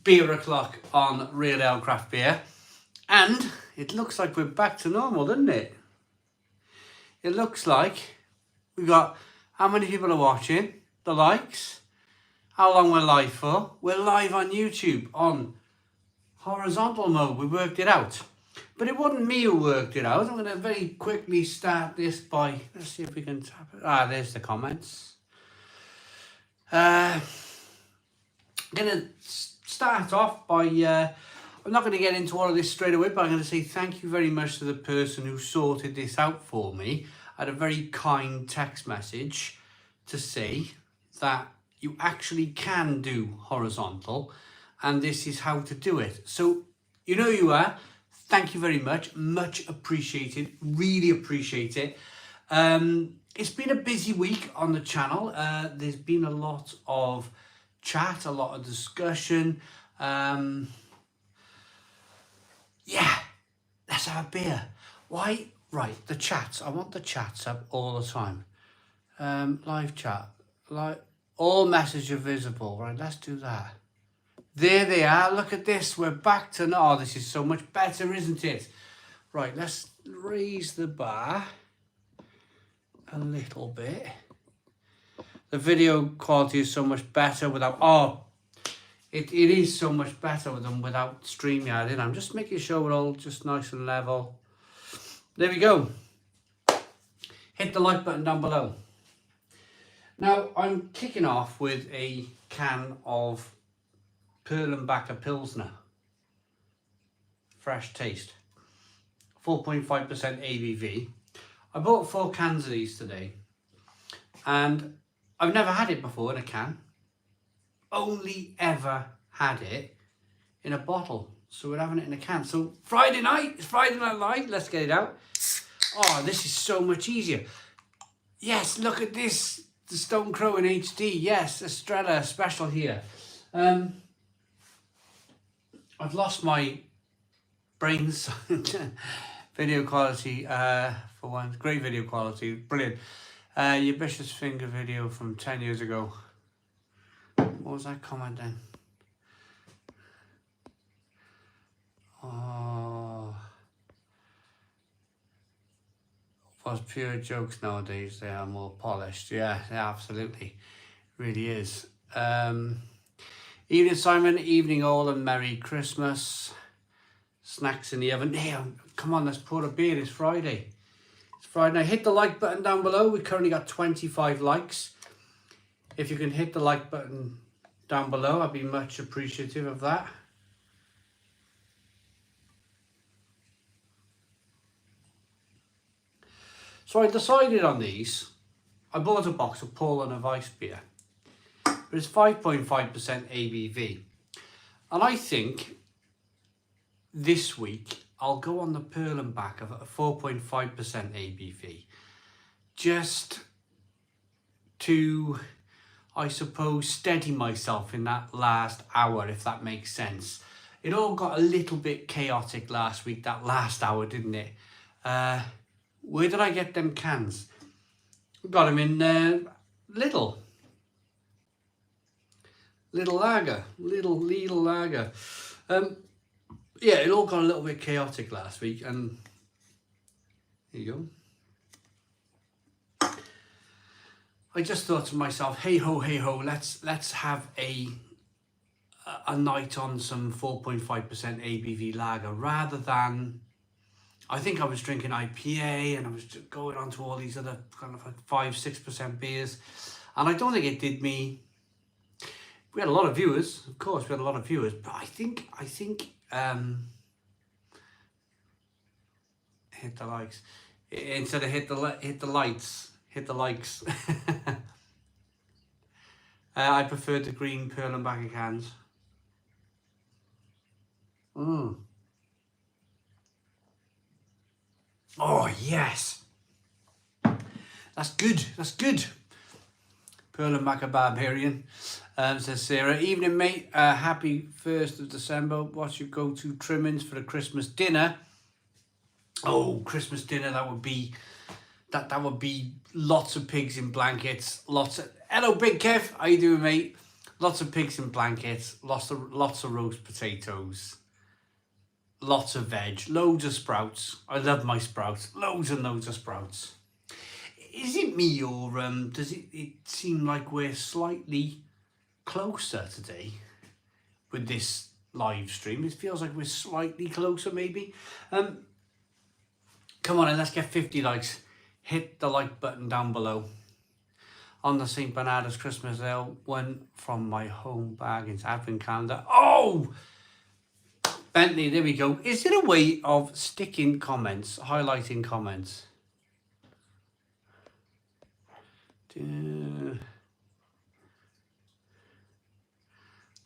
beer o'clock on Real Ale Craft Beer. And it looks like we're back to normal, doesn't it? It looks like we got how many people are watching, the likes, how long we're live for. We're live on YouTube on horizontal mode. We worked it out. But it wasn't me who worked it out. I'm going to very quickly start this by, let's see if we can tap it. There's the comments. I'm going to start off by, I'm not going to get into all of this straight away, but I'm going to say thank you very much to the person who sorted this out for me. I had a very kind text message to say that you actually can do horizontal and this is how to do it. So, you know you are. Thank you very much. Much appreciated. Really appreciate it. It's been a busy week on the channel. There's been a lot of chat, a lot of discussion. Yeah, let's have a beer. Why? Right, the chats. I want the chats up all the time. Live chat. All messages visible. Right, let's do that. There they are. Look at this. We're back to... Oh, this is so much better, isn't it? Right, let's raise the bar a little bit. The video quality is so much better without... Oh, it is so much better than without StreamYard in. I'm just making sure we're all just nice and level. There we go. Hit the like button down below. Now, I'm kicking off with a can of Perlenbacher Pilsner. Fresh taste. 4.5% ABV. I bought 4 cans of these today. And I've never had it before in a can. Only ever had it in a bottle. So we're having it in a can. So Friday night, it's Friday Night Live. Let's get it out. Oh, this is so much easier. Yes, look at this. The Stone Crow in HD. Yes, Estrella special here. I've lost my brains. Video quality, for one. Great video quality. Brilliant. Your Bishop's Finger video from 10 years ago. What was that comment then? Oh. Was pure jokes nowadays. They are more polished. Yeah, absolutely. Really is. Evening Simon, evening all and Merry Christmas. Snacks in the oven. Hey, come on, let's pour a beer. It's Friday. It's Friday night. Hit the like button down below. We currently got 25 likes. If you can hit the like button down below, I'd be much appreciative of that. So I decided on these. I bought a box of Paul and a Weiss beer. But it's 5.5% ABV. And I think this week I'll go on the Perlenbacher at a 4.5% ABV. Just to, I suppose, steady myself in that last hour, if that makes sense. It all got a little bit chaotic last week, that last hour, didn't it? Where did I get them cans? Got them in Lidl Lager, Lidl Lager. Yeah, it all got a little bit chaotic last week, and here you go. I just thought to myself, hey ho, let's have a night on some 4.5% ABV lager rather than. I think I was drinking IPA and I was just going on to all these other kind of like 5-6% beers, and I don't think it did me. We had a lot of viewers, of course. We had a lot of viewers, but I think hit the likes instead of hit the lights, hit the likes. I prefer the green Perlenbacher cans. Oh yes, that's good. That's good. Perlenbacher Barbarian. Says Sarah, evening mate, happy 1st of December. What's your go-to trimmings for the Christmas dinner? Oh, Christmas dinner, that would be lots of pigs in blankets, lots of... Hello, Big Kev, how you doing, mate? Lots of pigs in blankets, lots of roast potatoes, lots of veg, loads of sprouts. I love my sprouts, loads and loads of sprouts. Is it me, or does it seem like we're slightly closer today with this live stream? It feels like we're slightly closer, maybe. Come on, and let's get 50 likes. Hit the like button down below. On the St. Bernardus Christmas Ale, one from my home bag into advent calendar. Oh! Bentley, there we go. Is there a way of sticking comments, highlighting comments?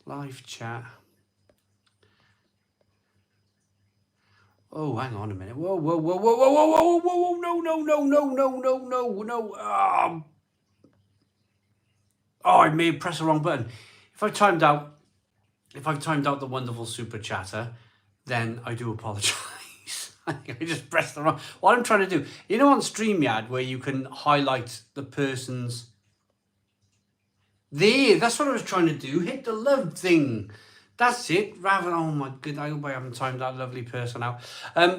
Live chat. Oh, hang on a minute. Whoa, whoa, whoa, whoa, whoa, whoa, whoa, whoa, whoa, no, no, no, no, no, no, no, no. Oh, I may have pressed the wrong button. If I've timed out the wonderful super chatter, then I do apologise. I just pressed the wrong. What I'm trying to do, you know, on StreamYard where you can highlight the person's. There, that's what I was trying to do. Hit the love thing. That's it. Rather, oh my goodness, I hope I haven't timed that lovely person out.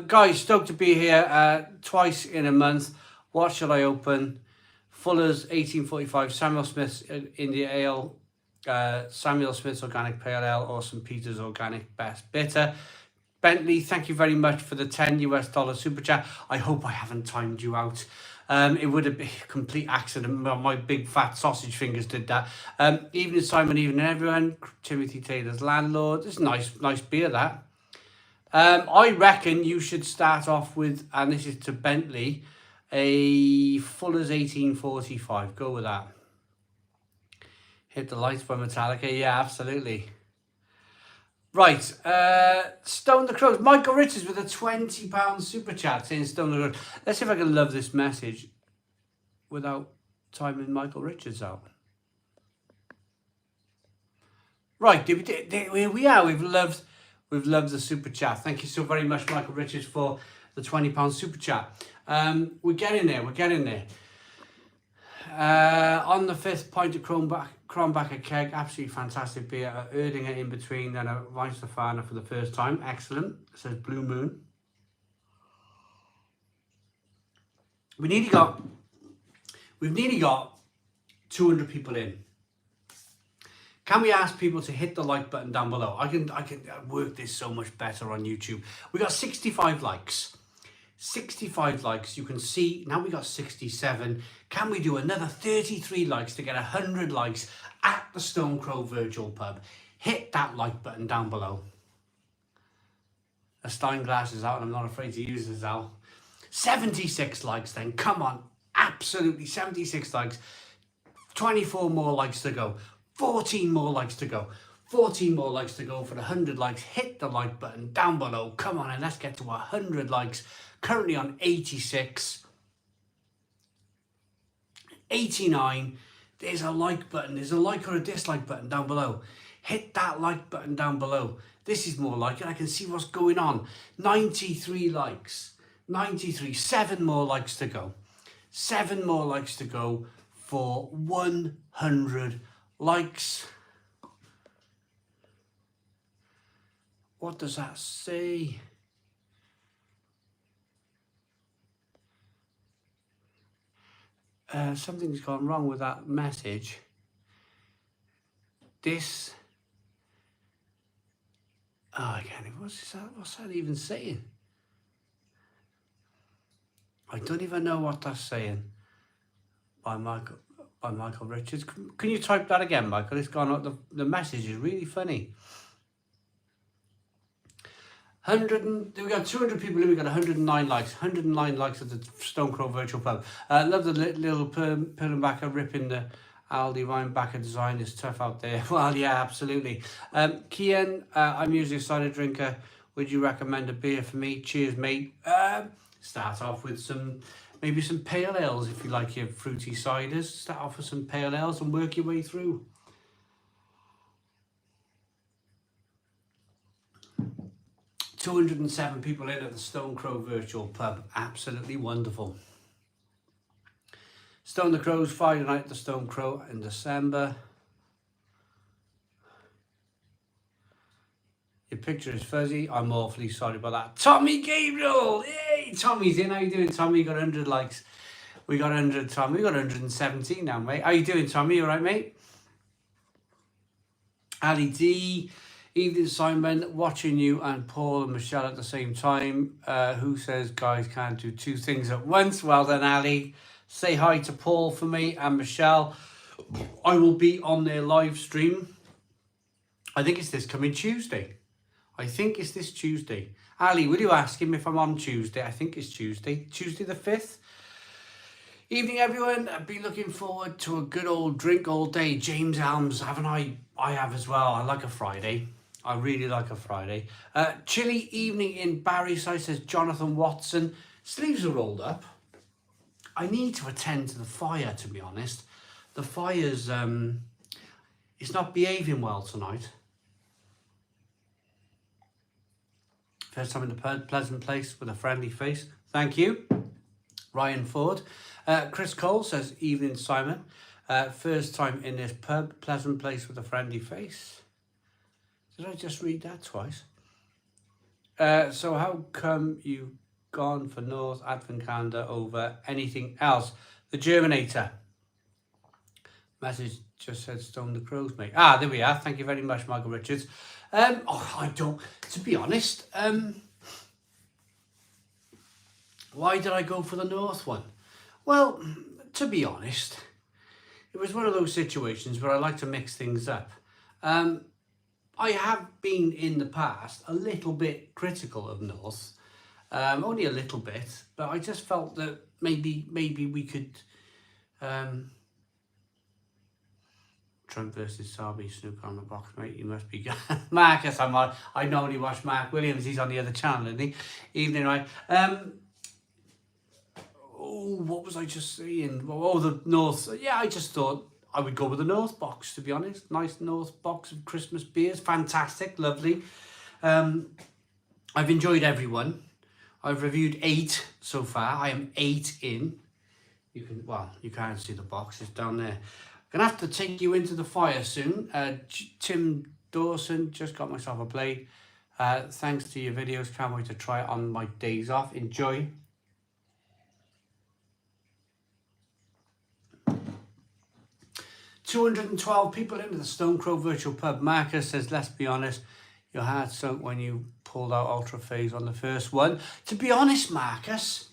Guys, stoked to be here twice in a month. What shall I open? Fuller's 1845, Samuel Smith's India Ale, Samuel Smith's Organic Pale Ale, or St. Peter's Organic Best Bitter. Bentley, thank you very much for the $10 super chat. I hope I haven't timed you out. It would have been a complete accident. My big fat sausage fingers did that. Evening Simon, evening everyone. Timothy Taylor's Landlord. It's nice beer, that. I reckon you should start off with, and this is to Bentley, a Fuller's 1845. Go with that. Hit the lights by Metallica. Yeah, absolutely. Right, Stone the Crows. Michael Richards with a £20 super chat saying Stone the Crows. Let's see if I can love this message without timing Michael Richards out. Right, here we are. We've loved the super chat. Thank you so very much, Michael Richards, for the £20 super chat. We're getting there. On the 5th pint of Kronbacher keg, absolutely fantastic beer. Erdinger in between, then a Weissstefano for the first time. Excellent. It says Blue Moon. We've nearly got 200 people in. Can we ask people to hit the like button down below? I can work this so much better on YouTube. We got 65 likes. 65 likes. You can see now we got 67. Can we do another 33 likes to get 100 likes at the Stone Crow Virtual Pub? Hit that like button down below. A Stein glass is out and I'm not afraid to use this out. 76 likes then. Come on. Absolutely 76 likes. 24 more likes to go. 14 more likes to go. 14 more likes to go for the 100 likes. Hit the like button down below. Come on, and let's get to 100 likes. Currently on 86. 89. There's a like button. There's a like or a dislike button down below. Hit that like button down below. This is more like it. I can see what's going on. 93 likes. 93. 7 more likes to go. 7 more likes to go for 100 likes. What does that say? Something's gone wrong with that message. This. Oh, again, what's that even saying? I don't even know what that's saying. By Michael Richards. Can you type that again, Michael? It's gone up. The message is really funny. We got 200 people in, we got 109 likes. 109 likes at the Stone Crow Virtual Pub. Love the little Perlenbacher ripping the Aldi Reinbacher design. Is tough out there. Well, yeah, absolutely. Kian, I'm usually a cider drinker. Would you recommend a beer for me? Cheers, mate. Start off with maybe some pale ales if you like your fruity ciders. Start off with some pale ales and work your way through. 207 people in at the Stone Crow Virtual Pub. Absolutely wonderful. Stone the Crows, Friday night at the Stone Crow in December. Your picture is fuzzy. I'm awfully sorry about that. Tommy Gabriel! Hey, Tommy's in. How you doing, Tommy? You got 100 likes. We got 100, Tommy. We got 117 now, mate. How you doing, Tommy? You all right, mate? Ali D. Evening, Simon. Watching you and Paul and Michelle at the same time. Who says guys can't do two things at once? Well done, Ali. Say hi to Paul for me and Michelle. I will be on their live stream. I think it's this coming Tuesday. I think it's this Tuesday. Ali, will you ask him if I'm on Tuesday? I think it's Tuesday. Tuesday the 5th. Evening, everyone. I've been looking forward to a good old drink all day. James Elms, haven't I? I have as well. I like a Friday. I really like a Friday. Chilly evening in Barryside, says Jonathan Watson. Sleeves are rolled up. I need to attend to the fire, to be honest. The fire's, it's not behaving well tonight. First time in the pleasant place with a friendly face. Thank you. Ryan Ford. Chris Cole says, evening, Simon. First time in this pub, pleasant place with a friendly face. Did I just read that twice? So how come you gone for North Advent calendar over anything else? The Germinator. Message just said Stone the Crows, mate. Ah, there we are. Thank you very much, Michael Richards. I don't, to be honest, why did I go for the North one? Well, to be honest, it was one of those situations where I like to mix things up. I have been in the past a little bit critical of North, only a little bit, but I just felt that maybe we could, Trump versus Sarby, snooker on the box, mate. You must be Marcus. I normally watch Mark Williams. He's on the other channel, isn't he? Evening, right? What was I just saying? Oh, the North. Yeah, I just thought I would go with the North box, to be honest. Nice North box of Christmas beers. Fantastic, lovely. I've enjoyed everyone. I've reviewed 8 so far. I am 8 in. You can't see the box. It's down there. Gonna have to take you into the fire soon. Tim Dawson, just got myself a blade. Thanks to your videos. Can't wait to try it on my days off. Enjoy. $212 people into the Stone Crow virtual pub. Marcus says, let's be honest, your heart sunk when you pulled out Ultra Phase on the first one. To be honest, Marcus,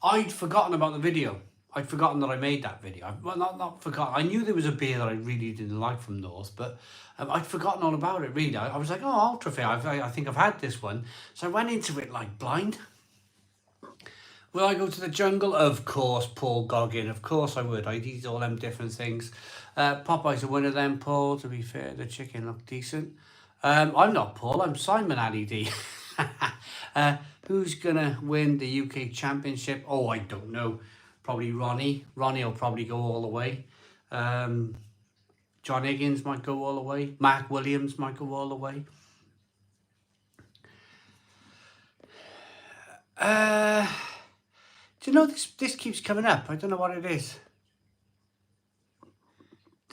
I'd forgotten about the video. I'd forgotten that I made that video. Well, not forgotten. I knew there was a beer that I really didn't like from North, but I'd forgotten all about it, really. I was like, oh, Ultra Phase, I think I've had this one. So I went into it like blind. Will I go to the jungle? Of course, Paul Goggin. Of course I would. I'd eat all them different things. Popeye's are one of them, Paul. To be fair, the chicken looked decent. I'm not Paul. I'm Simon Ali D. Who's going to win the UK Championship? Oh, I don't know. Probably Ronnie. Ronnie will probably go all the way. John Higgins might go all the way. Mark Williams might go all the way. Do you know this keeps coming up? I don't know what it is.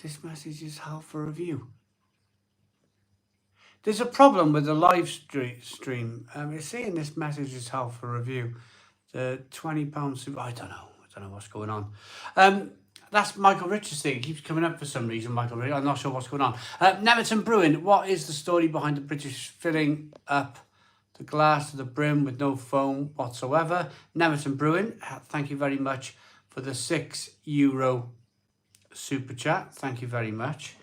This message is held for review. There's a problem with the live stream. It's saying this message is held for review. The £20 I don't know what's going on. That's Michael Richards' thing. It keeps coming up for some reason, Michael Richards. I'm not sure what's going on. Nemerton Brewing. What is the story behind the British filling up the glass to the brim with no foam whatsoever? Nemerton Brewing, thank you very much for the €6 super chat. Thank you very much.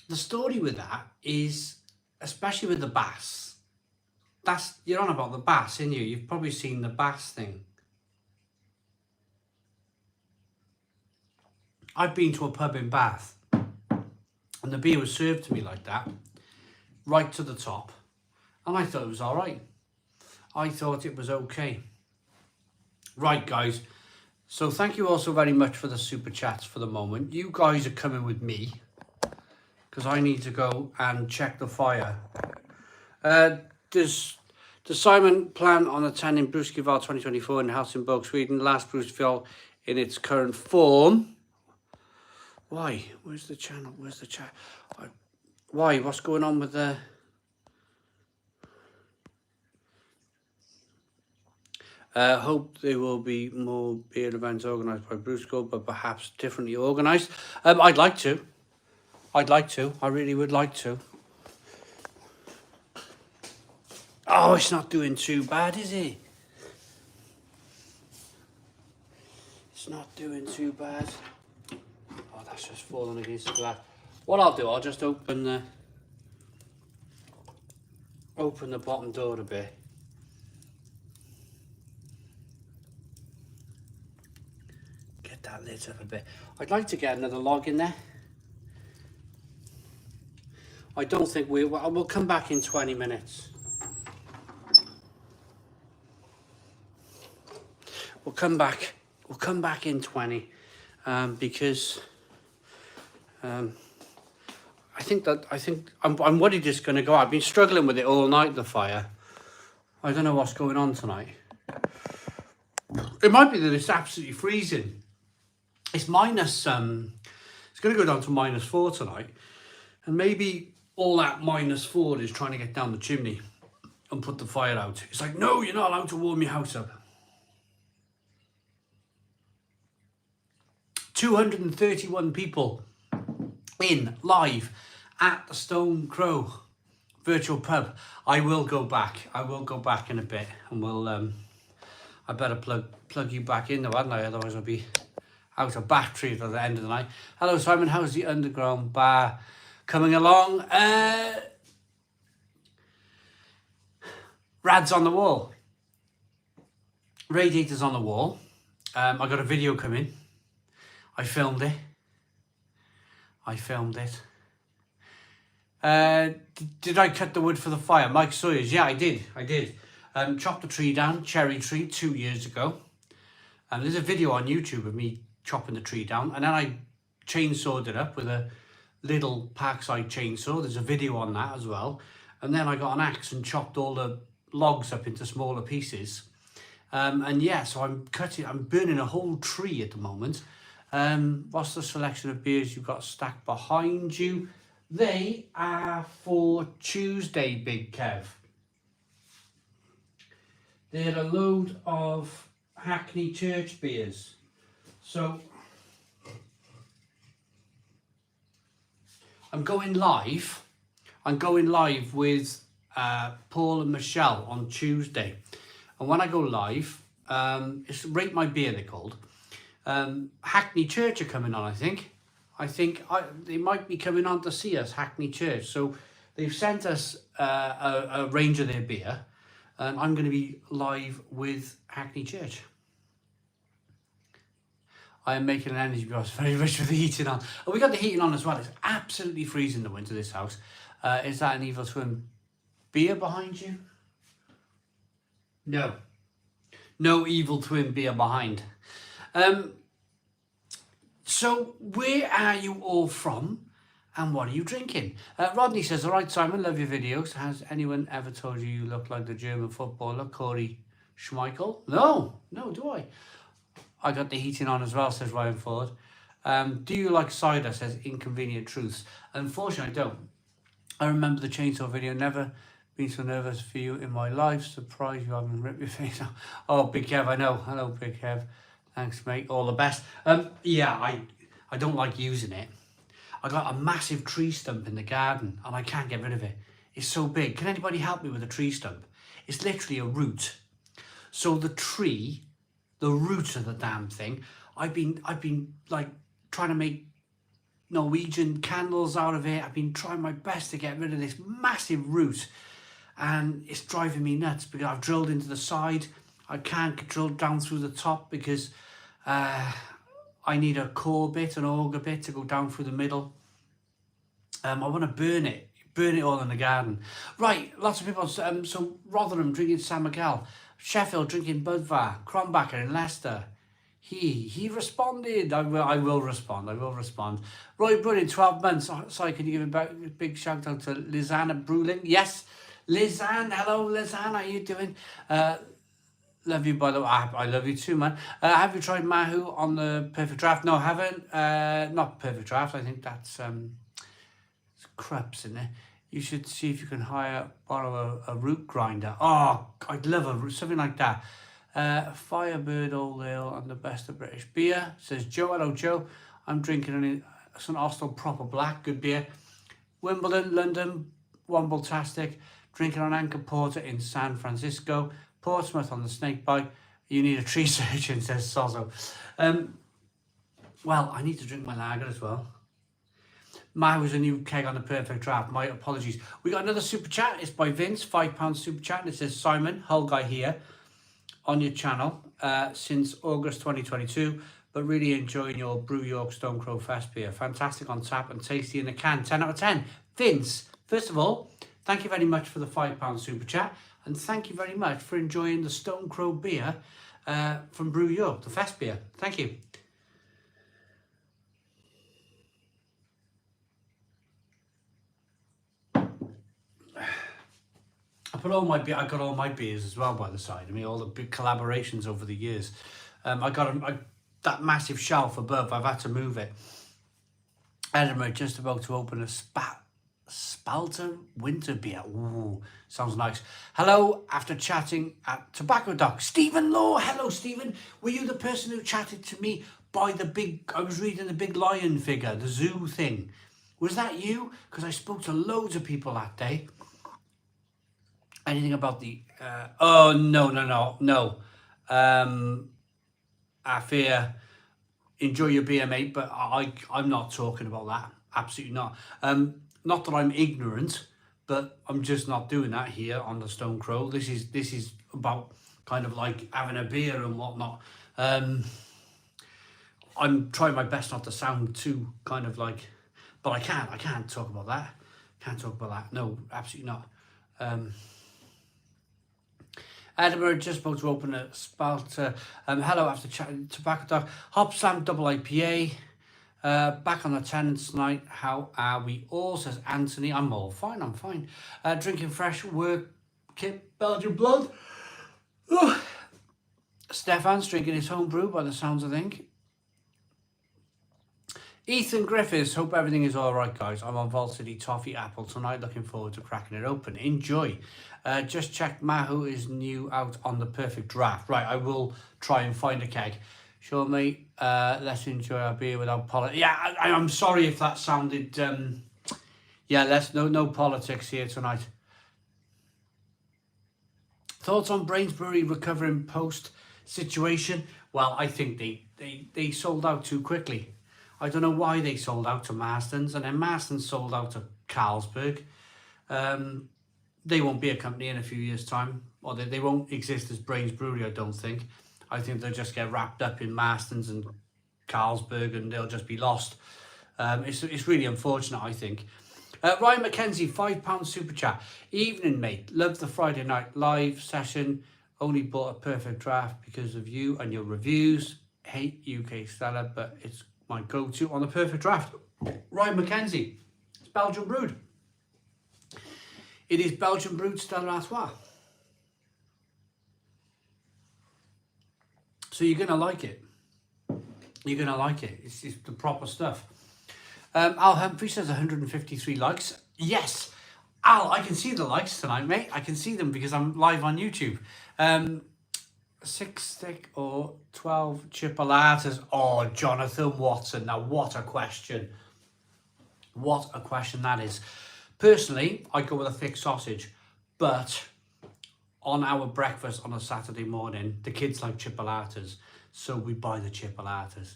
The story with that is, especially with the bass, you're on about the bass, aren't you? You've probably seen the bass thing. I've been to a pub in Bath and the beer was served to me like that, right to the top, and I thought it was all right. I thought it was okay. Right, guys, so thank you all so very much for the super chats for the moment. You guys are coming with me because I need to go and check the fire. Does Simon plan on attending Bruceval 2024 in Helsingborg, Sweden? Last Bruceval in its current form Why? Where's the channel? Where's the chat? Why? What's going on with the... hope there will be more beer events organised by Brewsco, but perhaps differently organised. I'd like to. I really would like to. Oh, it's not doing too bad, is it? It's not doing too bad. Oh, that's just falling against the glass. What I'll do, I'll just open the bottom door a bit. Get that lit up a bit. I'd like to get another log in there. I don't think we'll come back in 20 minutes. We'll come back in 20 because I think I'm worried it's going to go out. I've been struggling with it all night, the fire. I don't know what's going on tonight. It might be that it's absolutely freezing. It's minus, it's going to go down to -4 tonight. And maybe all that -4 is trying to get down the chimney and put the fire out. It's like, no, you're not allowed to warm your house up. 231 people in live at the Stone Crow virtual pub. I will go back. I will go back in a bit, and we'll. I better plug you back in, though, hadn't I? Otherwise, I'll be out of battery at the end of the night. Hello, Simon. How's the underground bar coming along? Rads on the wall. Radiators on the wall. I got a video coming. I filmed it. Did I cut the wood for the fire? Mike Sawyers. Yeah, I did. Chopped a tree down, cherry tree, 2 years ago. And there's a video on YouTube of me chopping the tree down. And then I chainsawed it up with a little Parkside chainsaw. There's a video on that as well. And then I got an axe and chopped all the logs up into smaller pieces. And yeah, so I'm burning a whole tree at the moment. What's the selection of beers you've got stacked behind you? They are for Tuesday, Big Kev. They're a load of Hackney Church beers. So I'm going live with Paul and Michelle on Tuesday. And when I go live, it's Rate My Beer, they're called. Hackney Church are coming on, I think. They might be coming on to see us, Hackney Church. So they've sent us a range of their beer. And I'm going to be live with Hackney Church. I am making an energy because very rich with the heating on. Oh, we got the heating on as well. It's absolutely freezing the winter this house. Is that an Evil Twin beer behind you? No. No Evil Twin beer behind. So where are you all from and what are you drinking? Rodney says, all right, Simon, love your videos. Has anyone ever told you look like the German footballer, Corey Schmeichel? No, do I? I got the heating on as well, says Ryan Ford. Do you like cider, says Inconvenient Truths? Unfortunately, I don't. I remember the chainsaw video, never been so nervous for you in my life. Surprised you haven't ripped your face out. Oh, Big Kev, I know. Hello, Big Kev. Thanks, mate. All the best. Yeah, I don't like using it. I got a massive tree stump in the garden and I can't get rid of it. It's so big. Can anybody help me with a tree stump? It's literally a root. So the tree, the roots of the damn thing, I've been like trying to make Norwegian candles out of it. I've been trying my best to get rid of this massive root and it's driving me nuts because I've drilled into the side. I can't drill down through the top because I need a core bit, an auger bit to go down through the middle. I want to burn it all in the garden. Right, lots of people, so Rotherham drinking San Miguel, Sheffield drinking Budvar, Crombacher in Leicester. He responded. I will respond. Roy Brun in 12 months. Sorry, can you give a big shout out to Lizanne Bruling? Yes, Lizanne. Hello, Lizanne. How are you doing? Love you, by the way. I love you too, man. Have you tried Mahu on the Perfect Draft? No, I haven't. Not Perfect Draft. I think that's it's Krups in there. You should see if you can borrow a root grinder. Oh, I'd love something like that. Firebird Old Ale and the best of British beer, says Joe. Hello, Joe. I'm drinking some Austell Proper Black, good beer. Wimbledon, London, Wombletastic. Drinking on Anchor Porter in San Francisco. Portsmouth on the Snakebite. You need a tree surgeon, says Sozo. Well, I need to drink my lager as well. Mine was a new keg on the Perfect Draft. My apologies. We got another super chat. It's by Vince, £5 super chat. And it says, Simon, Hull Guy here on your channel since August 2022, but really enjoying your Brew York Stone Crow Fest beer. Fantastic on tap and tasty in the can. 10 out of 10. Vince, first of all, thank you very much for the £5 super chat. And thank you very much for enjoying the Stone Crow beer from Brew York, the Fest beer. Thank you. I got all my beers as well by the side. I mean, all the big collaborations over the years. I got that massive shelf above. I've had to move it. Edinburgh just about to open a Spalter winter beer. Ooh, sounds nice. Hello, after chatting at Tobacco Doc. Stephen Law. Hello, Stephen. Were you the person who chatted to me by I was reading the big lion figure, the zoo thing. Was that you? Because I spoke to loads of people that day. Anything about the... oh, no. I fear... Enjoy your beer, mate, but I'm not talking about that. Absolutely not. Not that I'm ignorant, but I'm just not doing that here on the Stone Crow. This is about kind of like having a beer and whatnot. I'm trying my best not to sound too kind of like, but I can't talk about that. Can't talk about that. No, absolutely not. Edinburgh just about to open a Spalter. Hello, after chatting Tobacco Dog. Hop Slam Double IPA. Back on attendance tonight. How are we all? Says Anthony. I'm all fine. I'm fine. Drinking fresh work kit Belgian blood. Ooh. Stefan's drinking his home brew by the sounds of things. Ethan Griffiths. Hope everything is all right, guys. I'm on Vault City Toffee Apple tonight. Looking forward to cracking it open. Enjoy. Just checked Mahu is new out on the Perfect Draft. Right, I will try and find a keg. Sure, mate. Let's enjoy our beer without politics. Yeah, I'm sorry if that sounded... yeah, no politics here tonight. Thoughts on Brains Brewery recovering post-situation? Well, I think they sold out too quickly. I don't know why they sold out to Marston's, and then Marston's sold out to Carlsberg. They won't be a company in a few years' time, or they won't exist as Brains Brewery, I don't think. I think they'll just get wrapped up in Marston's and Carlsberg, and they'll just be lost. It's really unfortunate, I think. Ryan McKenzie, £5 super chat. Evening, mate. Love the Friday night live session. Only bought a Perfect Draft because of you and your reviews. Hate UK Stella, but it's my go-to on the Perfect Draft. Ryan McKenzie. It's Belgian brewed. It is Belgian brewed Stella Artois. So you're going to like it. You're going to like it. It's the proper stuff. Al Humphrey says 153 likes. Yes. Al, I can see the likes tonight, mate. I can see them because I'm live on YouTube. 6 stick or 12 chipolatas. Oh, Jonathan Watson. Now, what a question. What a question that is. Personally, I go with a thick sausage, but on our breakfast on a Saturday morning, the kids like chipolatas, so we buy the chipolatas.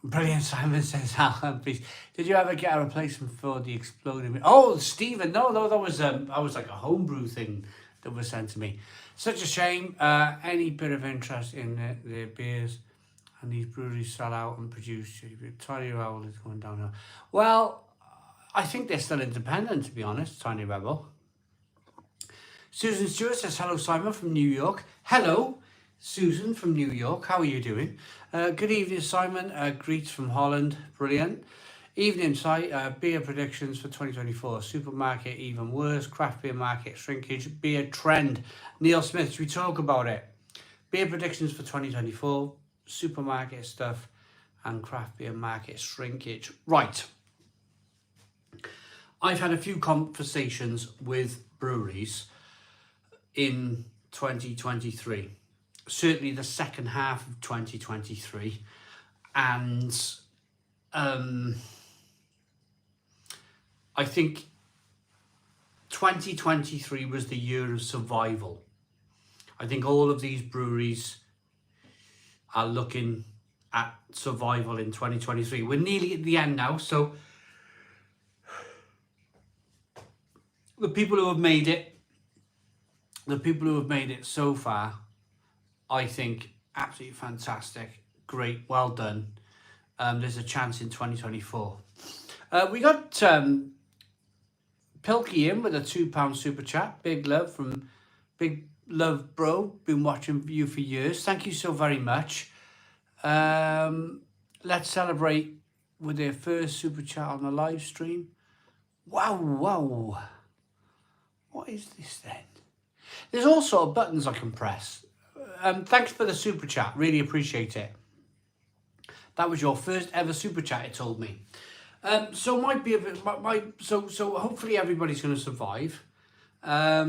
Brilliant, Simon says, Alan, please. Did you ever get a replacement for the exploding... Oh, Stephen, no, that was like a homebrew thing that was sent to me. Such a shame. Any bit of interest in the beers and these breweries sell out and produce. Tiny Rebel is going downhill. Well, I think they're still independent, to be honest, Tiny Rebel. Susan Stewart says, hello, Simon from New York. Hello, Susan from New York. How are you doing? Good evening, Simon. Greets from Holland. Brilliant. Evening site, beer predictions for 2024. Supermarket even worse. Craft beer market shrinkage. Beer trend. Neil Smith, should we talk about it? Beer predictions for 2024. Supermarket stuff and craft beer market shrinkage. Right. I've had a few conversations with breweries in 2023. Certainly the second half of 2023. And I think 2023 was the year of survival. I think all of these breweries are looking at survival in 2023. We're nearly at the end now, so the people who have made it so far, I think absolutely fantastic. Great, well done. There's a chance in 2024. We got Pilkey in with a £2 super chat. Big love from Big Love Bro. Been watching you for years. Thank you so very much. Let's celebrate with their first super chat on the live stream. Wow. What is this then? There's all sort of buttons I can press. Thanks for the super chat. Really appreciate it. That was your first ever super chat, it told me. So might be a bit, so hopefully everybody's going to survive. I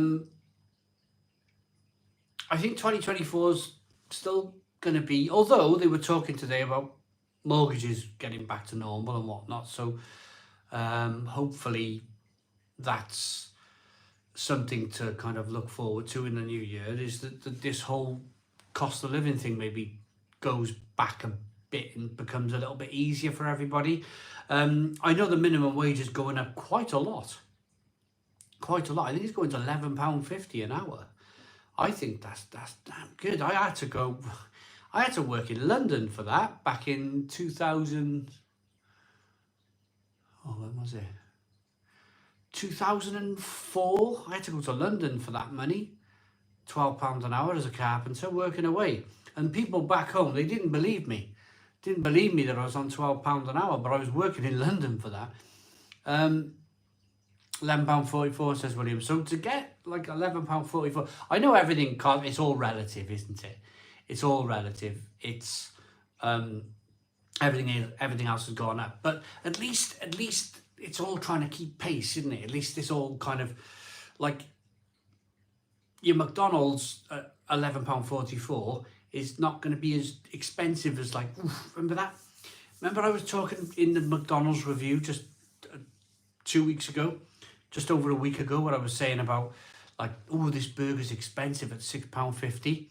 think 2024 is still going to be, although they were talking today about mortgages getting back to normal and whatnot. So hopefully that's something to kind of look forward to in the new year, is that this whole cost of living thing maybe goes back a bit and becomes a little bit easier for everybody. I know the minimum wage is going up quite a lot. I think it's going to £11.50 an hour. I think that's damn good. I had to work in London for that back in 2000. Oh, when was it? 2004. I had to go to London for that money. £12 an hour as a carpenter working away. And people back home, they didn't believe me. That I was on £12 an hour, but I was working in London for that. £11.44, says William. So to get like £11.44, I know everything can't, it's all relative, isn't it? It's all relative. It's everything else has gone up, but at least it's all trying to keep pace, isn't it? At least it's all kind of like your McDonald's £11.44 is not going to be as expensive as like, remember that? Remember I was talking in the McDonald's review just 2 weeks ago, just over a week ago, what I was saying about like, this burger's expensive at £6.50.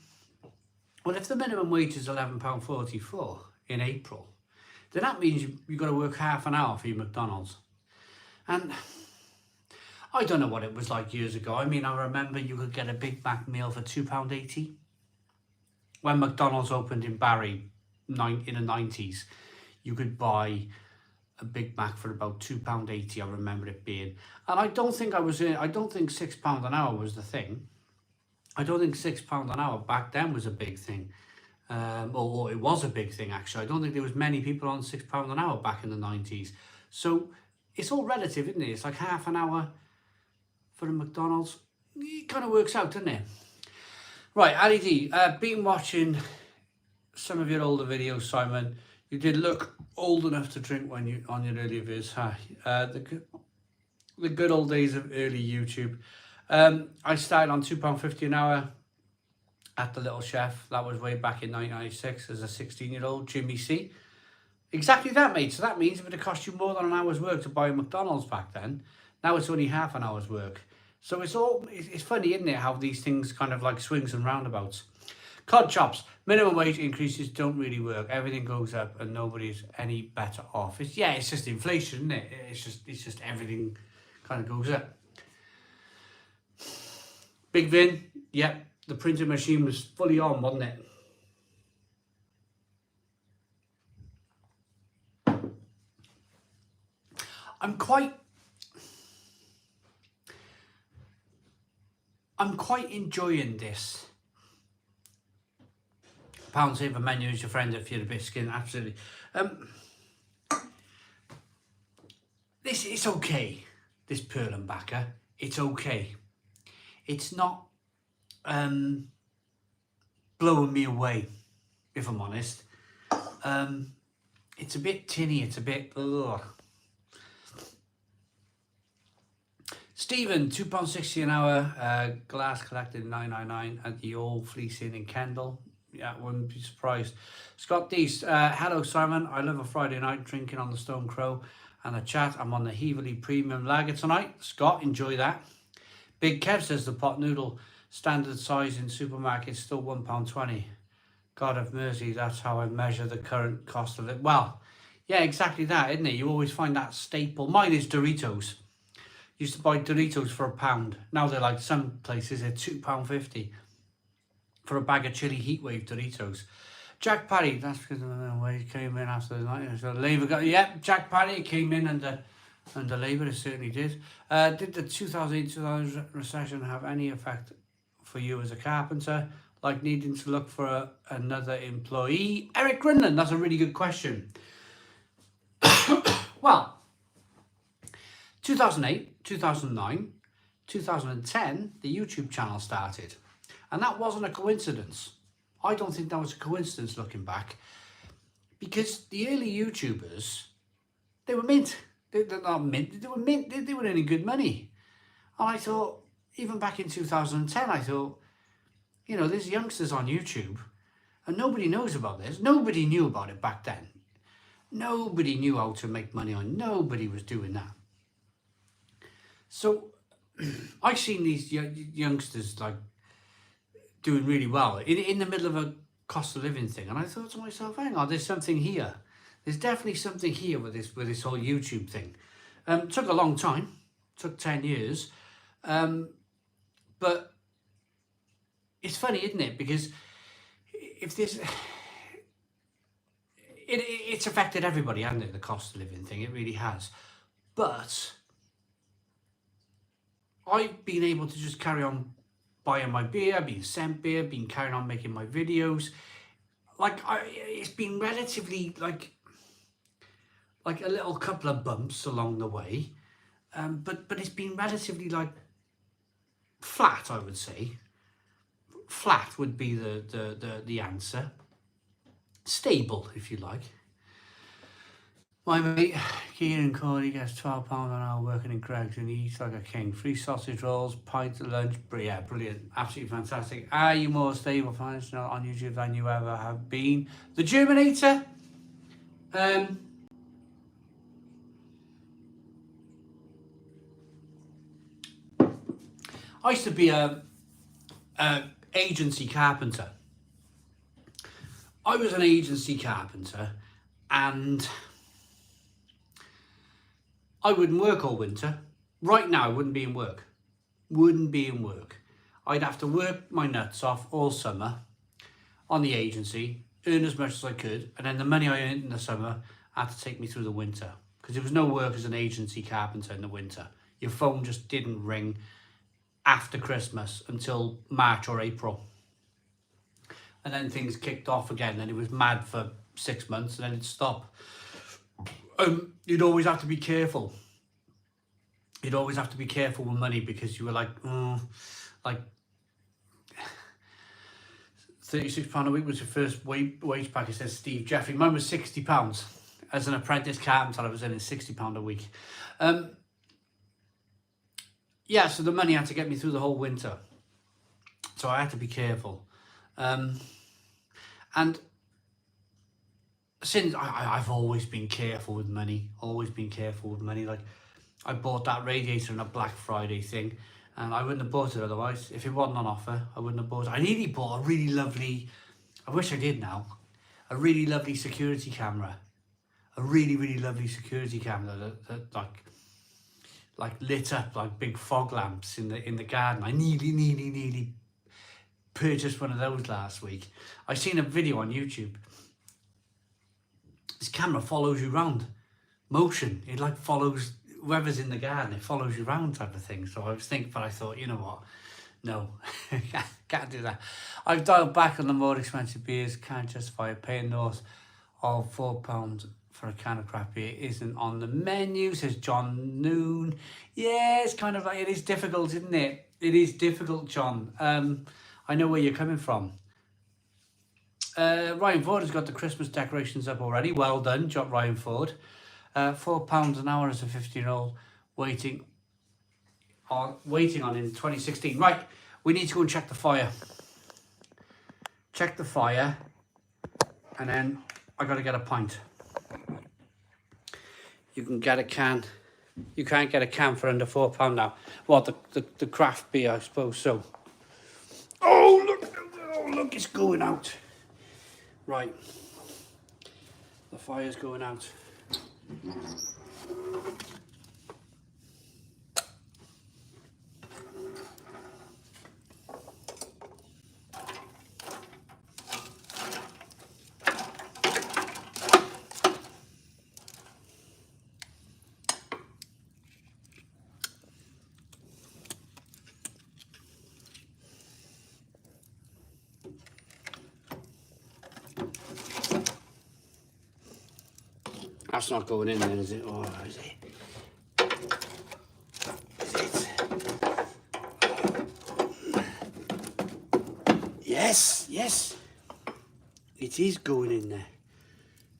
Well, if the minimum wage is £11.44 in April, then that means you've got to work half an hour for your McDonald's. And I don't know what it was like years ago. I mean, I remember you could get a Big Mac meal for £2.80. When McDonald's opened in Barry in the 90s, you could buy a Big Mac for about £2.80. I remember it being. And I don't think £6 an hour was the thing. I don't think £6 an hour back then was a big thing. Or it was a big thing, actually. I don't think there was many people on £6 an hour back in the 90s. So it's all relative, isn't it? It's like half an hour for a McDonald's. It kind of works out, doesn't it? Right, Ali D, been watching some of your older videos, Simon. You did look old enough to drink when you on your earlier vids. The good old days of early YouTube. I started on £2.50 an hour at the Little Chef. That was way back in 1996 as a 16-year-old Jimmy C. Exactly that, mate. So that means if it cost you more than an hour's work to buy a McDonald's back then, now it's only half an hour's work. So it's funny, isn't it, how these things kind of like swings and roundabouts. Cod chops, minimum wage increases don't really work. Everything goes up and nobody's any better off. It's just inflation, isn't it? It's just everything kind of goes up. Big Vin, yep, the printing machine was fully on, wasn't it? I'm quite enjoying this. Pound saver menu is your friend if you're a bit skin, absolutely. it's okay. This Perlenbacher, it's okay. It's not blowing me away, if I'm honest. It's a bit tinny. It's a bit. Ugh. Stephen, £2.60 an hour. Glass collected $9.99 at the Old Fleece Inn in Kendal. Yeah, wouldn't be surprised. Scott Dees, hello Simon. I love a Friday night drinking on the Stone Crow and a chat. I'm on the Heaverly Premium Lager tonight. Scott, enjoy that. Big Kev says the pot noodle standard size in supermarkets still £1.20. God have mercy, that's how I measure the current cost of it. Well, yeah, exactly that, isn't it? You always find that staple. Mine is Doritos. Used to buy Doritos for £1. Now they're like, some places they're £2.50 for a bag of chili heatwave Doritos. Jack Parry, that's because of the way he came in after the night. So Labour got, yeah, Jack Parry came in under Labour, it certainly did. Did the 2008-2000 recession have any effect for you as a carpenter? Like needing to look for another employee? Eric Grinland, that's a really good question. Well, 2008, 2009, 2010, the YouTube channel started. And that wasn't a coincidence. I don't think that was a coincidence looking back. Because the early YouTubers, they were mint. They're not mint, they were mint. They were earning good money. And I thought, even back in 2010, I thought, you know, there's youngsters on YouTube and nobody knows about this. Nobody knew about it back then. Nobody knew how to make money on. Nobody was doing that. So I've seen these youngsters like doing really well in the middle of a cost of living thing, and I thought to myself, hang on, there's something here. There's definitely something here with this whole YouTube thing. Took a long time, took 10 years, but it's funny, isn't it? Because if this, it's affected everybody, hasn't it? The cost of living thing, it really has. But I've been able to just carry on buying my beer, being sent beer, been carrying on making my videos. Like it's been relatively like a little couple of bumps along the way, but it's been relatively like flat, I would say. Flat would be the answer. Stable, if you like. My mate, Kieran Corley, gets £12 an hour working in Greggs and he eats like a king. Free sausage rolls, pint at lunch. Yeah, brilliant. Absolutely fantastic. Are you more stable financially on YouTube than you ever have been? The Germinator? I used to be a agency carpenter. I was an agency carpenter and I wouldn't work all winter. Right now, I wouldn't be in work. Wouldn't be in work. I'd have to work my nuts off all summer on the agency, earn as much as I could, and then the money I earned in the summer had to take me through the winter because there was no work as an agency carpenter in the winter. Your phone just didn't ring after Christmas until March or April. And then things kicked off again and it was mad for 6 months and then it'd stop. You'd always have to be careful. You'd always have to be careful with money because you were like £36 a week was your first wage package, says Steve Jeffrey. Mine was £60. As an apprentice carpenter, I was earning £60 a week. Yeah, so the money had to get me through the whole winter. So I had to be careful. And since I've always been careful with money, like I bought that radiator in a Black Friday thing and I wouldn't have bought it otherwise. If it wasn't on offer, I wouldn't have bought it. I nearly bought a really lovely, I wish I did now, a really lovely security camera. A really, really lovely security camera that like lit up like big fog lamps in the garden. I nearly purchased one of those last week. I seen a video on YouTube. This camera follows you around, motion. It like follows whoever's in the garden. It follows you around type of thing. So I was thinking, but I thought, you know what? No, can't do that. I've dialed back on the more expensive beers. Can't justify paying north of £4 for a can of craft beer isn't on the menu, says John Noon. Yeah, it's kind of like, it is difficult, isn't it? It is difficult, John. I know where you're coming from. Ryan Ford has got the Christmas decorations up already. Well done, Ryan Ford. £4 an hour as a 15-year-old waiting on in 2016. Right, we need to go and check the fire. Check the fire, and then I got to get a pint. You can get a can. You can't get a can for under £4 now. Well, the craft beer, I suppose so. Oh look, it's going out. Right, the fire's going out. That's not going in then, is it? Or is it? Is it? Yes. It is going in there.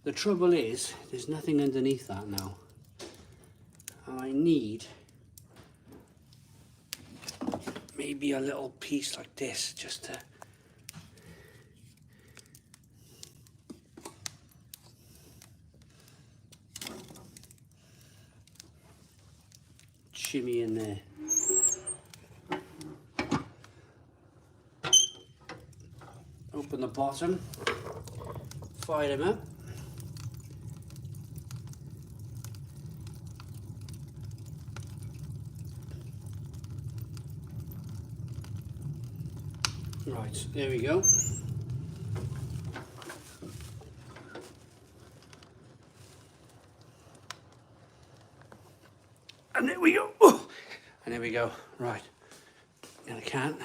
The trouble is, there's nothing underneath that now. And I need maybe a little piece like this, just to... shimmy in there. Open the bottom, fire them up. Right, there we go. And there we go. Oh, and there we go. Right. And a can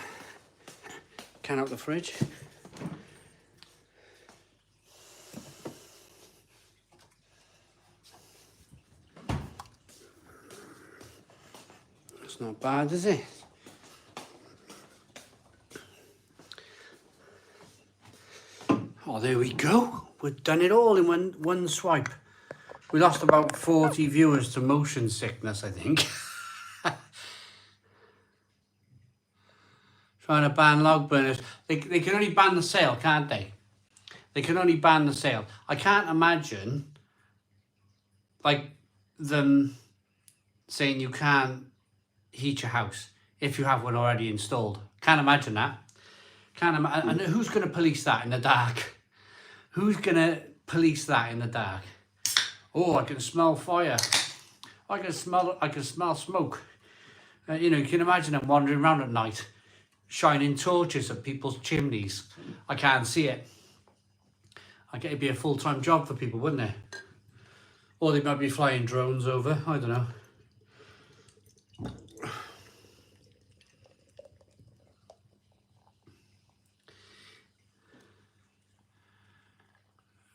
out the fridge. That's not bad, is it? Oh, there we go. We've done it all in one swipe. We lost about 40 viewers to motion sickness, I think. Trying to ban log burners. They can only ban the sale, can't they? They can only ban the sale. I can't imagine, like, them saying you can't heat your house if you have one already installed. Can't imagine that. And who's going to police that in the dark? Who's going to police that in the dark? Oh, I can smell fire. I can smell smoke. You know, you can imagine them wandering around at night, shining torches at people's chimneys. I can't see it. It'd be a full-time job for people, wouldn't it? Or they might be flying drones over. I don't know.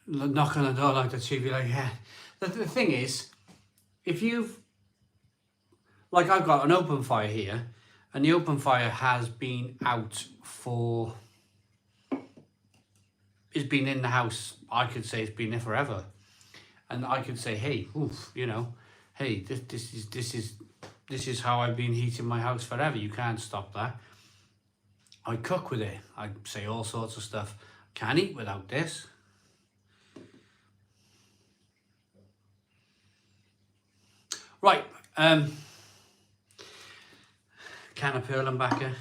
Knock on the door like the TV, like, yeah. The thing is, if you've, like, I've got an open fire here, and the open fire has been out for, it's been in the house, I could say it's been there forever. And I could say, hey, oof, you know, hey, this is how I've been heating my house forever. You can't stop that. I cook with it. I say all sorts of stuff. Can't eat without this. Right, can of Perlenbacher.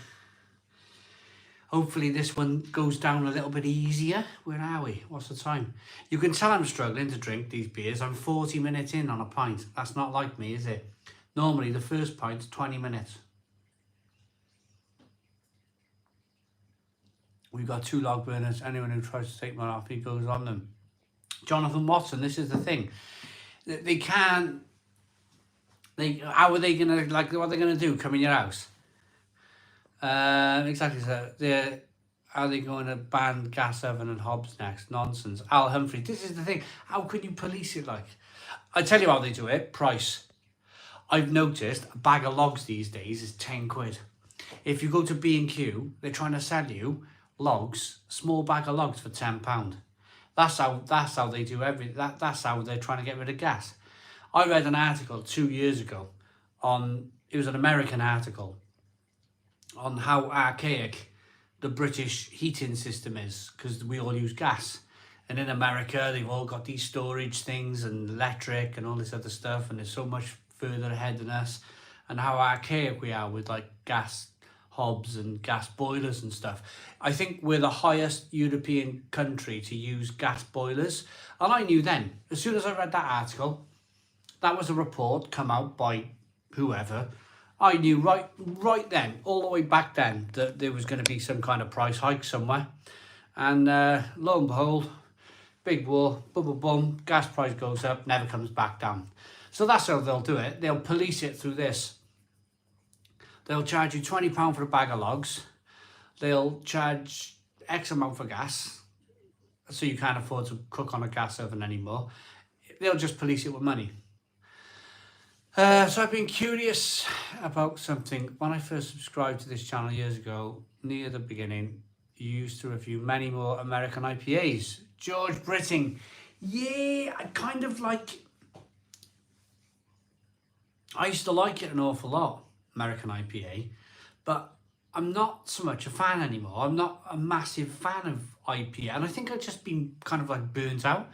Hopefully this one goes down a little bit easier. Where are we? What's the time? You can tell I'm struggling to drink these beers. I'm 40 minutes in on a pint. That's not like me, is it? Normally the first pint's 20 minutes. We've got 2 log burners. Anyone who tries to take one off, he goes on them. Jonathan Watson, this is the thing. They can't... how are they gonna, like, what are they gonna do? Come in your house? Exactly. So are they going to ban gas oven and hobs next? Nonsense. Al Humphrey, this is the thing. How can you police it like? I tell you how they do it. Price. I've noticed a bag of logs these days is 10 quid. If you go to B&Q, they're trying to sell you logs, small bag of logs for £10. That's how they do that's how they're trying to get rid of gas. I read an article 2 years ago it was an American article on how archaic the British heating system is, because we all use gas. And in America, they've all got these storage things and electric and all this other stuff, and they're so much further ahead than us, and how archaic we are with like gas hobs and gas boilers and stuff. I think we're the highest European country to use gas boilers. And I knew then, as soon as I read that article, that was a report come out by whoever, I knew right then, all the way back then, that there was going to be some kind of price hike somewhere. And lo and behold, big war, boom, boom, boom, gas price goes up, never comes back down. So that's how they'll do it. They'll police it through this. They'll charge you £20 for a bag of logs. They'll charge X amount for gas, so you can't afford to cook on a gas oven anymore. They'll just police it with money. So I've been curious about something. When I first subscribed to this channel years ago, near the beginning, you used to review many more American IPAs. George Britting. Yeah, I used to like it an awful lot, American IPA, but I'm not so much a fan anymore. I'm not a massive fan of IPA, and I think I've just been kind of like burnt out.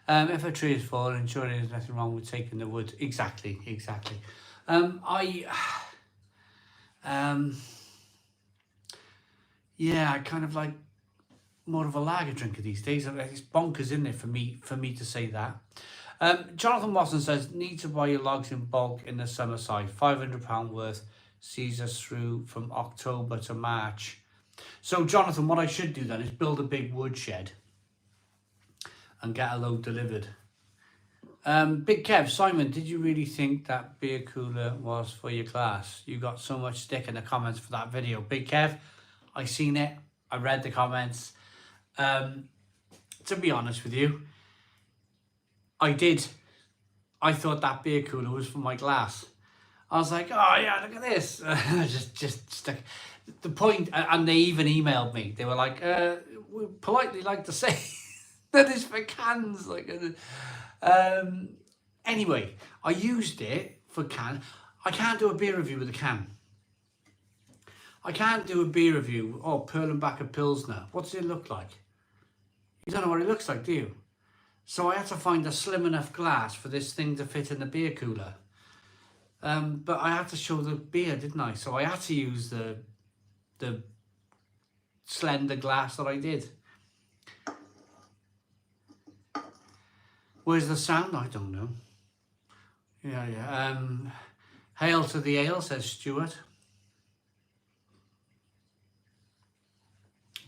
If a tree is falling, surely there's nothing wrong with taking the wood. Exactly. Yeah, I kind of like more of a lager drinker these days. It's bonkers, isn't it, for me to say that. Jonathan Watson says, need to buy your logs in bulk in the summer side. £500 worth sees us through from October to March. So Jonathan, what I should do then is build a big woodshed and get a load delivered. Big Kev, Simon, did you really think that beer cooler was for your class? You got so much stick in the comments for that video. Big Kev, I seen it. I read the comments. To be honest with you, I did. I thought that beer cooler was for my glass. I was like, oh yeah, look at this. just stuck. The point, and they even emailed me. They were like, we politely like to say that it's for cans. Anyway, I used it for can. I can't do a beer review with a can. I can't do a beer review. Oh, Perlenbacher Pilsner. What does it look like? You don't know what it looks like, do you? So I had to find a slim enough glass for this thing to fit in the beer cooler. But I had to show the beer, didn't I? So I had to use the slender glass that I did. Where's the sound? I don't know. Yeah. Hail to the ale, says Stuart.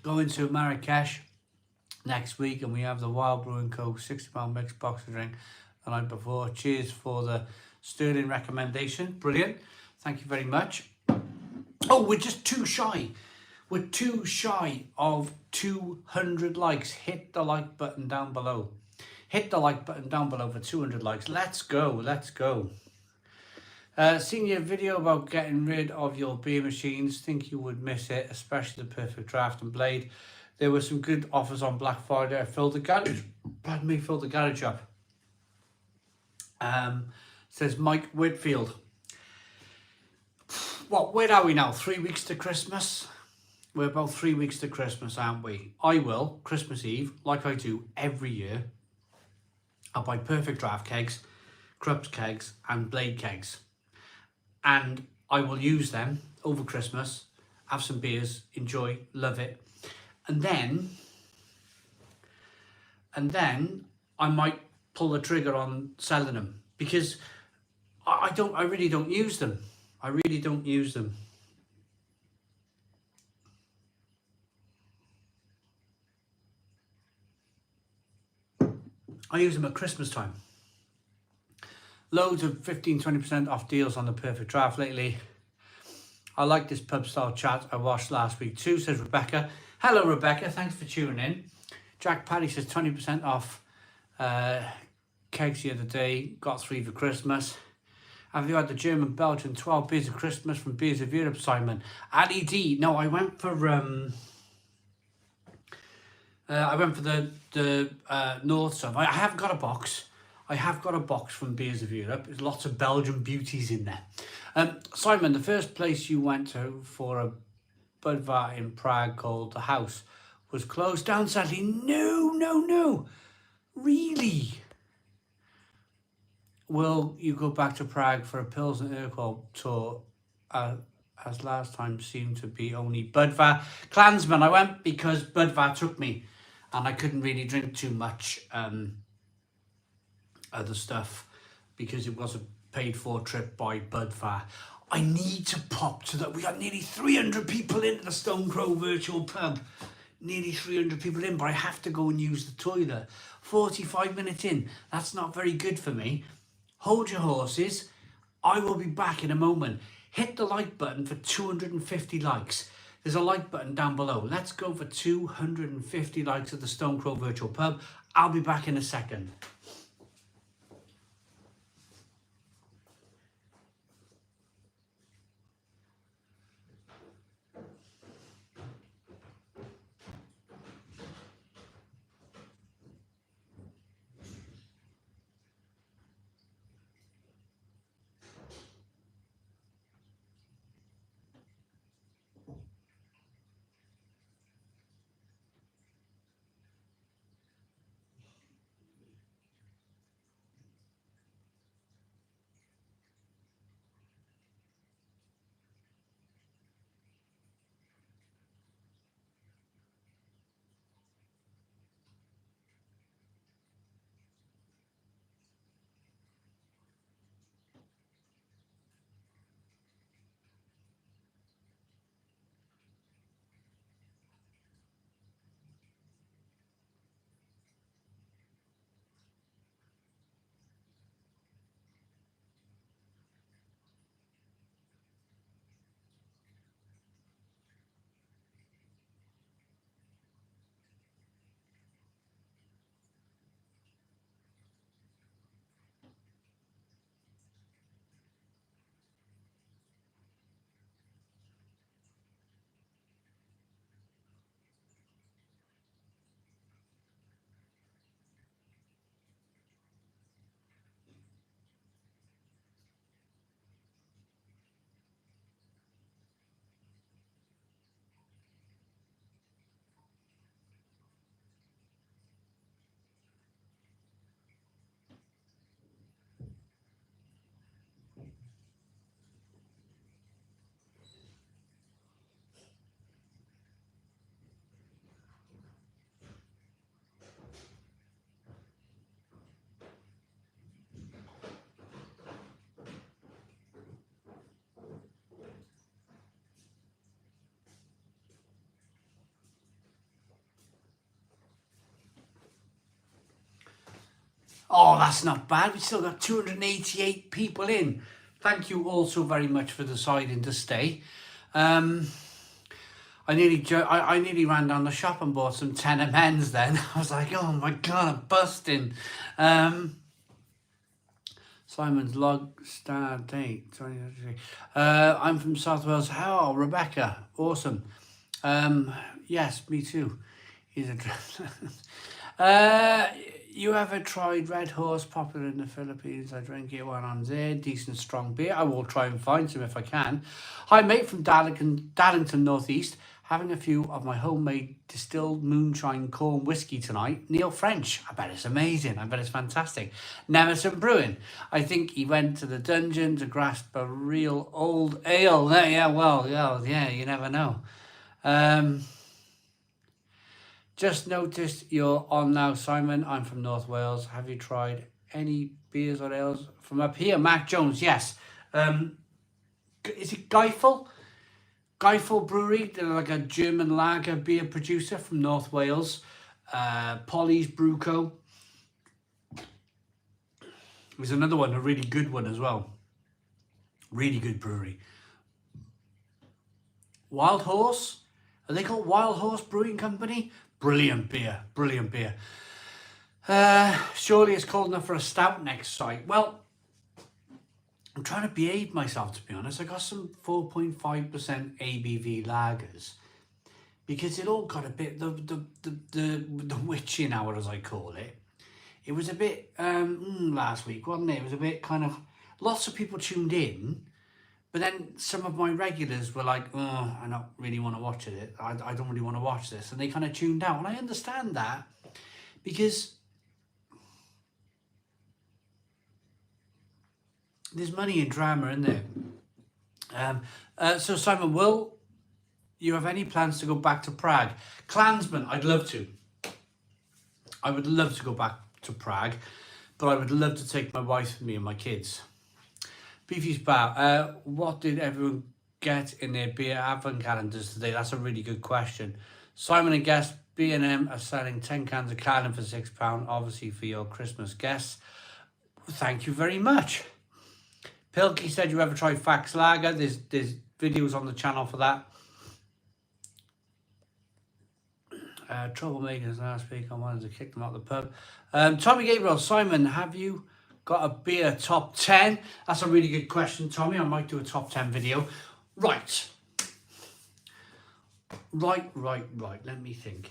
Going to Marrakesh next week, and we have the Wild Brewing Co. £60 mixed box drink the night before. Cheers for the sterling recommendation. Brilliant. Thank you very much. Oh, we're just too shy. We're too shy of 200 likes. Hit the like button down below. Hit the like button down below for 200 likes. Let's go. Seen your video about getting rid of your beer machines. Think you would miss it, especially the Perfect Draft and Blade. There were some good offers on Black Friday. I filled the garage. Filled the garage up. Says Mike Whitfield. Where are we now? 3 weeks to Christmas? We're about 3 weeks to Christmas, aren't we? I will, Christmas Eve, like I do every year, I'll buy Perfect Draft kegs, Krups kegs, and Blade kegs. And I will use them over Christmas, have some beers, enjoy, love it. And then I might pull the trigger on selling them, because I really don't use them. I use them at Christmas time. Loads of 15-20% off deals on the Perfect Draft lately. I like this pub style chat I watched last week too, says Rebecca. Hello, Rebecca. Thanks for tuning in. Jack Paddy says 20% off kegs the other day. Got 3 for Christmas. Have you had the German Belgian 12 beers of Christmas from Beers of Europe, Simon? Ali D. No, I went for the North stuff. I have got a box. I have got a box from Beers of Europe. There's lots of Belgian beauties in there. Simon, the first place you went to for a Budvar in Prague called The House was closed down sadly. No. Really? Will you go back to Prague for a Pilsner Urquell tour as last time seemed to be only Budvar? Klansman, I went because Budvar took me and I couldn't really drink too much other stuff because it was a paid for trip by Budvar. I need to pop to that. We got nearly 300 people into the Stone Crow virtual pub. Nearly 300 people in, but I have to go and use the toilet. 45 minutes in. That's not very good for me. Hold your horses. I will be back in a moment. Hit the like button for 250 likes. There's a like button down below. Let's go for 250 likes at the Stone Crow virtual pub. I'll be back in a second. Oh, that's not bad. We still got 288 people in. Thank you all so very much for deciding to stay. I nearly ran down the shop and bought some 10 amens then. I was like, oh my God, I'm busting. Simon's log star date 2023. I'm from South Wales. How are Rebecca? Awesome. Yes, me too. He's a you ever tried Red Horse? Popular in the Philippines. I drink it when I'm there. Decent strong beer. I will try and find some if I can. Hi mate from Darlington Northeast. Having a few of my homemade distilled moonshine corn whiskey tonight. Neil French. I bet it's amazing. I bet it's fantastic. Nemesis Brewing. I think he went to the dungeon to grasp a real old ale. Yeah, you never know. Just noticed you're on now, Simon. I'm from North Wales. Have you tried any beers or ales from up here? Mac Jones, yes. Is it Geifel? Geifel Brewery. They're like a German lager beer producer from North Wales. Polly's Brew Co. There's another one, a really good one as well. Really good brewery. Wild Horse. Are they called Wild Horse Brewing Company? Brilliant beer, brilliant beer. Surely it's cold enough for a stout next site. Well, I'm trying to behave myself, to be honest. I got some 4.5% ABV lagers because it all got a bit the witching hour, as I call it. It was a bit last week, wasn't it? It was a bit kind of, lots of people tuned in, but then some of my regulars were like, oh, I don't really want to watch it. I don't really want to watch this. And they kind of tuned out. And I understand that because there's money in drama, isn't there? So Simon, will you have any plans to go back to Prague? Klansman, I'd love to. I would love to go back to Prague, but I would love to take my wife with me and my kids. Beefy's Bar, what did everyone get in their beer advent calendars today? That's a really good question. Simon and Guest, B&M are selling 10 cans of Carlin for £6, obviously for your Christmas guests. Thank you very much. Pilkey said, you ever tried Fax Lager? There's videos on the channel for that. Troublemakers last week, I wanted to kick them out of the pub. Tommy Gabriel, Simon, have you got a beer top 10? That's a really good question, Tommy. I might do a top 10 video. Right. Let me think.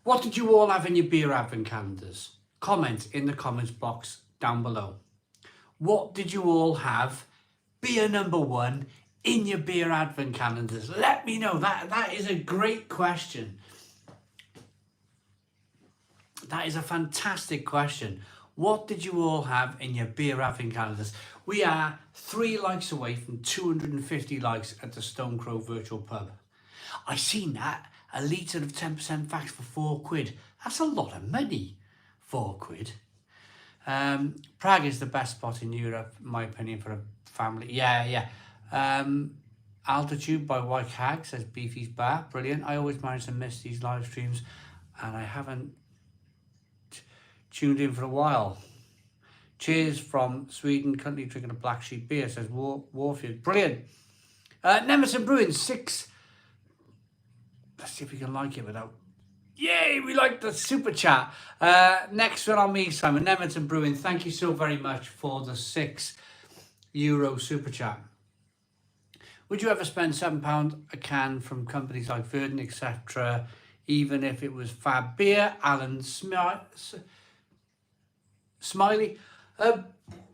What did you all have in your beer advent calendars? Comment in the comments box down below. What did you all have, beer number 1, in your beer advent calendars? Let me know. That is a great question. That is a fantastic question. What did you all have in your beer advent calendars? We are 3 likes away from 250 likes at the Stone Crow Virtual Pub. I seen that. A litre of 10% Fax for £4. That's a lot of money. £4. Prague is the best spot in Europe, in my opinion, for a family. Yeah. Altitude by White Hag, says Beefy's Bar. Brilliant. I always manage to miss these live streams and I haven't tuned in for a while. Cheers from Sweden. Currently drinking a Black Sheep beer, says Warfield. Brilliant. Nemesis Brewing 6. Let's see if we can like it without. Yay, we like the super chat. Next one on me, Simon. Nemesis Brewing, thank you so very much for the €6 super chat. Would you ever spend £7 a can from companies like Verdun, etc., even if it was Fab Beer? Alan Smiley.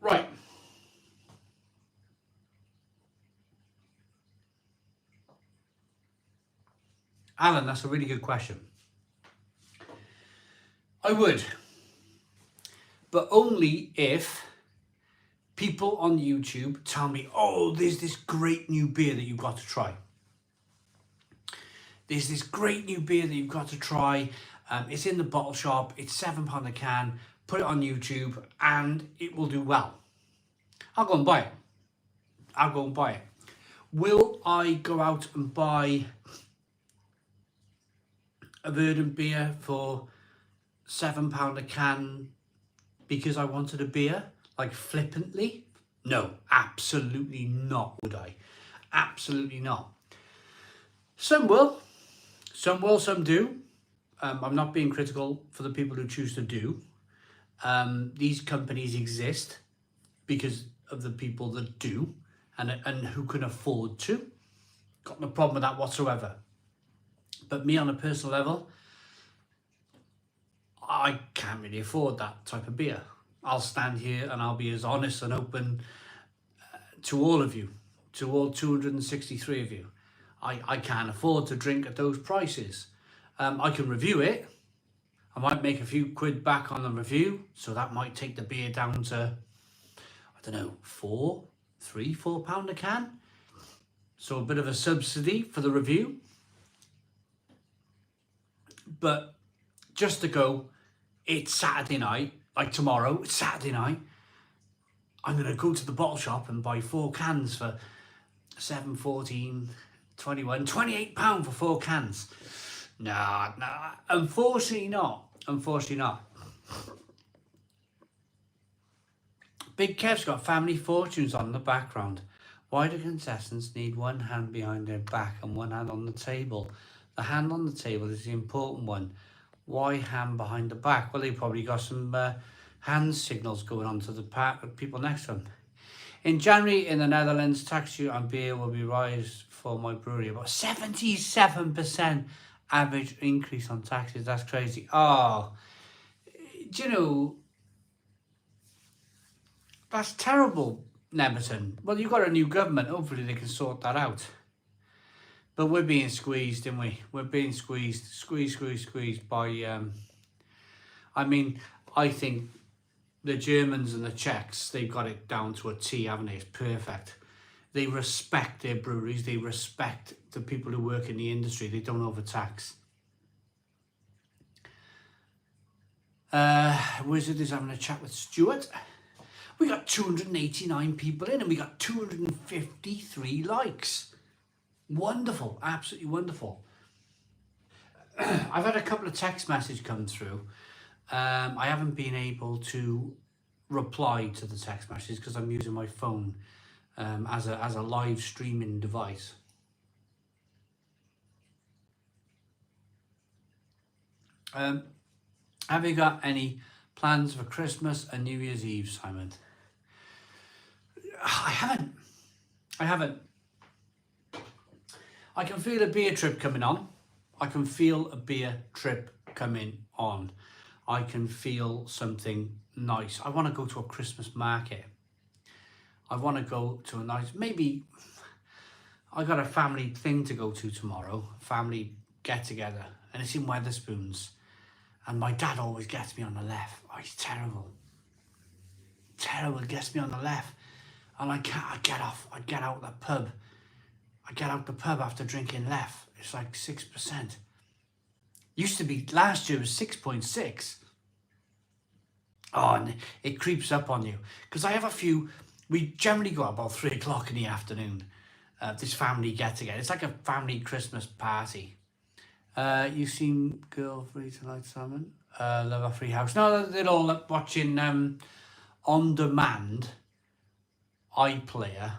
Right. Alan, that's a really good question. I would, but only if people on YouTube tell me, oh, there's this great new beer that you've got to try. There's this great new beer that you've got to try. It's in the bottle shop. It's £7 a can. Put it on YouTube and it will do well. I'll go and buy it. Will I go out and buy a Verdun beer for £7 a can because I wanted a beer, like flippantly? No, absolutely not, would I? Absolutely not. Some will, some do. I'm not being critical for the people who choose to do. These companies exist because of the people that do and who can afford to. Got no problem with that whatsoever. But me on a personal level, I can't really afford that type of beer. I'll stand here and I'll be as honest and open to all of you, to all 263 of you. I can't afford to drink at those prices. I can review it. I might make a few quid back on the review, so that might take the beer down to, I don't know, £4 a can. So a bit of a subsidy for the review. But just to go, it's Saturday night, like tomorrow, it's Saturday night. I'm going to go to the bottle shop and buy 4 cans for 7, 14, 21, £28 for 4 cans. Nah, unfortunately not. Big Kev's got Family Fortunes on in the background. Why do contestants need one hand behind their back and one hand on the table? The hand on the table is the important one. Why hand behind the back? Well, they probably got some hand signals going on to the people next to them. In January in the Netherlands, tax duty on beer will be raised for my brewery. About 77% average increase on taxes. That's crazy. Oh, do you know, that's terrible, Nemerton. Well, you've got a new government. Hopefully they can sort that out. But we're being squeezed, aren't we? We're being squeezed by... I mean, I think the Germans and the Czechs, they've got it down to a T, haven't they? It's perfect. They respect their breweries. They respect the people who work in the industry. They don't overtax. Wizard is having a chat with Stuart. We got 289 people in and we got 253 likes. Wonderful, absolutely wonderful. I've had a couple of text messages come through. I haven't been able to reply to the text messages because I'm using my phone as a live streaming device. Have you got any plans for Christmas and New Year's Eve, Simon? I haven't. I can feel a beer trip coming on. I can feel something nice. I want to go to a Christmas market. I want to go to a nice, maybe I got a family thing to go to tomorrow, family get together, and it's in Wetherspoons. And my dad always gets me on the left. Oh, he's terrible. Terrible, gets me on the left. And I get out the pub. I get out the pub after drinking left. It's like 6%. Used to be, last year was 6.6. Oh, and it creeps up on you. Because I have a few, we generally go out about 3 o'clock in the afternoon. This family get together. It's like a family Christmas party. You seen Girl Free tonight, Simon? Love Our Free House. No, they're all watching On Demand, iPlayer,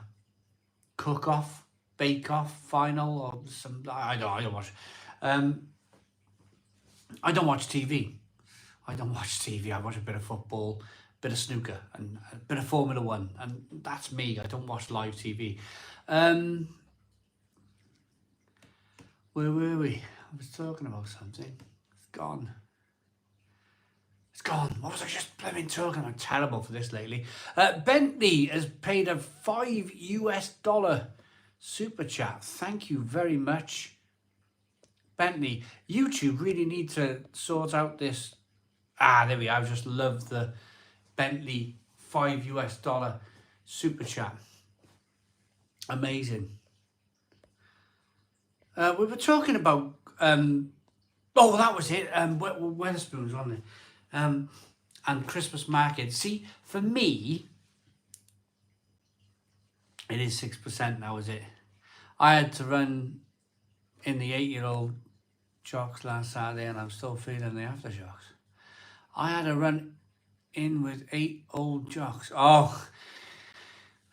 Cook Off, Bake Off, Final, or some. I don't watch. I don't watch TV. I watch a bit of football, a bit of snooker, and a bit of Formula One, and that's me. I don't watch live TV. Where were we? I was talking about something. It's gone. What was I just blooming talking about? I'm terrible for this lately. Bentley has paid a $5 super chat. Thank you very much, Bentley. YouTube really need to sort out this. There we are. I just love the Bentley $5 super chat. Amazing. We were talking about that was it. Wetherspoons, wasn't it? And Christmas market. See, for me, it is 6% now, is it? I had to run in the 8-year-old jocks last Saturday, and I'm still feeling the aftershocks. I had to run in with 8 old jocks.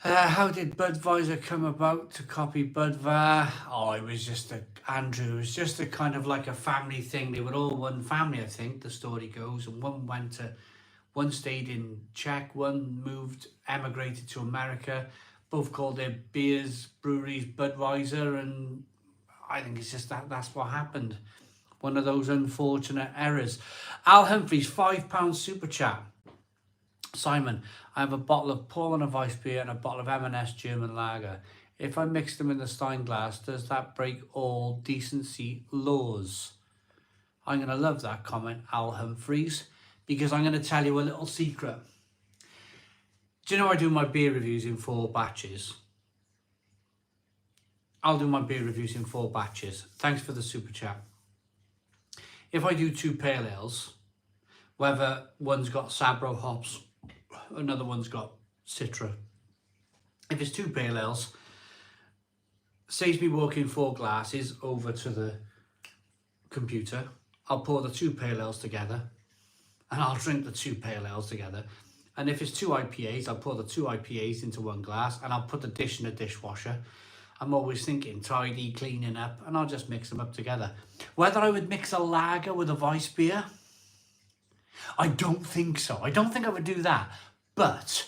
How did Budweiser come about to copy Budvar? It was just Andrew. It was just a kind of like a family thing. They were all one family, I think, the story goes. And one stayed in Czech, one emigrated to America. Both called their breweries Budweiser. And I think it's just that's what happened. One of those unfortunate errors. Al Humphreys, £5 super chat. Simon, I have a bottle of Paul and Weiss beer and a bottle of M&S German lager. If I mix them in the stein glass, does that break all decency laws? I'm going to love that comment, Al Humphreys, because I'm going to tell you a little secret. Do you know I do my beer reviews in 4 batches? I'll do my beer reviews in 4 batches. Thanks for the super chat. If I do 2 pale ales, whether one's got Sabro hops, another one's got Citra. If it's 2 pale ales, saves me walking 4 glasses over to the computer. I'll pour the 2 pale ales together, and I'll drink the 2 pale ales together, And if it's 2 IPAs, I'll pour the 2 IPAs into one glass and I'll put the dish in a dishwasher. I'm always thinking tidy, cleaning up, and I'll just mix them up together. Whether I would mix a lager with a Weiss beer, I don't think so. I don't think I would do that. But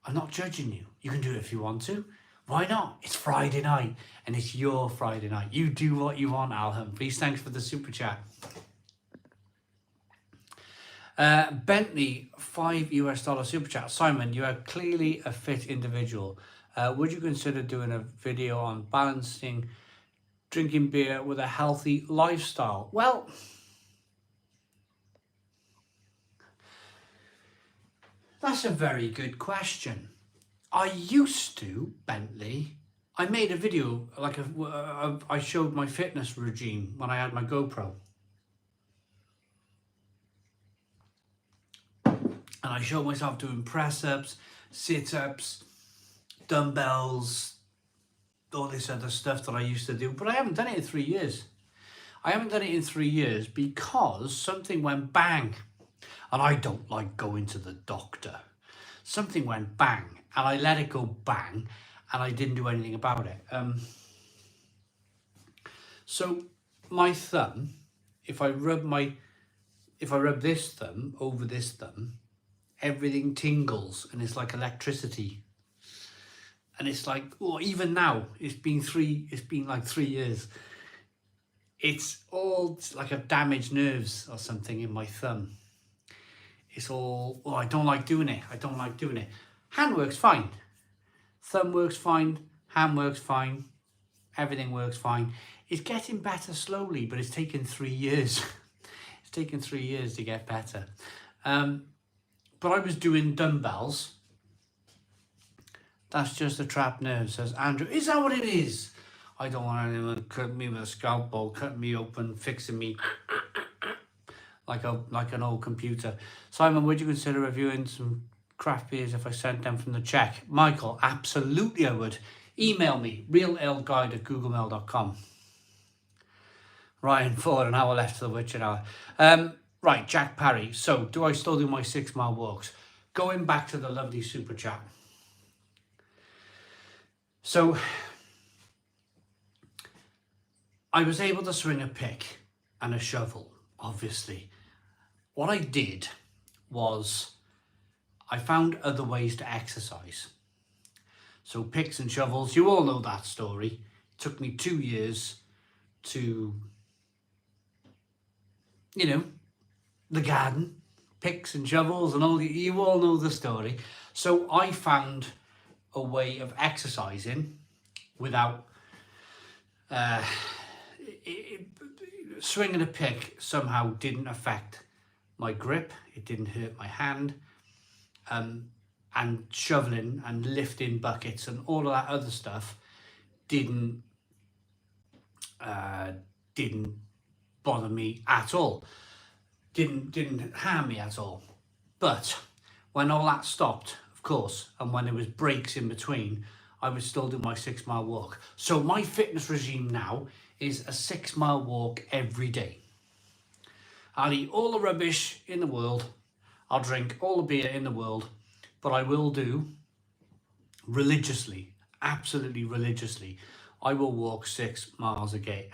I'm not judging you. You can do it if you want to. Why not? It's Friday night, and it's your Friday night. You do what you want, Al Humphries. Thanks for the super chat. Bentley, $5 super chat. Simon, you are clearly a fit individual. Would you consider doing a video on balancing drinking beer with a healthy lifestyle? Well, that's a very good question. I used to, Bentley. I made a video, I showed my fitness regime when I had my GoPro. And I showed myself doing press-ups, sit-ups, dumbbells, all this other stuff that I used to do. But I haven't done it in 3 years. I haven't done it in 3 years because something went bang. And I don't like going to the doctor. Something went bang and I let it go bang and I didn't do anything about it. So my thumb, if I rub this thumb over this thumb, everything tingles and it's like electricity. And it's like, oh, even now, it's been like 3 years. It's all like I've damaged nerves or something in my thumb. It's all, oh, I don't like doing it. I don't like doing it. Hand works fine. Thumb works fine. Hand works fine. Everything works fine. It's getting better slowly, but it's taken 3 years. It's taken 3 years to get better. But I was doing dumbbells. That's just a trapped nerve, says Andrew. Is that what it is? I don't want anyone cutting me with a scalpel, cutting me open, fixing me like an old computer. Simon, would you consider reviewing some craft beers if I sent them from the Czech? Michael, absolutely I would. Email me, realaleguide@googlemail.com. Ryan Ford, an hour left to the witching hour. Right, Jack Parry. So, do I still do my 6 mile walks? Going back to the lovely super chat. So, I was able to swing a pick and a shovel, obviously. What I did was I found other ways to exercise. So picks and shovels, you all know that story. It took me 2 years to, the garden, picks and shovels and all, you all know the story. So I found a way of exercising without swinging a pick somehow didn't affect my grip, it didn't hurt my hand, and shoveling and lifting buckets and all of that other stuff didn't bother me at all, didn't harm me at all. But when all that stopped, of course, and when there was breaks in between, I would still do my 6 mile walk. So my fitness regime now is a 6 mile walk every day. I'll eat all the rubbish in the world. I'll drink all the beer in the world, but I will do religiously, absolutely religiously. I will walk 6 miles a day.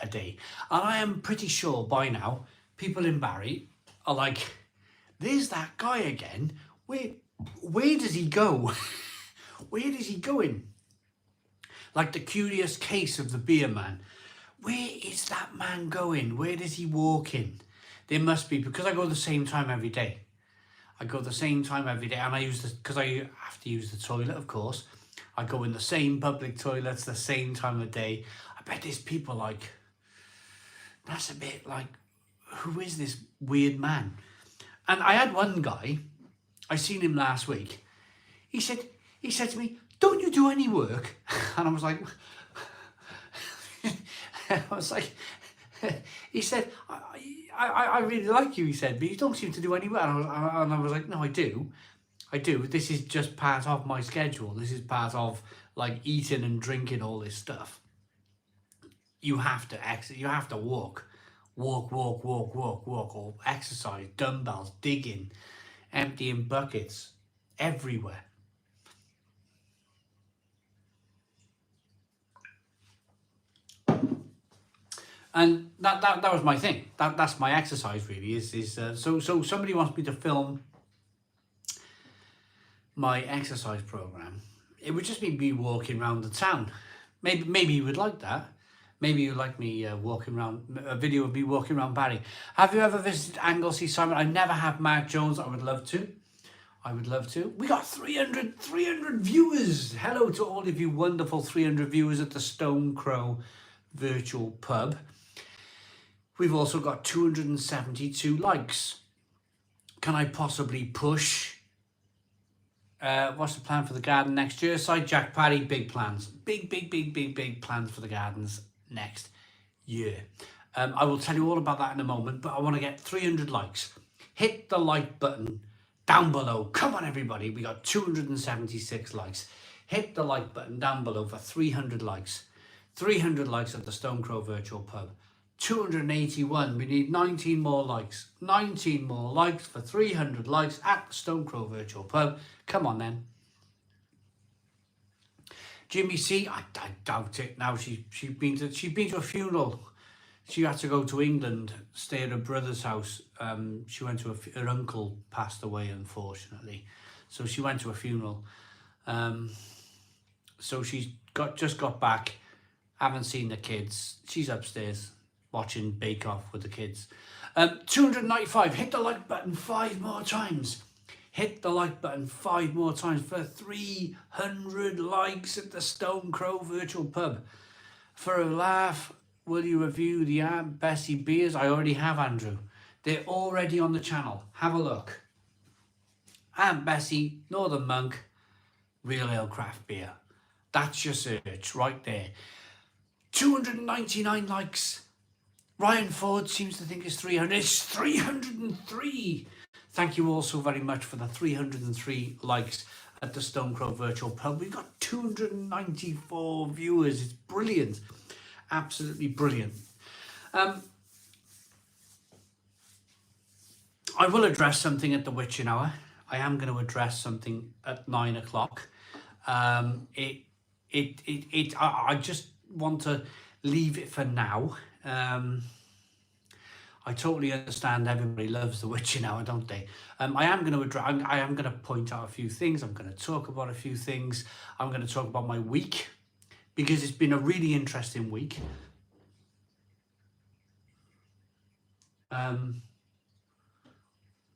And I am pretty sure by now, people in Barry are like, there's that guy again. Where does he go? Where is he going? Like the curious case of the beer man. Where is that man going? Where is he walking? There must be, because I go the same time every day. I go the same time every day, and I use because I have to use the toilet, of course. I go in the same public toilets the same time of day. I bet there's people like, that's a bit like, who is this weird man? And I had one guy, I seen him last week. He said to me, don't you do any work? And I was like, he said, I really like you, he said, but you don't seem to do any work. And I was like, no, I do. This is just part of my schedule. This is part of like eating and drinking all this stuff. You have to exit. You have to walk, or exercise, dumbbells, digging, emptying buckets, everywhere. And that was my thing. That's my exercise really. So somebody wants me to film my exercise program. It would just be me walking around the town. Maybe you would like that. Maybe you'd like me walking around, a video of me walking around Barry. Have you ever visited Anglesey, Simon? I never have, Mark Jones. I would love to. I would love to. We got 300 viewers. Hello to all of you wonderful 300 viewers at the Stone Crow virtual pub. We've also got 272 likes. Can I possibly push? What's the plan for the garden next year? Side Jack Parry, big plans. Big plans for the gardens next year. I will tell you all about that in a moment, but I want to get 300 likes. Hit the like button down below. Come on, everybody. We got 276 likes. Hit the like button down below for 300 likes. 300 likes at the Stone Crow virtual pub. 281. We need 19 more likes. 19 more likes for 300 likes at the Stone Crow virtual pub. Come on then. Jimmy C, I doubt it now. She's been to a funeral. She had to go to England, stay at her brother's house. She went to her uncle passed away, unfortunately, so she went to a funeral. So she's just got back. Haven't seen the kids. She's upstairs watching Bake Off with the kids. 295. Hit the like button 5 more times. Hit the like button 5 more times for 300 likes at the Stone Crow virtual pub. For a laugh, will you review the Aunt Bessie beers? I already have, Andrew. They're already on the channel. Have a look. Aunt Bessie, Northern Monk, Real Ale Craft Beer. That's your search right there. 299 likes. Ryan Ford seems to think it's 300. It's 303. Thank you all so very much for the 303 likes at the Stone Crow virtual pub. We've got 294 viewers. It's brilliant. Absolutely brilliant. I will address something at the witching hour. I am going to address something at 9 o'clock. I just want to leave it for now. I totally understand everybody loves the witching hour, don't they? I am going to point out a few things. I'm going to talk about a few things. I'm going to talk about my week, because it's been a really interesting week.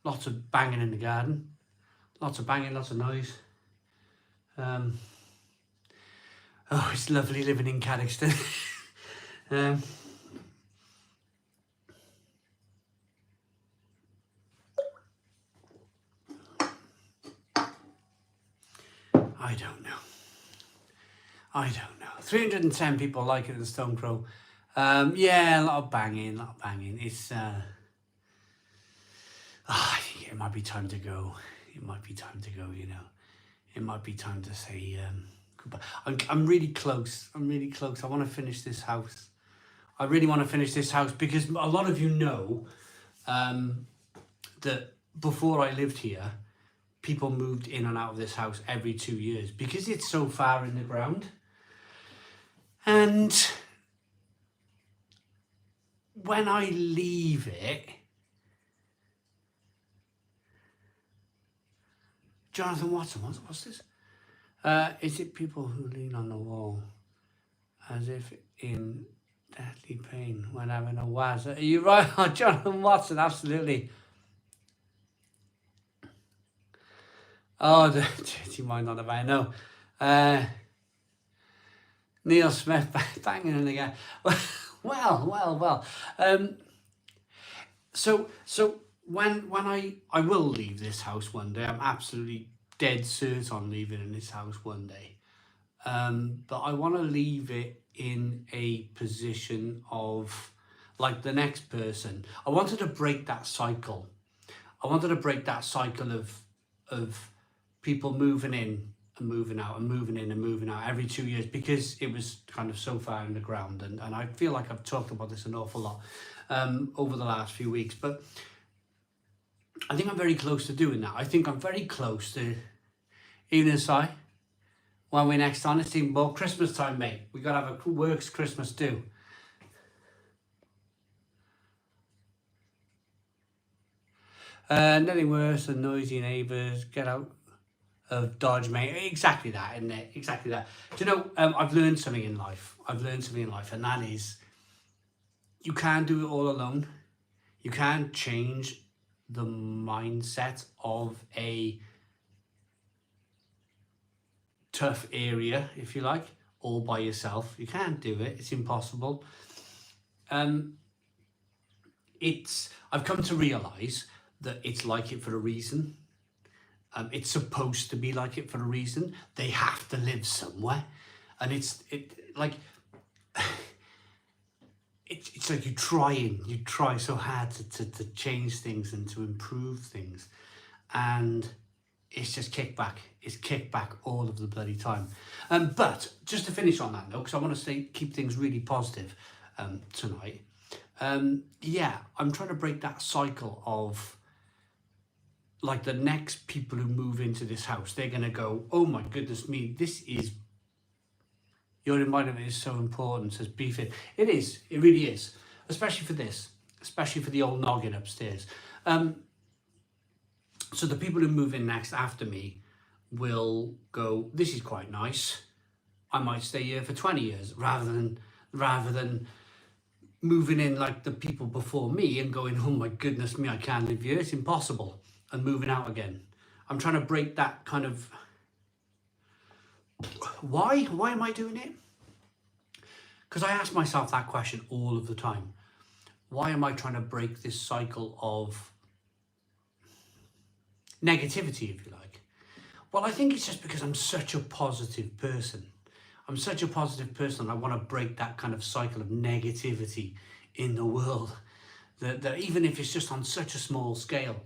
Lots of banging in the garden. Lots of banging, lots of noise. Oh, it's lovely living in Caddiston. I don't know. 310 people like it at the Stone Crow. Yeah, a lot of banging, It's, I think it might be time to go. It might be time to go, you know. It might be time to say goodbye. I'm really close. I want to finish this house. I really want to finish this house because a lot of you know that before I lived here, people moved in and out of this house every 2 years because it's so far in the ground. And when I leave it, Jonathan Watson, what's this? Is it people who lean on the wall as if in deadly pain when having a waz? Are you right? Oh, Jonathan Watson, absolutely. Oh, the dirty mind on the van. No. Neil Smith banging in again. Well. So when I will leave this house one day, I'm absolutely dead certain on leaving in this house one day. But I want to leave it in a position of like the next person. I wanted to break that cycle. I wanted to break that cycle of people moving in and moving out and moving in and moving out every 2 years, because it was kind of so far in the ground. And I feel like I've talked about this an awful lot over the last few weeks, but I think I'm very close to doing that. I think I'm very close to Evening, Si. When we next on, it's even more Christmas time, mate. We got to have a works Christmas do. Nothing worse than noisy neighbours. Get out of Dodge, mate. Exactly that, isn't it? Exactly that. Do you know, I've learned something in life. And that is you can't do it all alone. You can't change the mindset of a tough area, if you like, all by yourself. You can't do it. It's impossible. I've come to realise that it's like it for a reason. It's supposed to be like it for a reason. They have to live somewhere, and it's like you try so hard to change things and to improve things, and it's just kickback. It's kickback all of the bloody time. But just to finish on that note, because I want to keep things really positive tonight. Yeah, I'm trying to break that cycle of, like, the next people who move into this house, they're going to go, oh my goodness me, your environment is so important, says Beefit. It is, it really is, especially for the old noggin upstairs. So the people who move in next after me will go, this is quite nice, I might stay here for 20 years, rather than moving in like the people before me and going, oh my goodness me, I can't live here, it's impossible, and moving out again. I'm trying to break that kind of, why am I doing it? Because I ask myself that question all of the time. Why am I trying to break this cycle of negativity, if you like? Well, I think it's just because I'm such a positive person. I want to break that kind of cycle of negativity in the world, that even if it's just on such a small scale.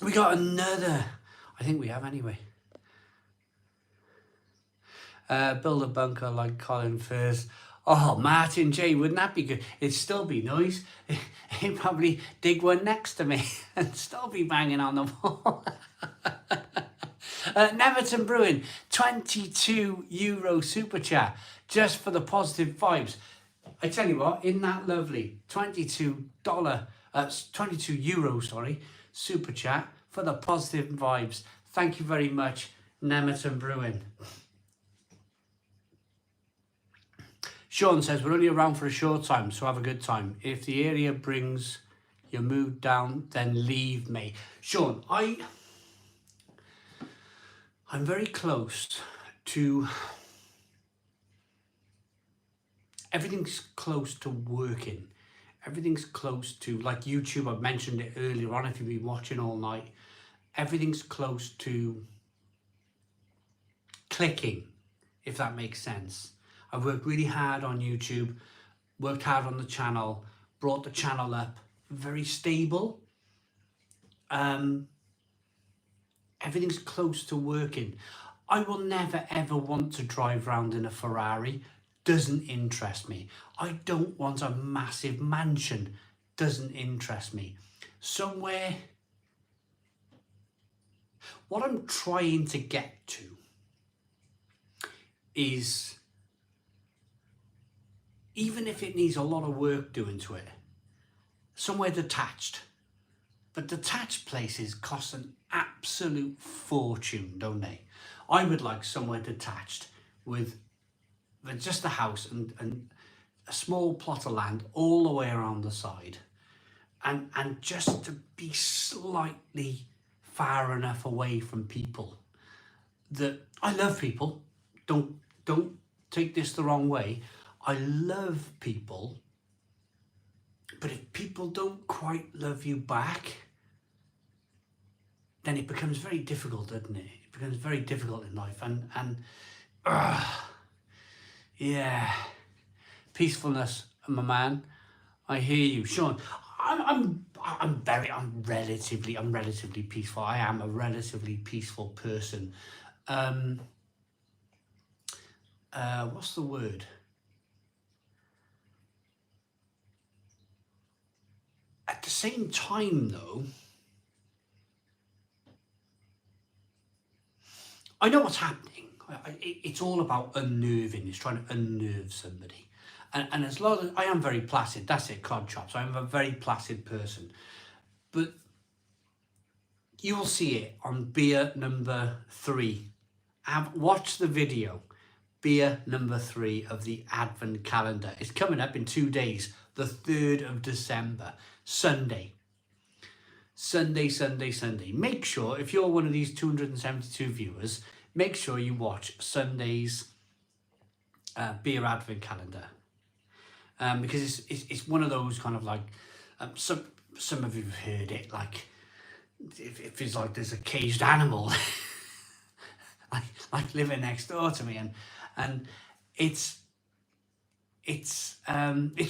We got another, I think we have anyway. Build a bunker like Colin Firth. Oh, Martin J, wouldn't that be good? It'd still be noise. He'd probably dig one next to me and still be banging on the wall. Neverton Brewing, €22 super chat, just for the positive vibes. I tell you what, isn't that lovely? €22, super chat for the positive vibes. Thank you very much, Neverton Brewing. Sean says, we're only around for a short time, so have a good time. If the area brings your mood down, then leave me. Sean, I'm very close to, everything's close to working. Everything's close to, like YouTube, I've mentioned it earlier on if you've been watching all night. Everything's close to clicking, if that makes sense. I've worked really hard on YouTube, worked hard on the channel, brought the channel up, very stable. Everything's close to working. I will never ever want to drive around in a Ferrari, doesn't interest me. I don't want a massive mansion, doesn't interest me. Somewhere, what I'm trying to get to is, even if it needs a lot of work doing to it, somewhere detached. But detached places cost an absolute fortune, don't they? I would like somewhere detached with just a house and a small plot of land all the way around the side, and just to be slightly far enough away from people. That I love people. Don't take this the wrong way. I love people, but if people don't quite love you back, then it becomes very difficult, doesn't it? It becomes very difficult in life, and yeah, peacefulness, my man. I hear you, Sean. I'm relatively peaceful. I am a relatively peaceful person. What's the word? At the same time, though, I know what's happening. It's all about unnerving. It's trying to unnerve somebody. And as long as I am very placid, that's it, cod chops. I'm a very placid person. But you will see it on beer number 3. Watch the video. Beer number 3 of the Advent calendar. It's coming up in 2 days, the 3rd of December, Sunday. Sunday. Make sure, if you're one of these 272 viewers, make sure you watch Sunday's beer Advent calendar. Because it's one of those kind of like, some of you have heard it, like, it feels like there's a caged animal like living next door to me, and it's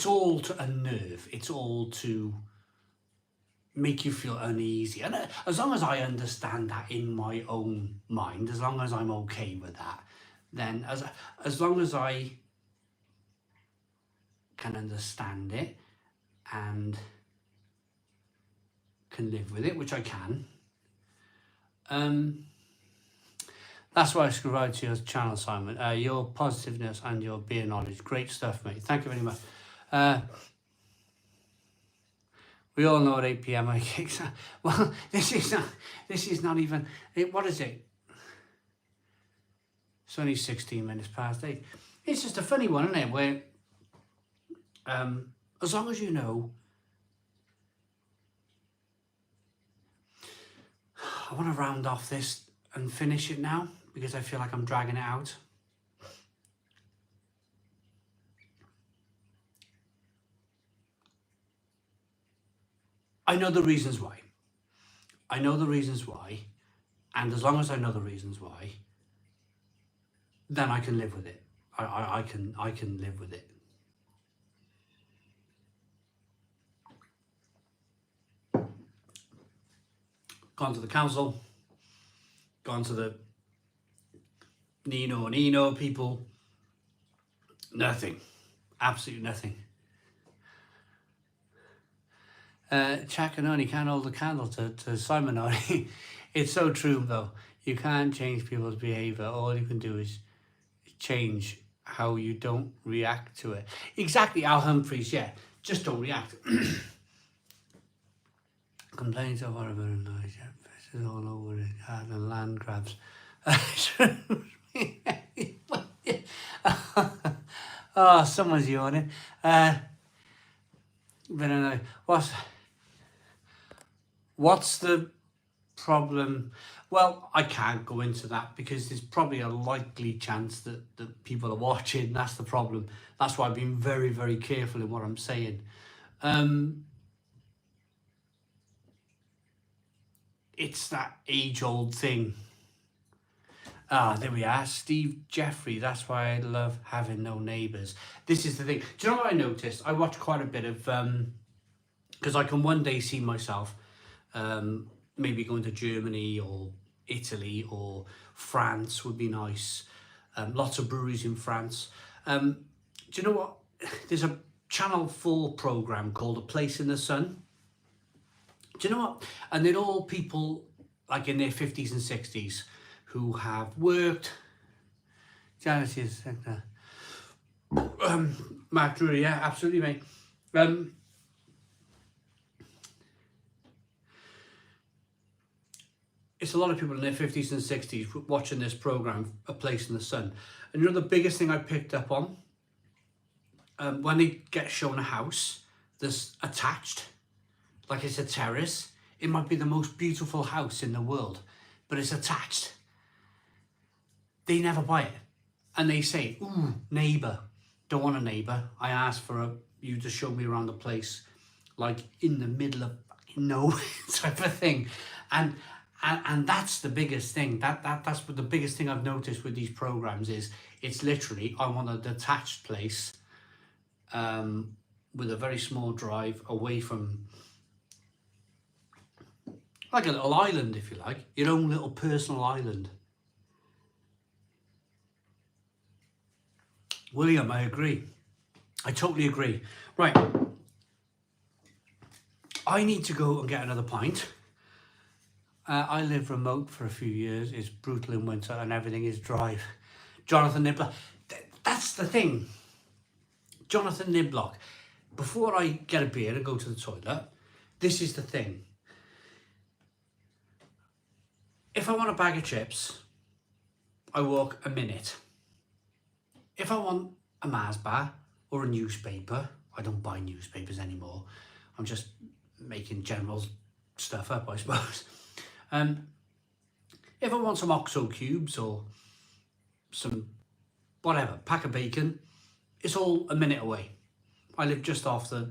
all to unnerve. It's all to make you feel uneasy, and as long as I understand that in my own mind, as long as I'm okay with that, then as long as I can understand it and can live with it, which I can, that's why I subscribe to your channel, Simon. Your positiveness and your beer knowledge, great stuff, mate. Thank you very much. We all know at 8 p.m. I kick. Well, this is not even. What is it? It's only 16 minutes past 8. It's just a funny one, isn't it? Where, as long as you know, I want to round off this and finish it now because I feel like I'm dragging it out. I know the reasons why. And as long as I know the reasons why, then I can live with it. I can live with it. Gone to the council, gone to the Nino people, nothing, absolutely nothing. Jack and only can't hold a candle to Simon only. It's so true though. You can't change people's behaviour. All you can do is change how you don't react to it. Exactly, Al Humphreys, yeah. Just don't react. Complaints of horrible noise, yeah. This is all over it. And land grabs. Oh, someone's yawning. But anyway, what's the problem? Well, I can't go into that because there's probably a likely chance that people are watching. That's the problem. That's why I've been very, very careful in what I'm saying. It's that age-old thing. There we are. Steve Jeffrey. That's why I love having no neighbours. This is the thing. Do you know what I noticed? I watch quite a bit of, because I can one day see myself maybe going to Germany or Italy or France would be nice. Lots of breweries in France. Do you know what? There's a Channel 4 programme called A Place in the Sun. Do you know what? And they're all people like in their 50s and 60s who have worked. Janice's sector. Mark Drury, yeah, absolutely, mate. It's a lot of people in their 50s and 60s watching this programme, A Place in the Sun. And you know the biggest thing I picked up on? When they get shown a house that's attached, like it's a terrace, it might be the most beautiful house in the world, but it's attached. They never buy it. And they say, ooh, neighbour. Don't want a neighbour. I asked for you to show me around the place, like in the middle of nowhere type of thing. And that's the biggest thing. That's what the biggest thing I've noticed with these programs is it's literally, I want a detached place with a very small drive away from, like a little island, if you like, your own little personal island. William, I agree. I totally agree. Right. I need to go and get another pint. I lived remote for a few years. It's brutal in winter and everything is dry. Jonathan Niblock. That's the thing. Jonathan Niblock. Before I get a beer and go to the toilet, this is the thing. If I want a bag of chips, I walk a minute. If I want a Mars bar or a newspaper, I don't buy newspapers anymore. I'm just making general stuff up, I suppose. If I want some OXO cubes or some whatever, pack of bacon, it's all a minute away. I live just off the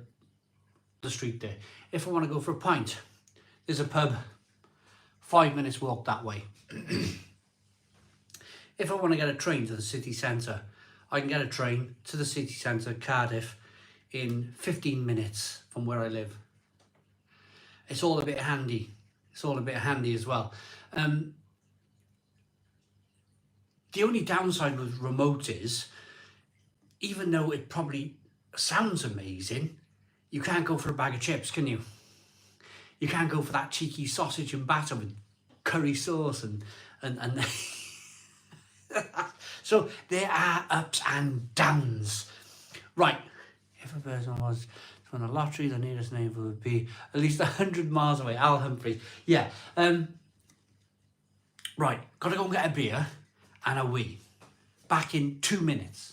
street there. If I want to go for a pint, there's a pub 5 minutes walk that way. If I want to get a train to the city centre, I can get a train to the city centre, Cardiff, in 15 minutes from where I live. It's all a bit handy. It's all a bit handy as well. The only downside with remote is, even though it probably sounds amazing, you can't go for a bag of chips, can you? You can't go for that cheeky sausage and batter with curry sauce and so there are ups and downs. Right, if a person was to win the lottery, the nearest neighbour would be at least 100 miles away. Al Humphreys. Yeah. Right, gotta go and get a beer and a wee. Back in 2 minutes.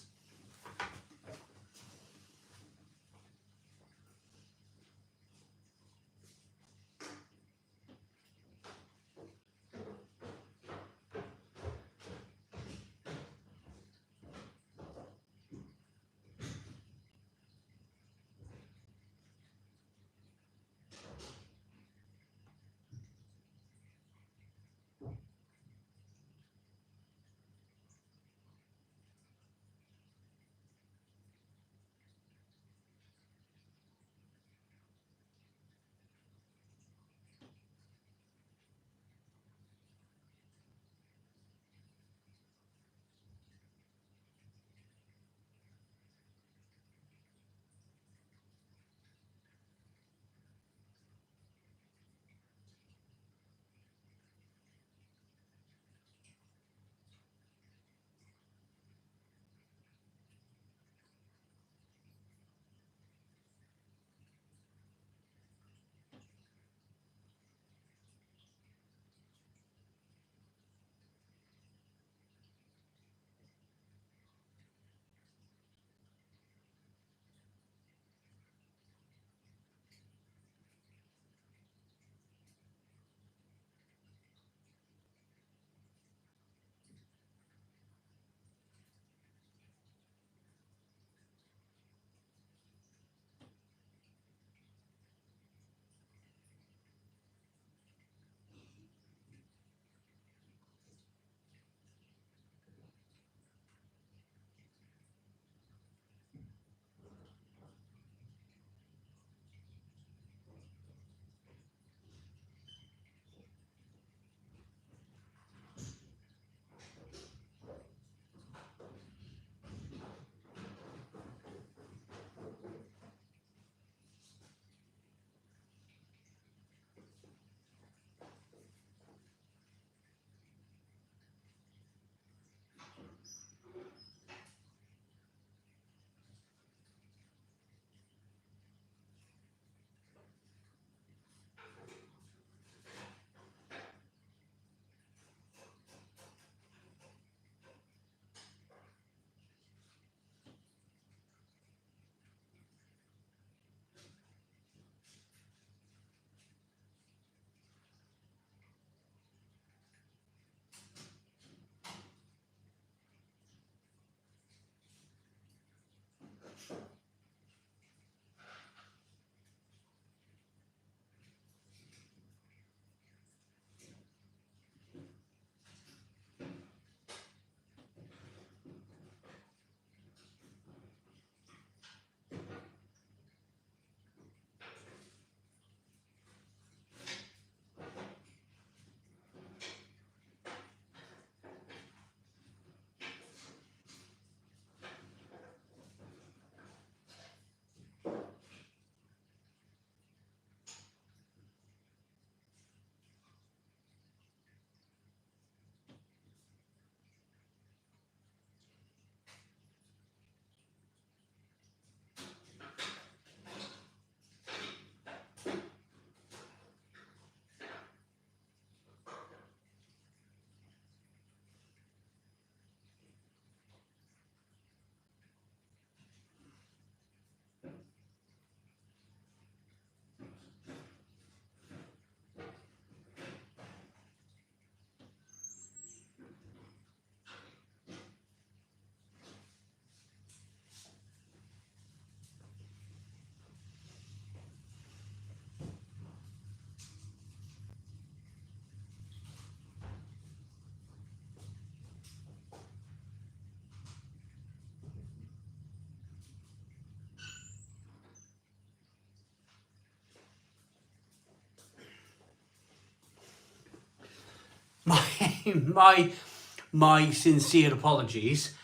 my sincere apologies.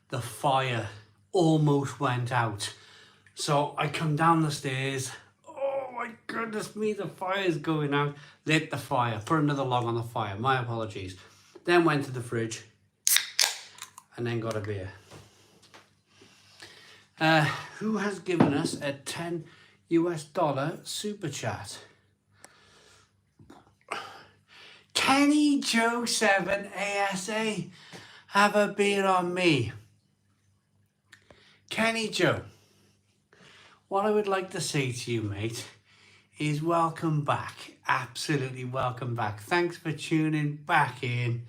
The fire almost went out. So I come down the stairs. Oh my goodness me, the fire's going out. Lit the fire, put another log on the fire. My apologies. Then went to the fridge and then got a beer. Who has given us a $10 super chat? Kenny Joe 7 ASA, have a beer on me. Kenny Joe, what I would like to say to you, mate, is welcome back. Absolutely welcome back. Thanks for tuning back in.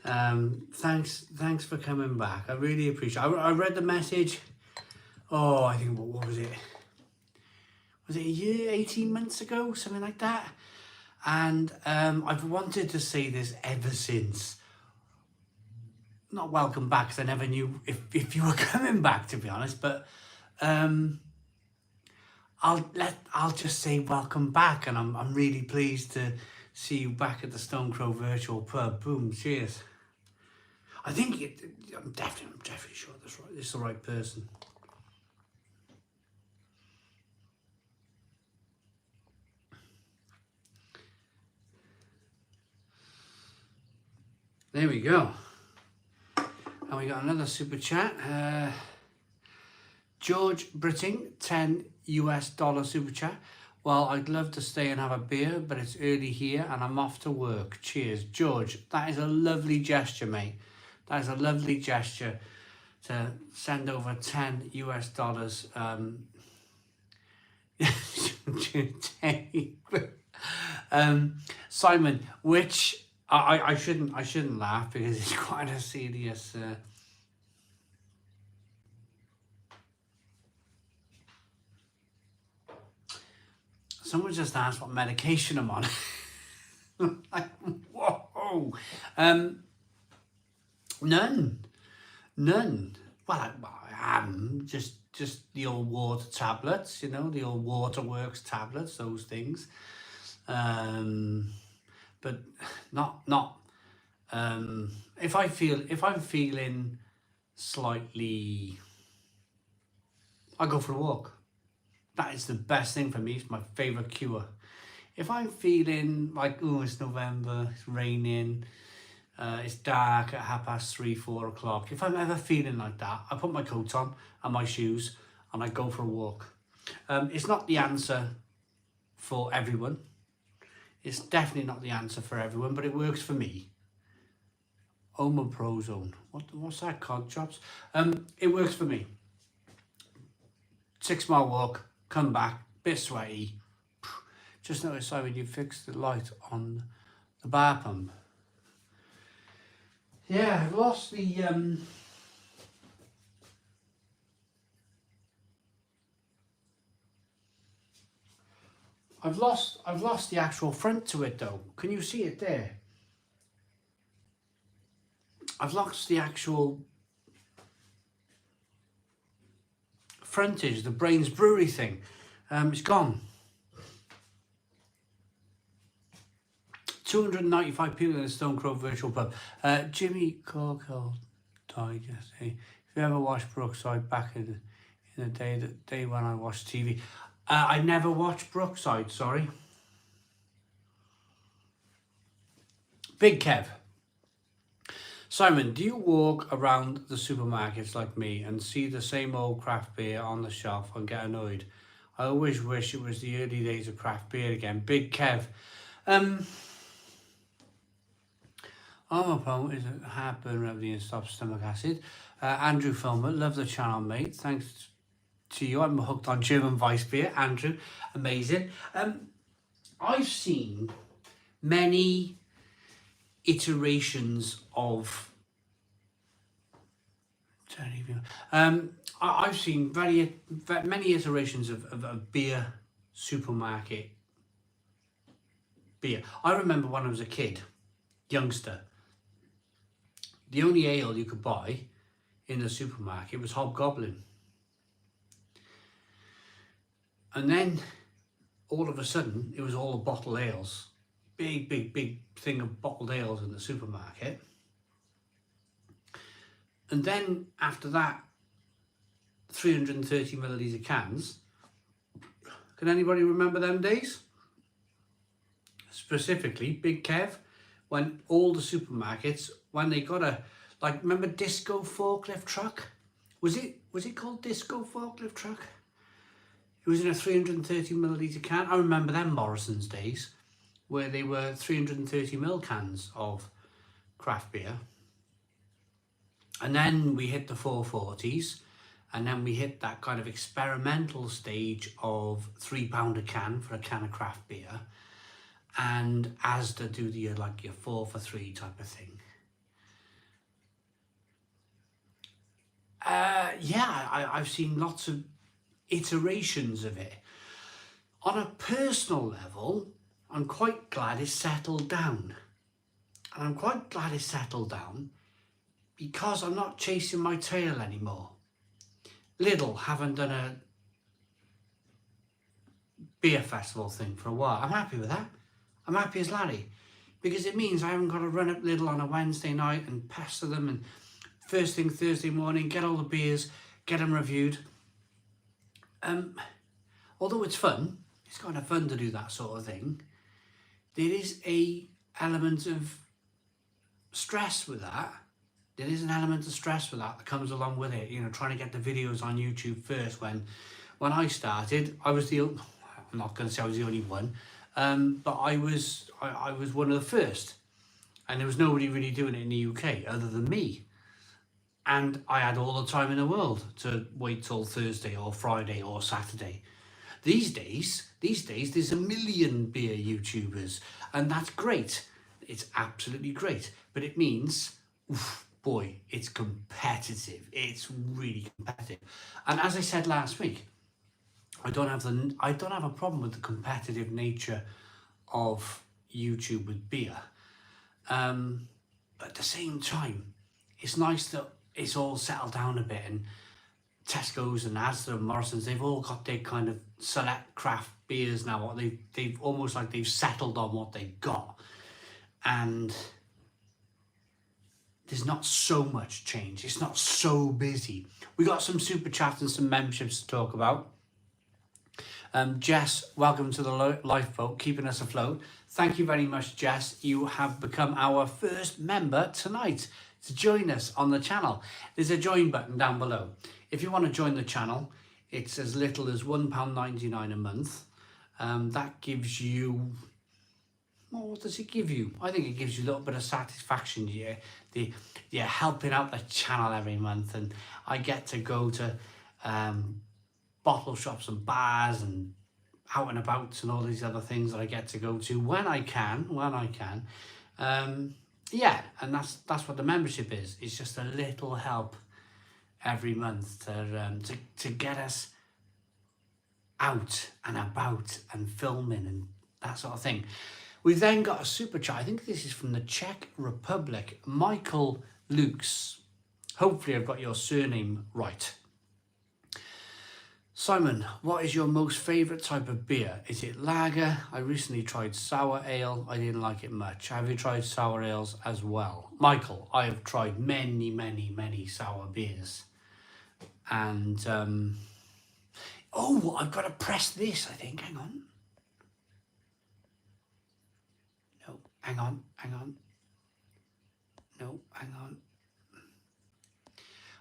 Thanks for coming back. I really appreciate it. I read the message. Oh, I think, what was it? Was it a year, 18 months ago? Something like that. And I've wanted to say this ever since. Not welcome back, because I never knew if you were coming back, to be honest. But I'll just say welcome back, and I'm really pleased to see you back at the Stone Crow Virtual Pub. Boom, cheers. I think I'm definitely sure this is the right person. There we go. And we got another super chat. George Britting, $10 super chat. Well, I'd love to stay and have a beer, but it's early here and I'm off to work. Cheers. George, that is a lovely gesture, mate. That is a lovely gesture to send over $10. Simon, which I shouldn't laugh because it's quite a serious. Someone just asked what medication I'm on. Like, whoa. None. Well, I am just the old water tablets, you know, the old Waterworks tablets, those things. But not. If I'm feeling slightly, I go for a walk. That is the best thing for me. It's my favourite cure. If I'm feeling like, oh, it's November, it's raining, it's dark at 3:30, 4 o'clock. If I'm ever feeling like that, I put my coat on and my shoes and I go for a walk. It's not the answer for everyone. It's definitely not the answer for everyone, but it works for me. Omeprazole. What's that called, Chops? It works for me. 6-mile walk, come back, bit sweaty. Just noticed, Simon, you fixed the light on the bar pump. Yeah, I've lost the I've lost the actual front to it though. Can you see it there? I've lost the actual frontage, the Brains Brewery thing. It's gone. 295 people in the Stone Crow Virtual Pub. Jimmy Corkhill died yesterday. If you ever watched Brookside back in the day when I watched TV. I never watched Brookside, sorry. Big Kev. Simon, do you walk around the supermarkets like me and see the same old craft beer on the shelf and get annoyed? I always wish it was the early days of craft beer again. Big Kev. Omeprazole is a heartburn remedy and stops stomach acid. Andrew Filmer, love the channel, mate. Thanks to you. I'm hooked on German Weiss beer. Andrew, amazing. I've seen many iterations of I've seen many iterations of beer supermarket beer. I remember when I was a kid, youngster, the only ale you could buy in the supermarket was Hobgoblin. And then all of a sudden it was all the bottle ales. big thing of bottled ales in the supermarket. And then after that, 330 millilitre cans. Can anybody remember them days? Specifically, Big Kev, when all the supermarkets, when they got a, like, remember Disco Forklift Truck? Was it called Disco Forklift Truck? It was in a 330 millilitre can. I remember them Morrison's days, where they were 330 ml cans of craft beer. And then we hit the 440s, and then we hit that kind of experimental stage of £3 a can for a can of craft beer, and Asda do the like your 4 for 3 type of thing. I've seen lots of iterations of it. On a personal level, I'm quite glad it's settled down. And I'm quite glad it's settled down because I'm not chasing my tail anymore. Lidl haven't done a beer festival thing for a while. I'm happy with that. I'm happy as Larry, because it means I haven't got to run up Lidl on a Wednesday night and pester them, and first thing Thursday morning, get all the beers, get them reviewed. Although it's fun, it's kind of fun to do that sort of thing, there is a element of stress with that. There is an element of stress with that comes along with it. You know, trying to get the videos on YouTube first. When I started, I'm not going to say I was the only one, but I was one of the first, and there was nobody really doing it in the UK other than me. And I had all the time in the world to wait till Thursday or Friday or Saturday. These days, there's a million beer YouTubers, and that's great. It's absolutely great, but it means, oof, boy, it's competitive. It's really competitive. And as I said last week, I don't have a problem with the competitive nature of YouTube with beer. But at the same time, it's nice that it's all settled down a bit, and Tesco's and Asda and Morrison's, they've all got their kind of select craft beers now. They've almost like they've settled on what they've got, and there's not so much change. It's not so busy. We got some super chats and some memberships to talk about. Jess, welcome to the lifeboat, keeping us afloat. Thank you very much, Jess. You have become our first member tonight to join us on the channel. There's a join button down below. If you want to join the channel, it's as little as £1.99 a month. That gives you, well, what does it give you? I think it gives you a little bit of satisfaction. You're helping out the channel every month, and I get to go to bottle shops and bars and out and about and all these other things that I get to go to when I can. Yeah, and that's what the membership is. It's just a little help every month to get us out and about and filming and that sort of thing. We've then got a super chat. I think this is from the Czech Republic, Michael Lukes. Hopefully I've got your surname right. Simon, what is your most favourite type of beer? Is it lager? I recently tried sour ale. I didn't like it much. Have you tried sour ales as well? Michael, I have tried many sour beers. And, oh, I've got to press this, I think. Hang on. No, hang on. No, hang on.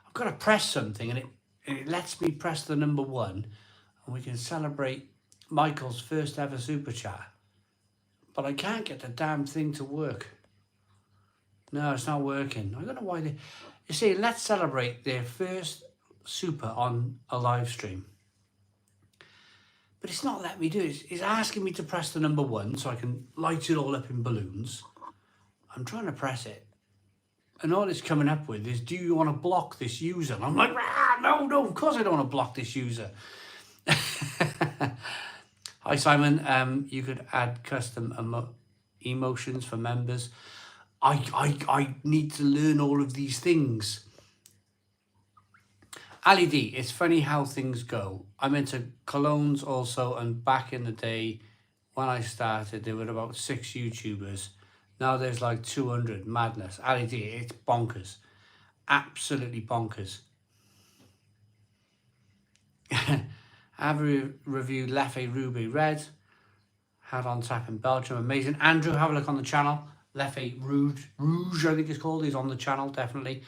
I've got to press something, and it lets me press the number 1, and we can celebrate Michael's first ever super chat. But I can't get the damn thing to work. No, it's not working. I don't know why you see, let's celebrate their first super on a live stream. But it's not letting me do it. It's asking me to press the number 1 so I can light it all up in balloons. I'm trying to press it. And all it's coming up with is, do you want to block this user? And I'm like, no, of course I don't want to block this user. Hi, Simon. You could add custom emotions for members. I need to learn all of these things. Ali D, it's funny how things go. I'm into colognes also, and back in the day when I started, there were about 6 YouTubers. Now there's like 200. Madness. LED, it's bonkers. Absolutely bonkers. Have reviewed Leffe Ruby Red. Had on tap in Belgium. Amazing. Andrew, have a look on the channel. Leffe Rouge, I think it's called. He's on the channel, definitely.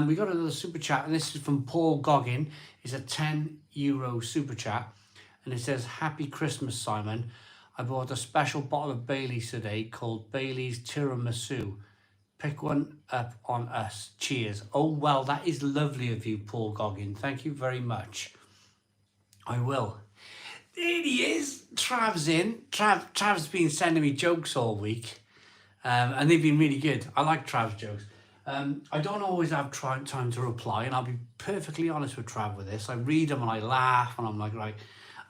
We got another super chat, and this is from Paul Goggin. It's a €10 super chat. And it says, Happy Christmas, Simon. I bought a special bottle of Bailey's today called Bailey's Tiramisu. Pick one up on us. Cheers. Oh, well, that is lovely of you, Paul Goggin. Thank you very much. I will. There he is. Trav's in. Trav's been sending me jokes all week. And they've been really good. I like Trav's jokes. I don't always have time to reply, and I'll be perfectly honest with Trav with this. I read them and I laugh, and I'm like, right,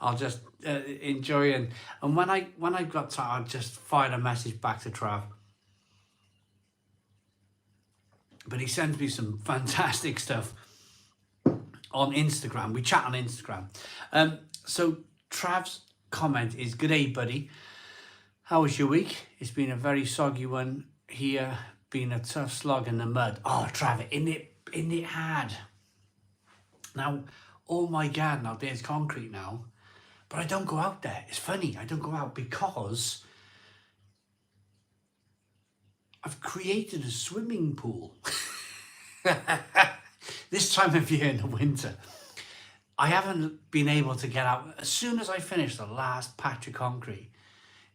I'll just enjoy it. And when I got time, I'll just fire a message back to Trav. But he sends me some fantastic stuff on Instagram. We chat on Instagram. So Trav's comment is, "G'day, buddy. How was your week? It's been a very soggy one here. Been a tough slog in the mud." Oh, Trav, in it hard. Now, oh my God, now there's concrete now. But I don't go out there. It's funny. I don't go out because I've created a swimming pool. This time of year in the winter. I haven't been able to get out. As soon as I finished the last patch of concrete,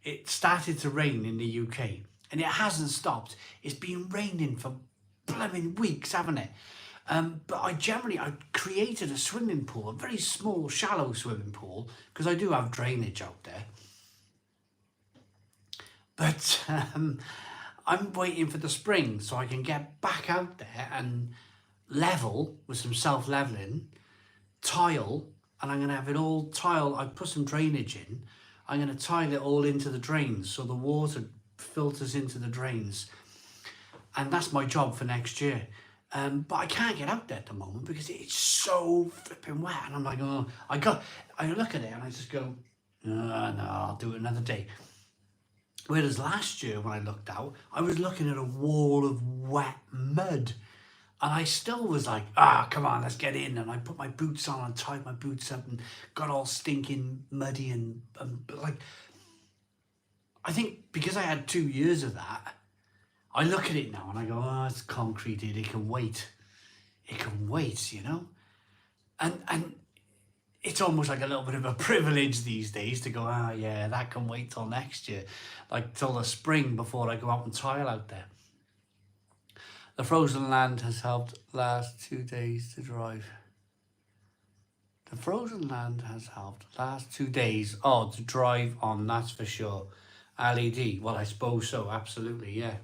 it started to rain in the UK. And it hasn't stopped. It's been raining for blooming weeks, haven't it? But I created a swimming pool, a very small, shallow swimming pool, because I do have drainage out there. But I'm waiting for the spring so I can get back out there and level with some self-leveling, tile, and I'm going to have it all tile. I put some drainage in. I'm going to tile it all into the drains so the water filters into the drains. And that's my job for next year. But I can't get out there at the moment because it's so flipping wet. And I'm like, oh, I look at it and I just go, no, I'll do it another day. Whereas last year when I looked out, I was looking at a wall of wet mud. And I still was like, come on, let's get in. And I put my boots on and tied my boots up and got all stinking muddy and like, I think because I had 2 years of that, I look at it now and I go, oh, it's concreted, it can wait. It can wait, you know? And it's almost like a little bit of a privilege these days to go, yeah, that can wait till next year. Like till the spring before I go out and tile out there. The frozen land has helped last 2 days to drive. The frozen land has helped last 2 days, to drive on, that's for sure. LED, well, I suppose so, absolutely, yeah.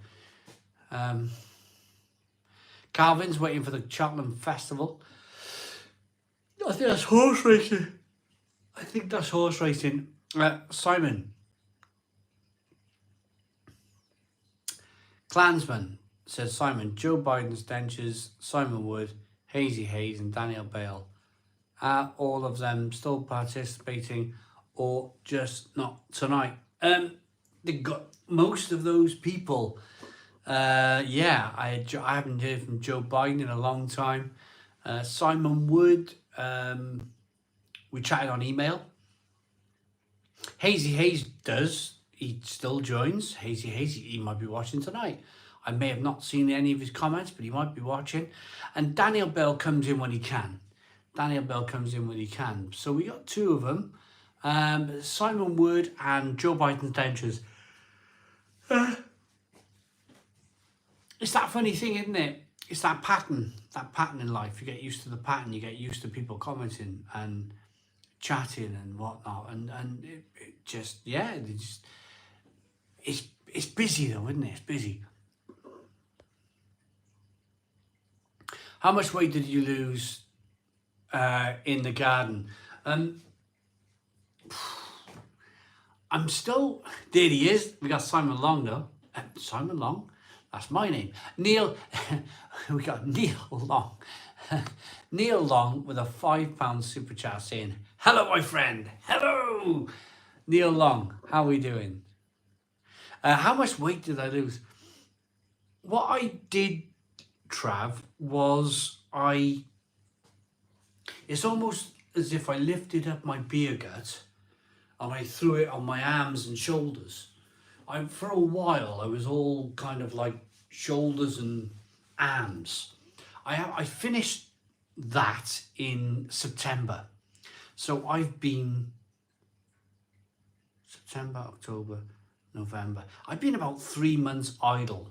Calvin's waiting for the Cheltenham Festival. I think that's horse racing. Simon. Klansman says, Simon, Joe Biden's dentures, Simon Wood, Hazy Hayes and Daniel Bale. Are all of them still participating or just not tonight? They got most of those people. I haven't heard from Joe Biden in a long time. Simon Wood, we chatted on email. Hazy Hayes he still joins. Hazy Hayes, he might be watching tonight. I may have not seen any of his comments, but he might be watching. And Daniel Bell comes in when he can. So we got 2 of them. Simon Wood and Joe Biden's dentures. It's that funny thing, isn't it? It's that pattern in life. You get used to the pattern. You get used to people commenting and chatting and whatnot. And it just, it's busy though, isn't it? It's busy. How much weight did you lose in the garden? I'm still, there he is. We got Simon Long though. Simon Long? That's my name. Neil, we got Neil Long. Neil Long with a £5 super chat saying, hello, my friend. Hello. Neil Long, how are we doing? How much weight did I lose? What I did, Trav, was it's almost as if I lifted up my beer gut and I threw it on my arms and shoulders. For a while, I was all kind of like shoulders and arms. I finished that in September. So I've been September, October, November. I've been about 3 months idle.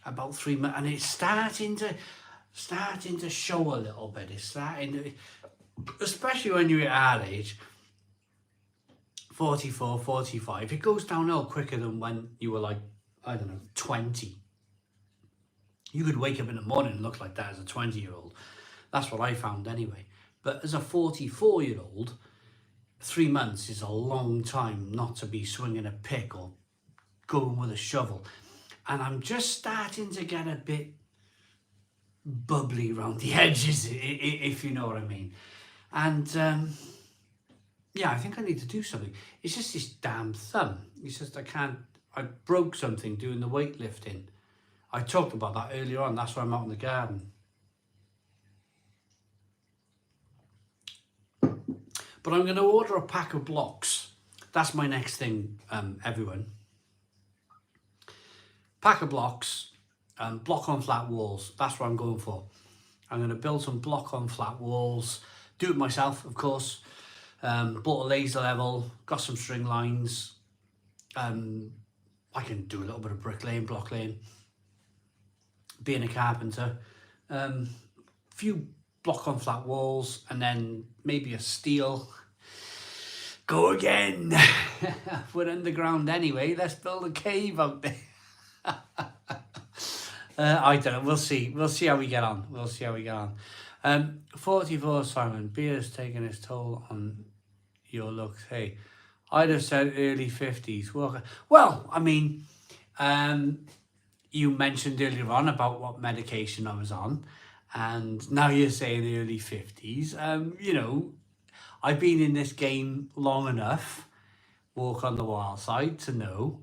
About 3 months, and it's starting to show a little bit. It's starting to, especially when you're at our age, 44, 45, it goes downhill quicker than when you were like, I don't know, 20. You could wake up in the morning and look like that as a 20-year-old. That's what I found anyway. But as a 44-year-old, 3 months is a long time not to be swinging a pick or going with a shovel. And I'm just starting to get a bit bubbly around the edges, if you know what I mean. And yeah, I think I need to do something. It's just this damn thumb. It's just I broke something doing the weightlifting. I talked about that earlier on. That's why I'm out in the garden. But I'm going to order a pack of blocks. That's my next thing, everyone. Pack of blocks, block on flat walls. That's what I'm going for. I'm going to build some block on flat walls. Do it myself, of course. Bought a laser level, got some string lines. I can do a little bit of bricklaying, block laying. Being a carpenter. Few block on flat walls, and then maybe a steel. Go again. We're underground anyway. Let's build a cave out there. I don't know. We'll see. We'll see how we get on. 44, Simon. Beer's taking its toll on your looks. Hey, I'd have said early 50s. Well, I mean, you mentioned earlier on about what medication I was on, and now you're saying early 50s. You know, I've been in this game long enough, walk on the wild side, to know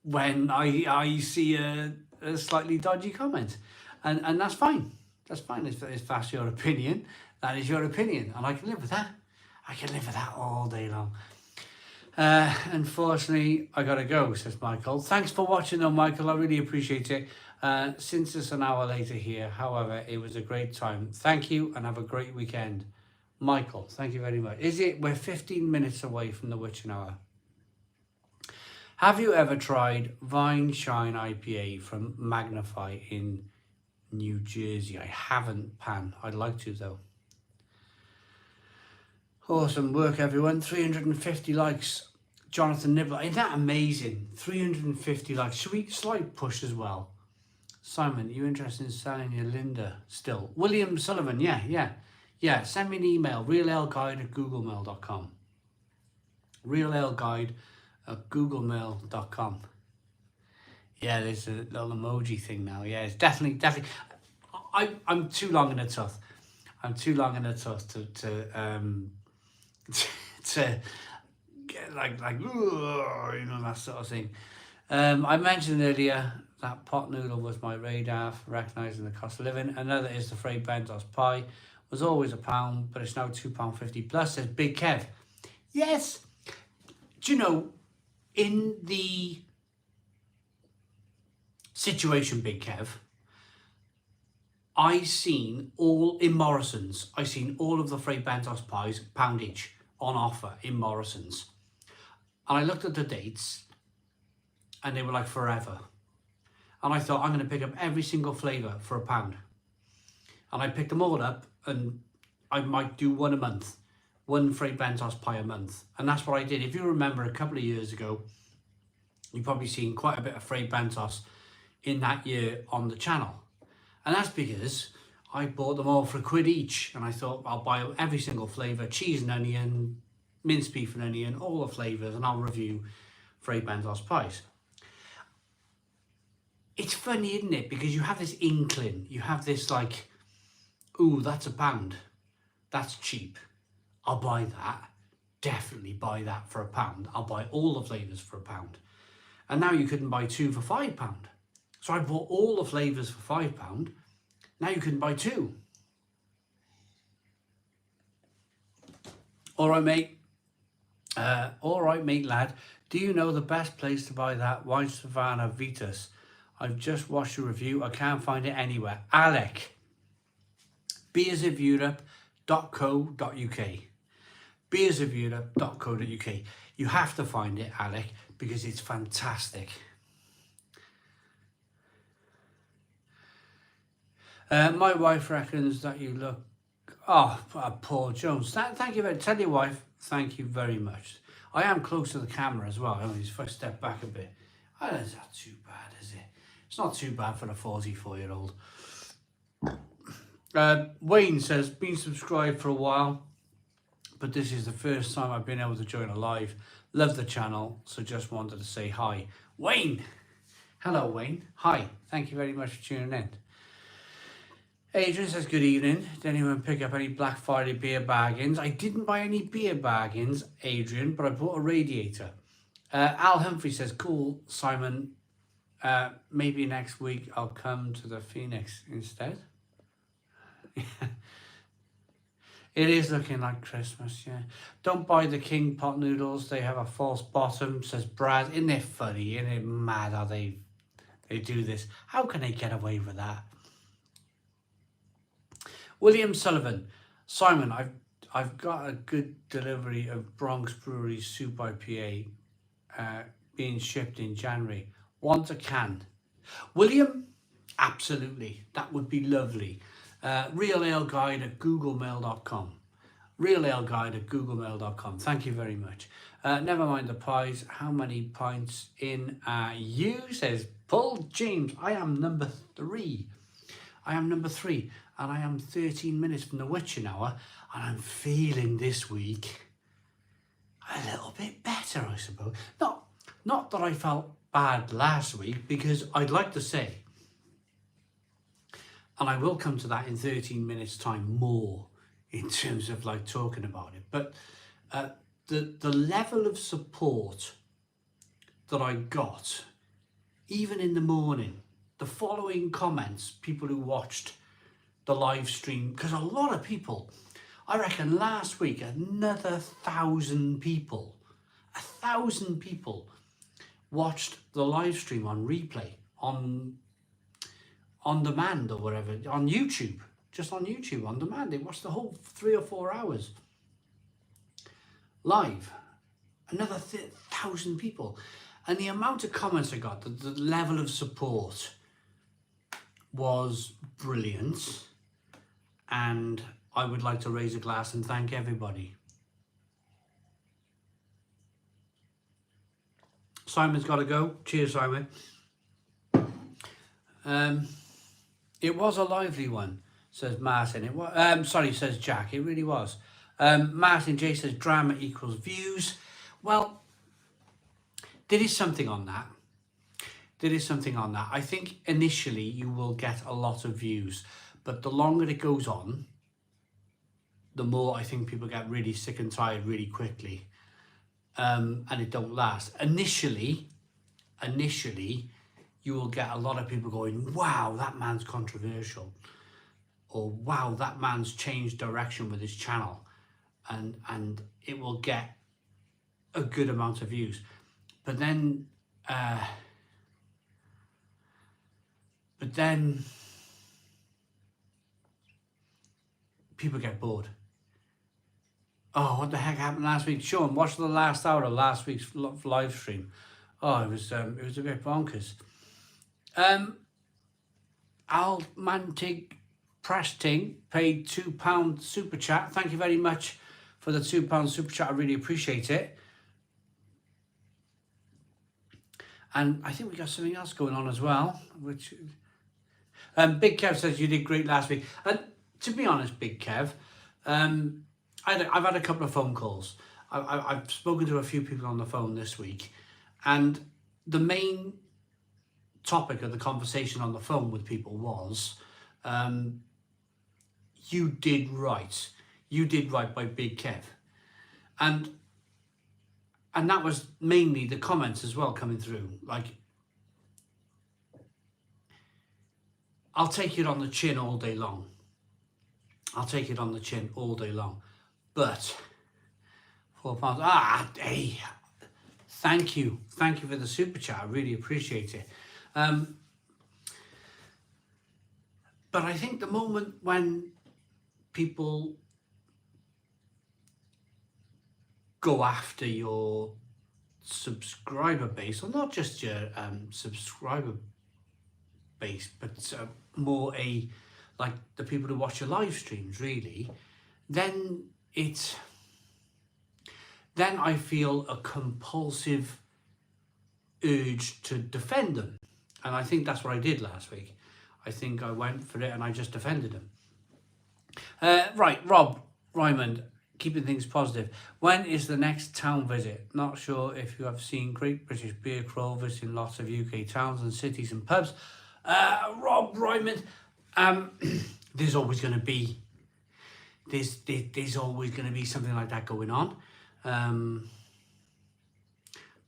when I see a slightly dodgy comment. And that's fine. That's fine. If that's your opinion, that is your opinion. And I can live with that. I can live with that all day long. Unfortunately, I gotta go, says Michael. Thanks for watching though, Michael. I really appreciate it. Since it's an hour later here, however, it was a great time. Thank you and have a great weekend. Michael, thank you very much. We're 15 minutes away from the witching hour. Have you ever tried Vine Shine IPA from Magnify in New Jersey? I haven't, Pan. I'd like to though. Awesome work, everyone. 350 likes. Jonathan Nibbler. Isn't that amazing? 350 likes. Should we slight push as well? Simon, you interested in selling your Linda still? William Sullivan, yeah. Send me an email, realaleguide@googlemail.com. realaleguide@googlemail.com. Yeah, there's a little emoji thing now. Yeah, it's definitely. I'm too long in the tooth. I'm too long in the tooth to get like you know, that sort of thing. I mentioned earlier that pot noodle was my radar for recognising the cost of living. Another is the Fray Bentos pie. Was always £1, but it's now £2.50 plus, says Big Kev. Yes. Do you know, in the situation, Big Kev, I seen all in Morrison's. I seen all of the Fray Bentos pies £1 each on offer in Morrison's, and I looked at the dates, and they were like forever. And I thought, I'm going to pick up every single flavour for £1, and I picked them all up, and I might do one a month, one Fray Bentos pie a month, and that's what I did. If you remember, a couple of years ago, you've probably seen quite a bit of Fray Bentos in that year on the channel. And that's because I bought them all for £1 each. And I thought I'll buy every single flavour, cheese and onion, minced beef and onion, all the flavours, and I'll review Fray Bentos pies. It's funny, isn't it? Because you have this inkling, you have this like, ooh, that's £1. That's cheap. I'll buy that. definitely buy that for £1. I'll buy all the flavours for £1. And now you couldn't buy 2 for £5. So I bought all the flavours for £5. Now you can buy 2. All right, mate. All right, mate, lad. Do you know the best place to buy that Wine Savannah Vitus? I've just watched a review. I can't find it anywhere. Alec. beersofeurope.co.uk. beersofeurope.co.uk. You have to find it, Alec, because it's fantastic. My wife reckons that you look... Oh, Paul Jones. Thank you. Tell your wife, thank you very much. I am close to the camera as well. If I step back a bit. Oh, that's not too bad, is it? It's not too bad for a 44-year-old. Wayne says, been subscribed for a while, but this is the first time I've been able to join a live. Love the channel, so just wanted to say hi. Wayne! Hello, Wayne. Hi. Thank you very much for tuning in. Adrian says, good evening. Did anyone pick up any Black Friday beer bargains? I didn't buy any beer bargains, Adrian, but I bought a radiator. Al Humphrey says, cool, Simon. Maybe next week I'll come to the Phoenix instead. It is looking like Christmas, yeah. Don't buy the King pot noodles. They have a false bottom, says Brad. Isn't it funny? Isn't it mad how they do this? How can they get away with that? William Sullivan. Simon, I've got a good delivery of Bronx Brewery Soup IPA being shipped in January. Want a can? William? Absolutely. That would be lovely. realaleguide@googlemail.com. realaleguide@googlemail.com. Thank you very much. Never mind the pies. How many pints in you? Says Paul James. I am number 3. And I am 13 minutes from the witching hour, and I'm feeling this week a little bit better, I suppose. Not that I felt bad last week, because I'd like to say, and I will come to that in 13 minutes time more in terms of like talking about it, but the level of support that I got, even in the morning, the following comments, people who watched the live stream, because a lot of people, I reckon last week another 1,000 people watched the live stream on replay, on demand or whatever, on YouTube, just on YouTube on demand. They watched the whole 3 or 4 hours live. Another 1,000 people, and the amount of comments I got, the level of support was brilliant. And I would like to raise a glass and thank everybody. Simon's got to go. Cheers, Simon. It was a lively one, says Martin. It was, says Jack. It really was. Martin J says drama equals views. Well, there is something on that. I think initially you will get a lot of views, but the longer it goes on, the more I think people get really sick and tired really quickly, and it don't last. Initially, you will get a lot of people going, wow, that man's controversial, or wow, that man's changed direction with his channel, and it will get a good amount of views. But then people get bored. Oh, what the heck happened last week? Sean, watch the last hour of last week's live stream. Oh, it was a bit bonkers. Almantig Presting paid £2 super chat. Thank you very much for the £2 super chat. I really appreciate it. And I think we got something else going on as well, which Big Kev says you did great last week. And to be honest, Big Kev, I've had a couple of phone calls. I've spoken to a few people on the phone this week, and the main topic of the conversation on the phone with people was, you did right. You did right by Big Kev. And and that was mainly the comments as well coming through. Like, I'll take it on the chin all day long. I'll take it on the chin all day long. But £4, hey, thank you for the super chat. I really appreciate it. But I think the moment when people go after your subscriber base, or not just your subscriber base, but more like the people who watch your live streams, really, then I feel a compulsive urge to defend them. And I think that's what I did last week. I think I went for it and I just defended them. Right, Rob Ryman, keeping things positive. When is the next town visit? Not sure if you have seen Great British Beer Crawlers in lots of UK towns and cities and pubs. Rob Ryman, there's always going to be there's always going to be something like that going on.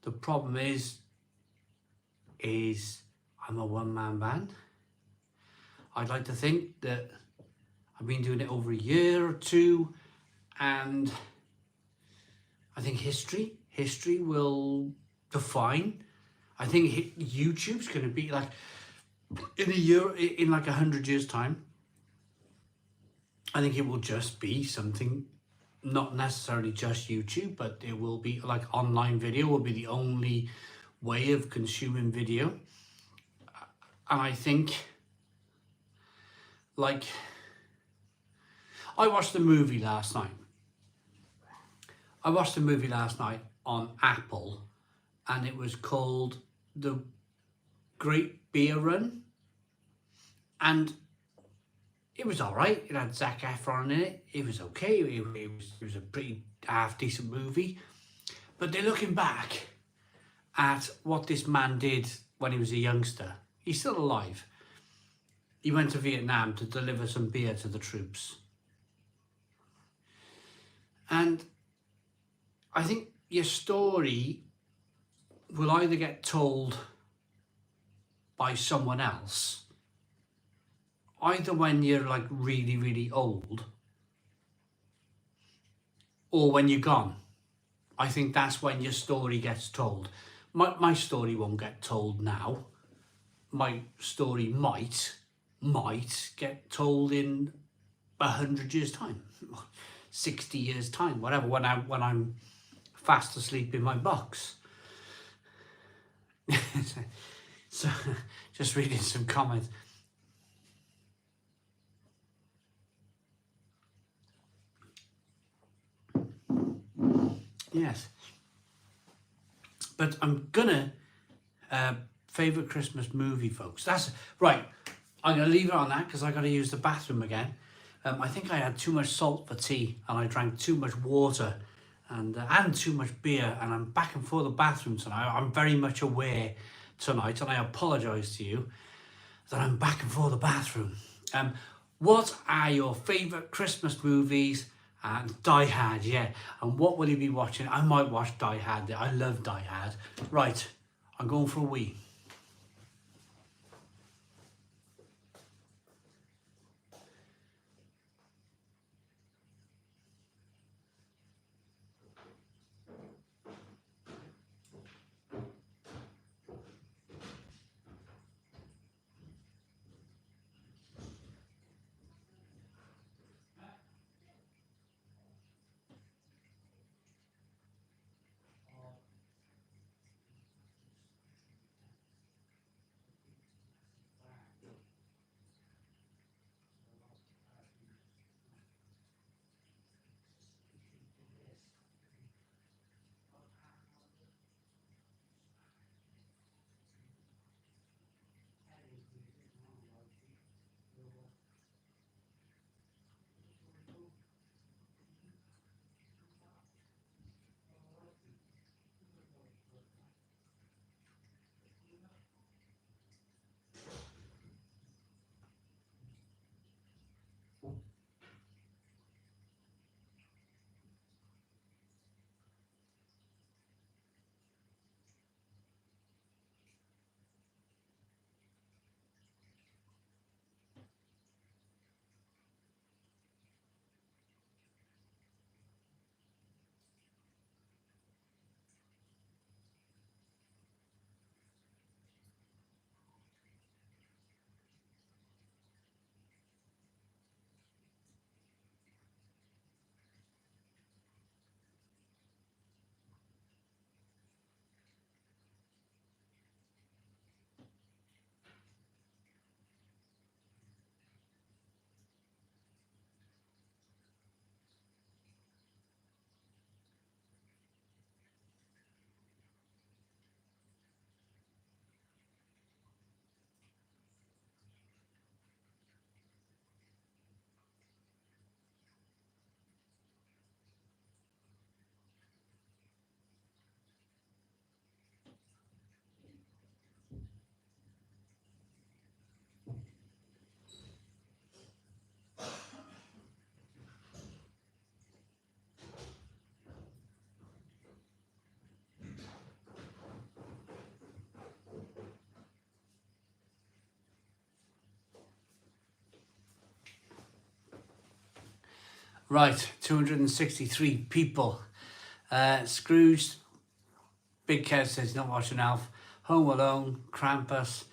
The problem is I'm a one-man band. I'd like to think that I've been doing it over a year or two, and I think history will define. I think YouTube's going to be like, in like 100 years time, I think it will just be something, not necessarily just YouTube, but it will be like online video will be the only way of consuming video. And I think, like, I watched a movie last night. On Apple, and it was called The Great Beer Run, and it was all right. It had Zac Efron in it. It was okay. It was a pretty half decent movie. But they're looking back at what this man did when he was a youngster. He's still alive. He went to Vietnam to deliver some beer to the troops. And I think your story will either get told by someone else, either when you're like really, really old, or when you're gone. I think that's when your story gets told. My story won't get told now. My story might get told in 100 years time, 60 years time, whatever, when I'm fast asleep in my box. So just reading some comments. Yes, but I'm gonna favorite Christmas movie, folks. That's right. I'm gonna leave it on that because I gotta use the bathroom again. I think I had too much salt for tea and I drank too much water and too much beer, and I'm back and forth the bathroom tonight. I'm very much aware tonight, and I apologise to you that I'm back and forth the bathroom. What are your favourite Christmas movies? And Die Hard, yeah. And what will you be watching? I might watch Die Hard. I love Die Hard. Right, I'm going for a wee. Right, 263 people. Scrooge, Big Kev says not watching Alf, Home Alone, Krampus.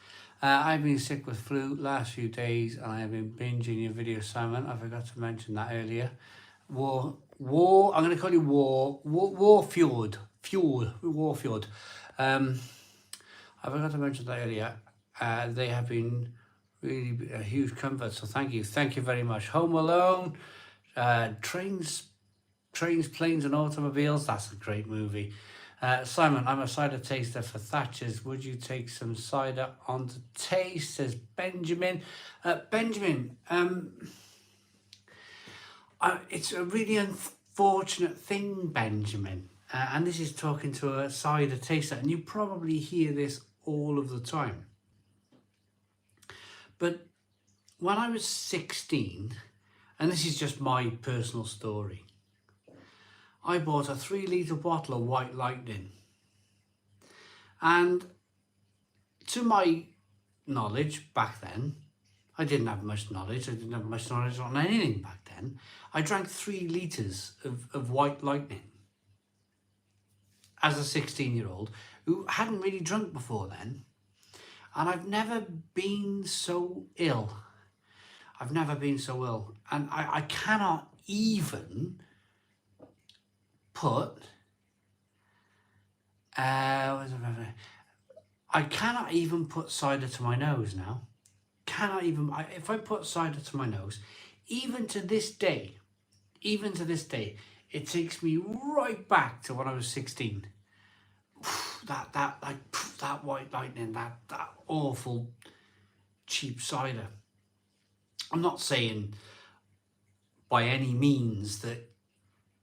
I've been sick with flu last few days and I have been binging your video, Simon. I forgot to mention that earlier. I'm going to call you Warfjord. I forgot to mention that earlier. They have been really a huge comfort, so thank you. Thank you very much. Home Alone, Trains, Planes and Automobiles. That's a great movie. Simon, I'm a cider taster for Thatcher's. Would you take some cider on to taste? Says Benjamin. Benjamin, it's a really unfortunate thing, Benjamin. And this is talking to a cider taster, and you probably hear this all of the time. But when I was 16, and this is just my personal story, I bought a 3-litre bottle of White Lightning. And to my knowledge back then, I didn't have much knowledge. I didn't have much knowledge on anything back then. I drank 3 litres of White Lightning as a 16-year-old who hadn't really drunk before then. And I've never been so ill. I've never been so ill. And I cannot even put... I cannot even put cider to my nose now. If I put cider to my nose, even to this day, it takes me right back to when I was 16. That White Lightning, that awful cheap cider. I'm not saying by any means that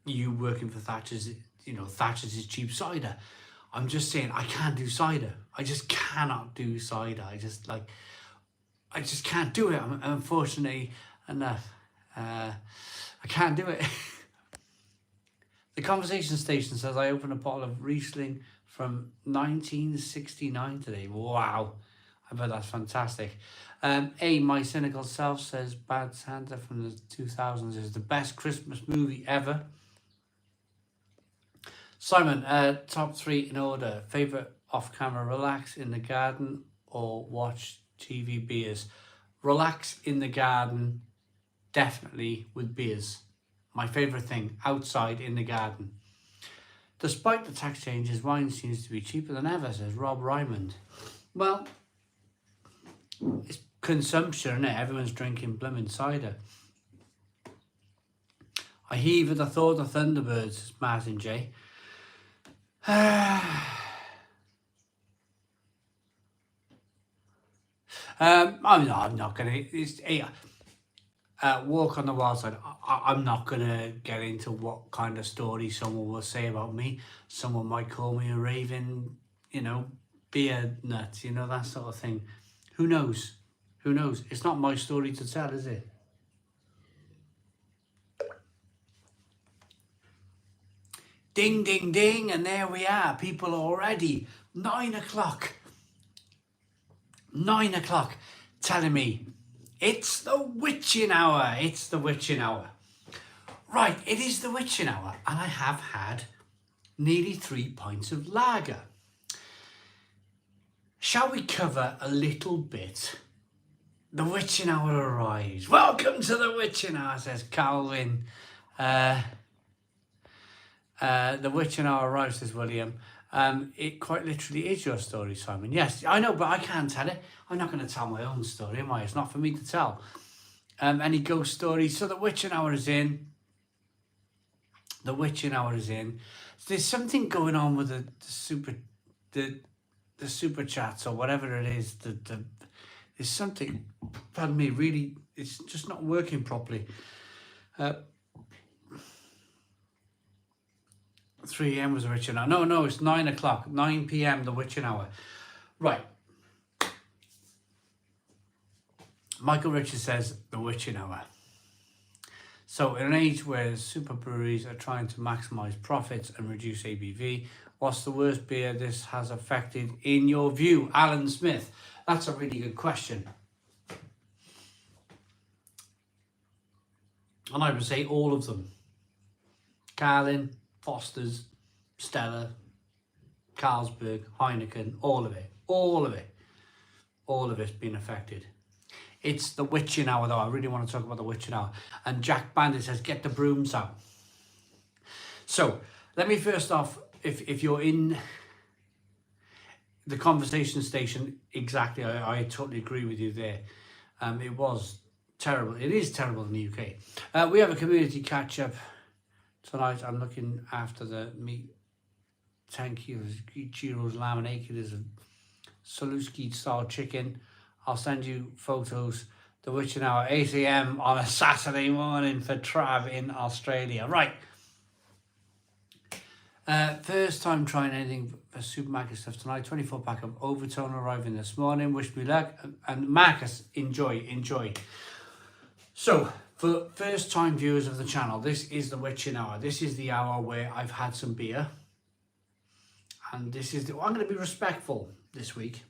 you working for Thatcher's, Thatcher's is cheap cider. I'm just saying I can't do cider. I just cannot do cider. I just can't do it. Unfortunately enough, I can't do it. The Conversation Station says I opened a bottle of Riesling from 1969 today. Wow, I bet that's fantastic. My cynical self says Bad Santa from the 2000s is the best Christmas movie ever. Simon, top 3 in order. Favourite off-camera, relax in the garden or watch TV beers? Relax in the garden, definitely with beers. My favourite thing, outside in the garden. Despite the tax changes, wine seems to be cheaper than ever, says Rob Raymond. Well, it's consumption, isn't it? Everyone's drinking blooming cider. I heave at the thought of Thunderbirds, says Martin J. I'm not going to... Walk on the Wild Side. I'm not going to get into what kind of story someone will say about me. Someone might call me a raving, beer nut, that sort of thing. Who knows? It's not my story to tell, is it? Ding, ding, ding, and there we are. People already. 9 o'clock. 9 o'clock. Telling me, it's the witching hour. It's the witching hour. Right, it is the witching hour, and I have had nearly 3 pints of lager. Shall we cover a little bit? The witching hour arrives. Welcome to the witching hour, says Calvin. The witching hour arrives, says William. It quite literally is your story, Simon. Yes, I know, but I can't tell it. I'm not going to tell my own story, am I? It's not for me to tell. Any ghost stories? So the witching hour is in. The witching hour is in. There's something going on with the super chats or whatever it is. There's something, pardon me, really, it's just not working properly. 3 a.m. was the witching hour. No, it's 9 o'clock. 9 p.m. the witching hour. Right. Michael Richards says the witching hour. So in an age where super breweries are trying to maximize profits and reduce ABV, what's the worst beer this has affected in your view? Alan Smith. That's a really good question. And I would say all of them. Carlin, Foster's, Stella, Carlsberg, Heineken, all of it. All of it. All of it's been affected. It's the witching hour though. I really want to talk about the witching hour. And Jack Bandit says, get the brooms out. So, let me first off, if you're in the conversation station, exactly, I totally agree with you there. It was terrible. It is terrible in the UK. We have a community catch-up tonight. I'm looking after the meat. 10 kilos, gyros, lamb and 8 kilos of Saluski style chicken. I'll send you photos. The witching hour, 8 AM on a Saturday morning for Trav in Australia. Right. First time trying anything for supermarket stuff tonight. 24 pack of Overtone arriving this morning. Wish me luck. And Marcus, enjoy. So, for first time viewers of the channel, this is the witching hour. This is the hour where I've had some beer. And this is I'm going to be respectful this week.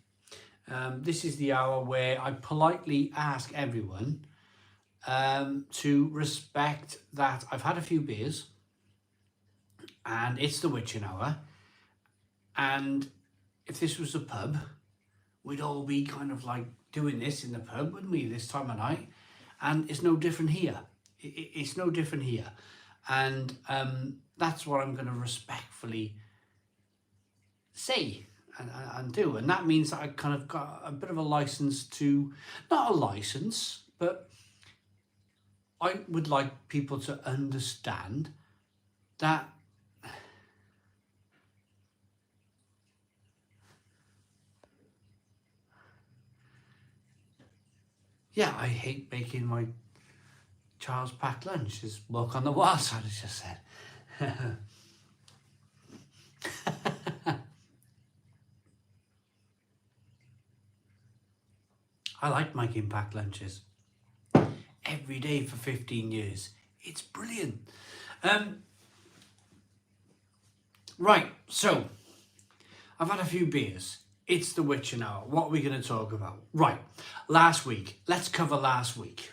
This is the hour where I politely ask everyone to respect that I've had a few beers and it's the witching hour. And if this was a pub, we'd all be kind of like doing this in the pub, wouldn't we, this time of night? And it's no different here. It's no different here. And that's what I'm going to respectfully say and do. And that means that I kind of got a bit of a license to, not a license, but I would like people to understand that yeah, I hate making my child's packed lunch. Just walk on the wild side, as just said. I like making packed lunches every day for 15 years. It's brilliant. Right, so I've had a few beers. It's the witching hour. What are we going to talk about? Right, last week. Let's cover last week.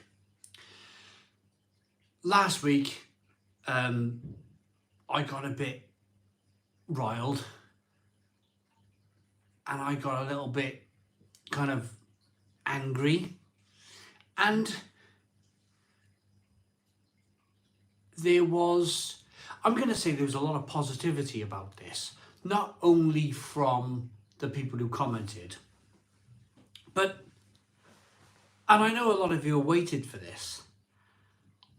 Last week, I got a bit riled and I got a little bit kind of angry, and there was a lot of positivity about this, not only from the people who commented, but, and I know a lot of you waited for this,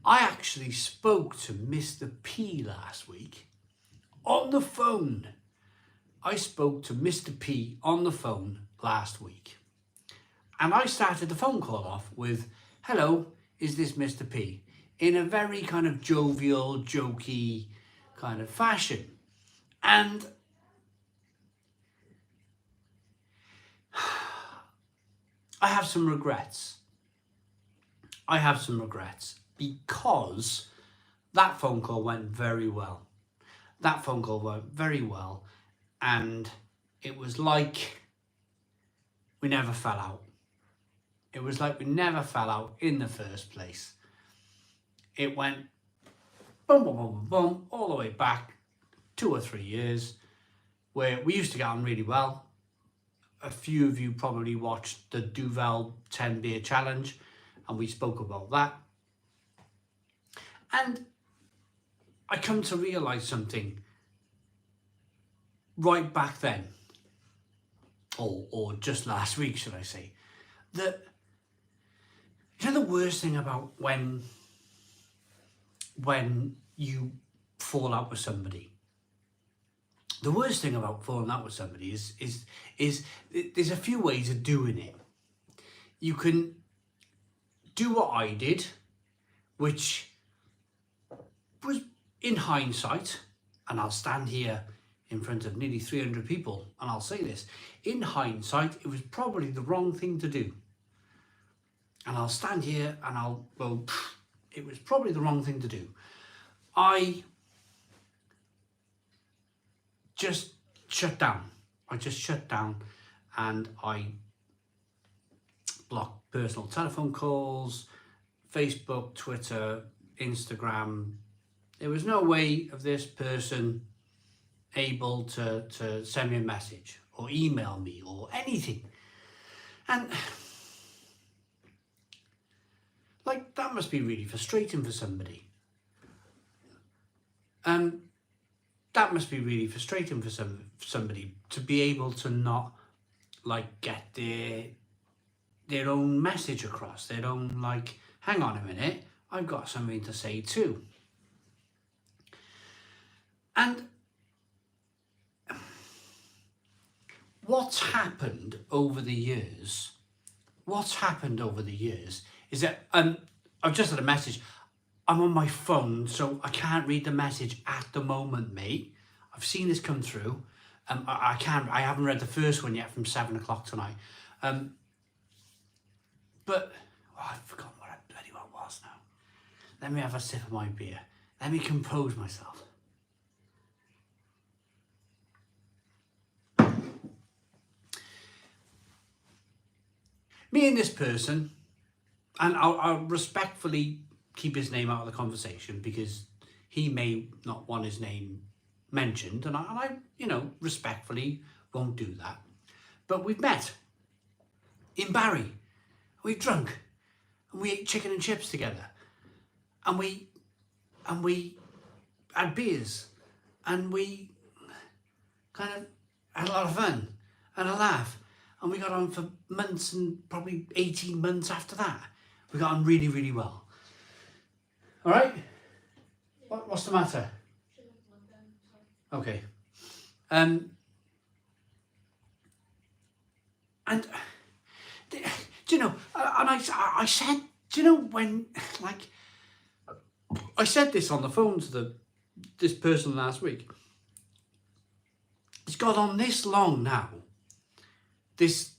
I actually spoke to Mr. P last week on the phone. I spoke to Mr. P on the phone last week. And I started the phone call off with, hello, is this Mr. P? In a very kind of jovial, jokey kind of fashion. And I have some regrets. Because that phone call went very well. And it was like we never fell out. It was like we never fell out in the first place. It went boom, boom, boom, boom, boom, all the way back 2 or 3 years, where we used to get on really well. A few of you probably watched the Duvel 10 beer challenge, and we spoke about that. And I come to realise something right back then, or just last week, should I say, that, you know, the worst thing about when you fall out with somebody, the worst thing about falling out with somebody is there's a few ways of doing it. You can do what I did, which was, in hindsight, and I'll stand here in front of nearly 300 people and I'll say this, in hindsight, it was probably the wrong thing to do. And I'll stand here and I'll go, it was probably the wrong thing to do. I just shut down. And I blocked personal telephone calls, Facebook, Twitter, Instagram. There was no way of this person able to send me a message or email me or anything. And like, that must be really frustrating for somebody. That must be really frustrating for somebody to be able to not like get their own message across, their own like, hang on a minute, I've got something to say too. And what's happened over the years is that I've just had a message. I'm on my phone, so I can't read the message at the moment, mate. I've seen this come through. I haven't read the first one yet from 7 o'clock tonight. But I've forgotten what it bloody well was now. Let me have a sip of my beer. Let me compose myself. Me and this person, and I'll respectfully keep his name out of the conversation because he may not want his name mentioned, and I respectfully won't do that. But we've met in Barry, we drunk, and we ate chicken and chips together, and we had beers, and we kind of had a lot of fun and a laugh, and we got on for months, and probably 18 months after that. We got on really, really well. All right? What's the matter? Okay. And do you know, and I said, do you know when, like, I said this on the phone to this person last week. It's got on this long now, this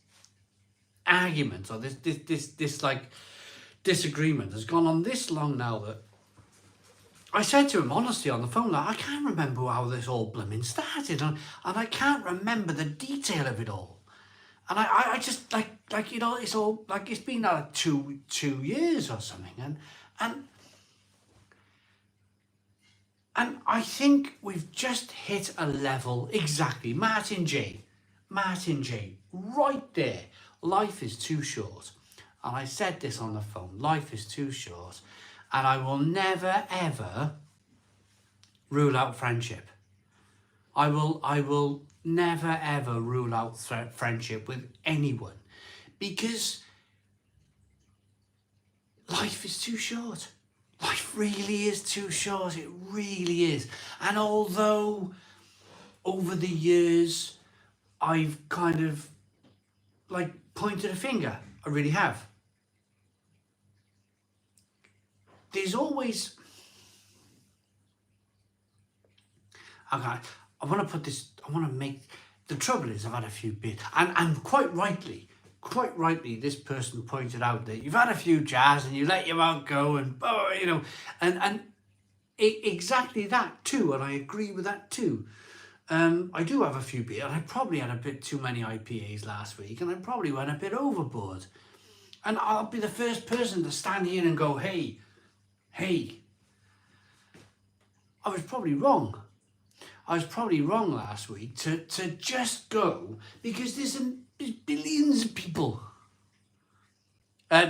argument or this like disagreement has gone on this long now that I said to him honestly on the phone, like, I can't remember how this all blooming started, and I can't remember the detail of it all. And I just like it's all like, it's been like two years or something, and I think we've just hit a level. Exactly, Martin J, right there. Life is too short, and I said this on the phone. Life is too short, and I will never ever rule out friendship. I will never ever rule out friendship with anyone, because life is too short. Life really is too short. It really is. And although over the years I've kind of like pointed a finger, I really have, there's always, okay, I want to make, the trouble is I've had a few beers, and quite rightly, this person pointed out that you've had a few jars and you let your mouth go, and exactly that too, and I agree with that too. I do have a few beers, and I probably had a bit too many IPAs last week, and I probably went a bit overboard. And I'll be the first person to stand here and go, hey, I was probably wrong. Last week to just go, because there's billions of people.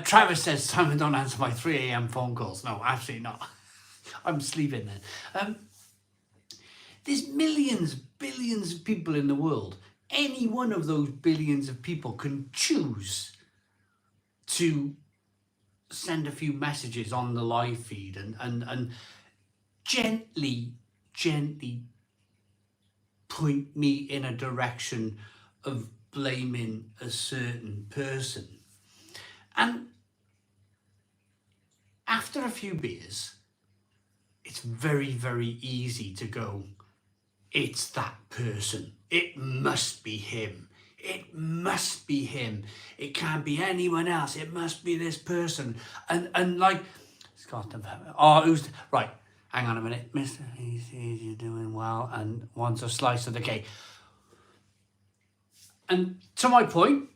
Travis says, Simon, don't answer my 3 a.m. phone calls. No, absolutely not. I'm sleeping then. There's billions of people in the world. Any one of those billions of people can choose to send a few messages on the live feed and gently point me in a direction of blaming a certain person. And after a few beers, it's very, very easy to go, it's that person. It must be him. It must be him. It can't be anyone else. It must be this person. And like, Scott, who's, right, hang on a minute. Mr. He says you're doing well and wants a slice of the cake. And to my point,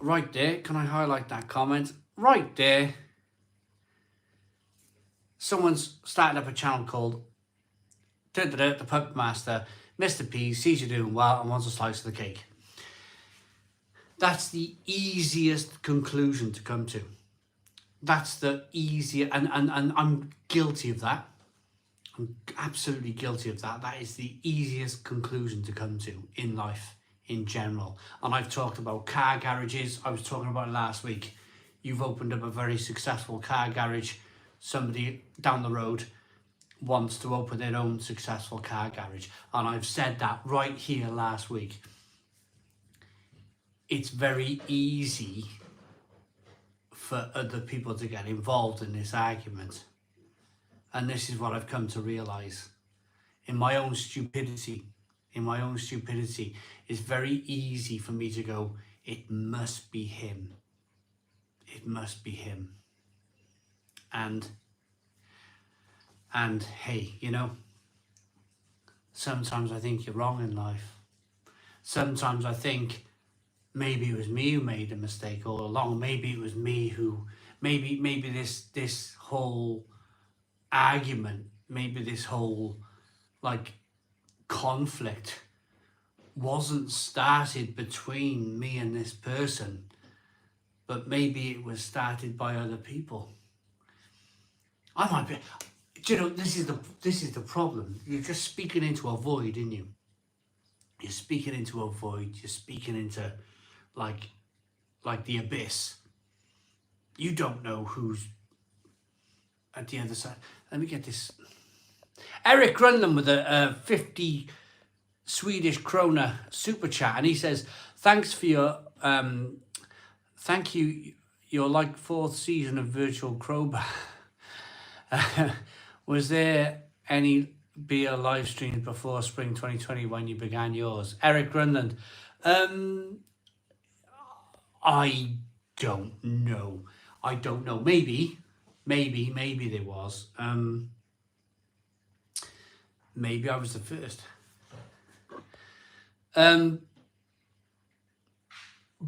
right there, can I highlight that comment? Right there. someone's started up a channel called The Puppet Master, Mr. P sees you doing well and wants a slice of the cake. That's the easiest conclusion to come to. That's the easier, and I'm guilty of that. I'm absolutely guilty of that. That is the easiest conclusion to come to in life in general. And I've talked about car garages. I was talking about it last week. You've opened up a very successful car garage. Somebody down the road wants to open their own successful car garage. And I've said that right here last week. It's very easy for other people to get involved in this argument. And this is what I've come to realise. In my own stupidity, it's very easy for me to go, it must be him. It must be him. And hey, you know, sometimes I think you're wrong in life. Sometimes I think maybe it was me who made a mistake all along. Maybe it was me who, maybe this whole argument, maybe this whole like conflict wasn't started between me and this person, but maybe it was started by other people. I might be, you know, this is the problem. You're just speaking into a void, aren't you? You're speaking into a void. You're speaking into like the abyss. You don't know who's at the other side. Let me get this. Eric Grunland with a 50 Swedish krona super chat, and he says, thanks for your thank you, your like 4th season of Virtual Crowbar. Was there any beer live streams before spring 2020 when you began yours? Eric Grunland. I don't know. Maybe there was. Maybe I was the first. But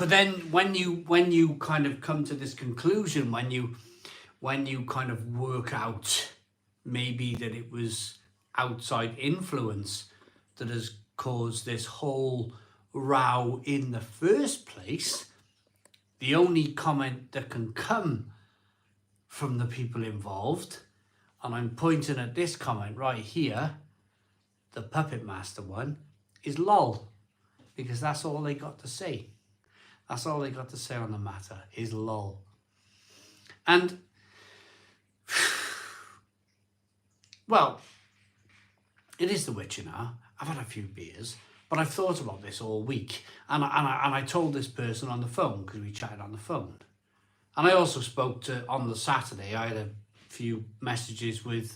then when you kind of come to this conclusion, when you kind of work out maybe that it was outside influence that has caused this whole row in the first place, the only comment that can come from the people involved, and I'm pointing at this comment right here, the Puppet Master one, is lol, because that's all they got to say. That's all they got to say on the matter is lol. And well, it is the Witcher now. I've had a few beers, but I've thought about this all week, and I told this person on the phone, because we chatted on the phone, and I also spoke to, on the Saturday, I had a few messages with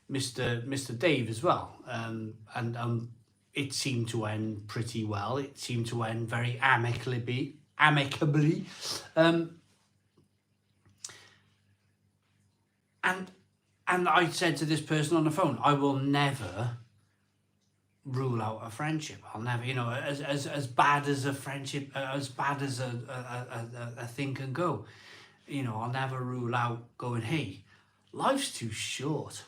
Mr. Dave as well, and it seemed to end pretty well. It seemed to end very amicably. And I said to this person on the phone, I will never rule out a friendship. I'll never, you know, as bad as a friendship, as bad as a thing can go, you know, I'll never rule out going, hey, life's too short.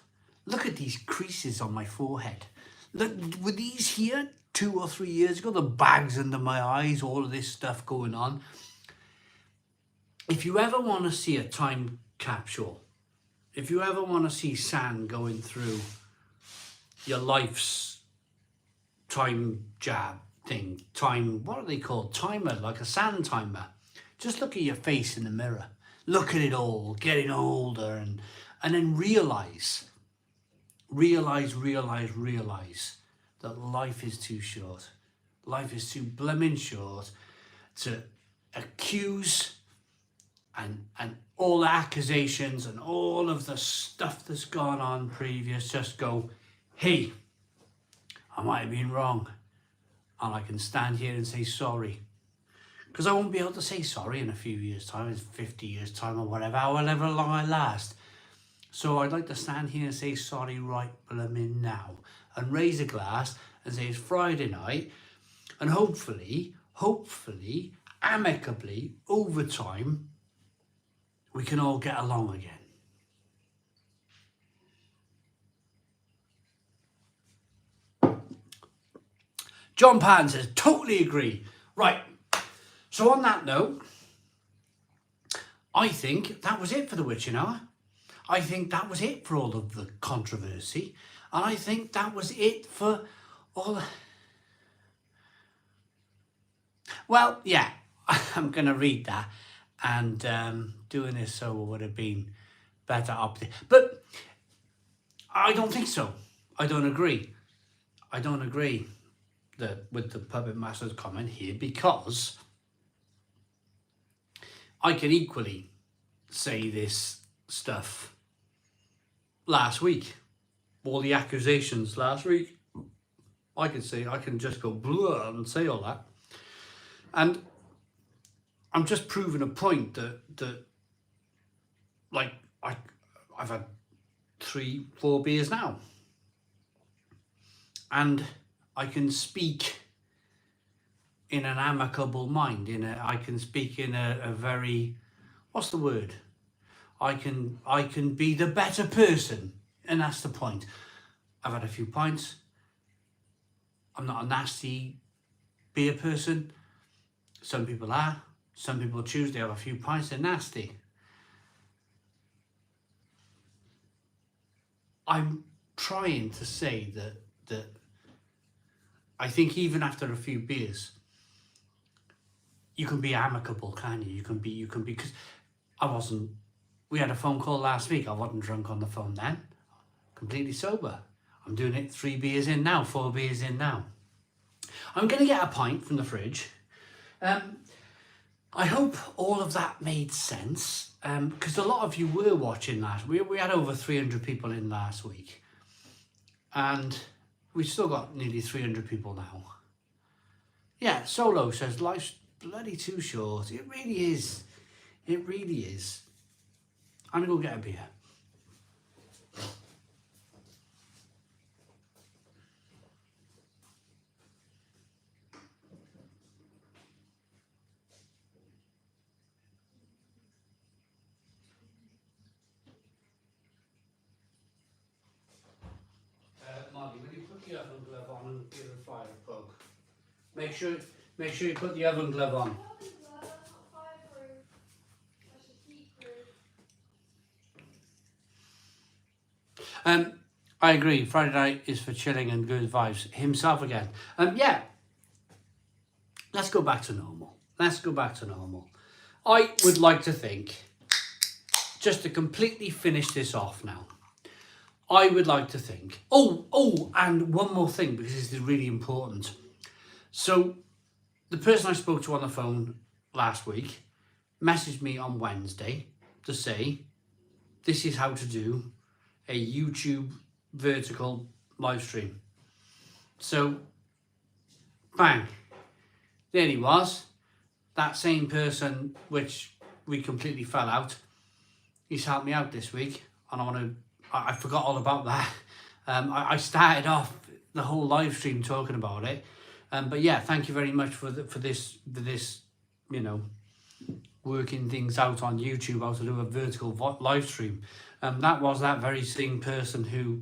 Look at these creases on my forehead. Look, were these here 2 or 3 years ago? The bags under my eyes, all of this stuff going on. If you ever want to see a time capsule, if you ever want to see sand going through your life's time jab thing, time, what are they called? Timer, like a sand timer. Just look at your face in the mirror. Look at it all, getting older, and then realize that life is too short. Life is too blimmin' short to accuse and all the accusations and all of the stuff that's gone on previous, just go, hey, I might have been wrong, and I can stand here and say sorry. Because I won't be able to say sorry in a few years' time, in 50 years' time or whatever, however long I last. So I'd like to stand here and say sorry right blooming now, and raise a glass and say it's Friday night, and hopefully, amicably, over time, we can all get along again. John Pan says, totally agree. Right. So on that note, I think that was it for the witching hour. I think that was it for all of the controversy. And I think that was it for all... Well, yeah, I'm going to read that. And doing this so would have been better up there. But I don't think so. I don't agree. I don't agree with the Puppet Master's comment here, because I can equally say this stuff last week. All the accusations last week. I can just go blah and say all that. And I'm just proving a point that like I've had 3-4 beers now. And I can speak in an amicable mind. I can speak in a very, what's the word? I can be the better person, and that's the point. I've had a few pints. I'm not a nasty beer person. Some people are. Some people choose to have a few pints, they're nasty. I'm trying to say that I think even after a few beers, you can be amicable, can you? You can be, because we had a phone call last week. I wasn't drunk on the phone then, completely sober. I'm doing it 3 beers in now, 4 beers in now. I'm going to get a pint from the fridge. I hope all of that made sense, because a lot of you were watching last week. We had over 300 people in last week, and we've still got nearly 300 people now. Yeah, Solo says, life's bloody too short. It really is. It really is. I'm going to go get a beer. Marty, will you put the oven glove on and give the fire a poke? Make sure you put the oven glove on. I agree. Friday night is for chilling and good vibes. Himself again. Yeah. Let's go back to normal. Let's go back to normal. I would like to think, just to completely finish this off now, I would like to think, and one more thing, because this is really important. So, the person I spoke to on the phone last week messaged me on Wednesday to say, this is how to do a YouTube vertical live stream. So, bang, there he was. That same person, which we completely fell out, he's helped me out this week, and I forgot all about that. I started off the whole live stream talking about it, but yeah, thank you very much for this, you know, working things out on YouTube, how to do a vertical live stream. That was that very same person who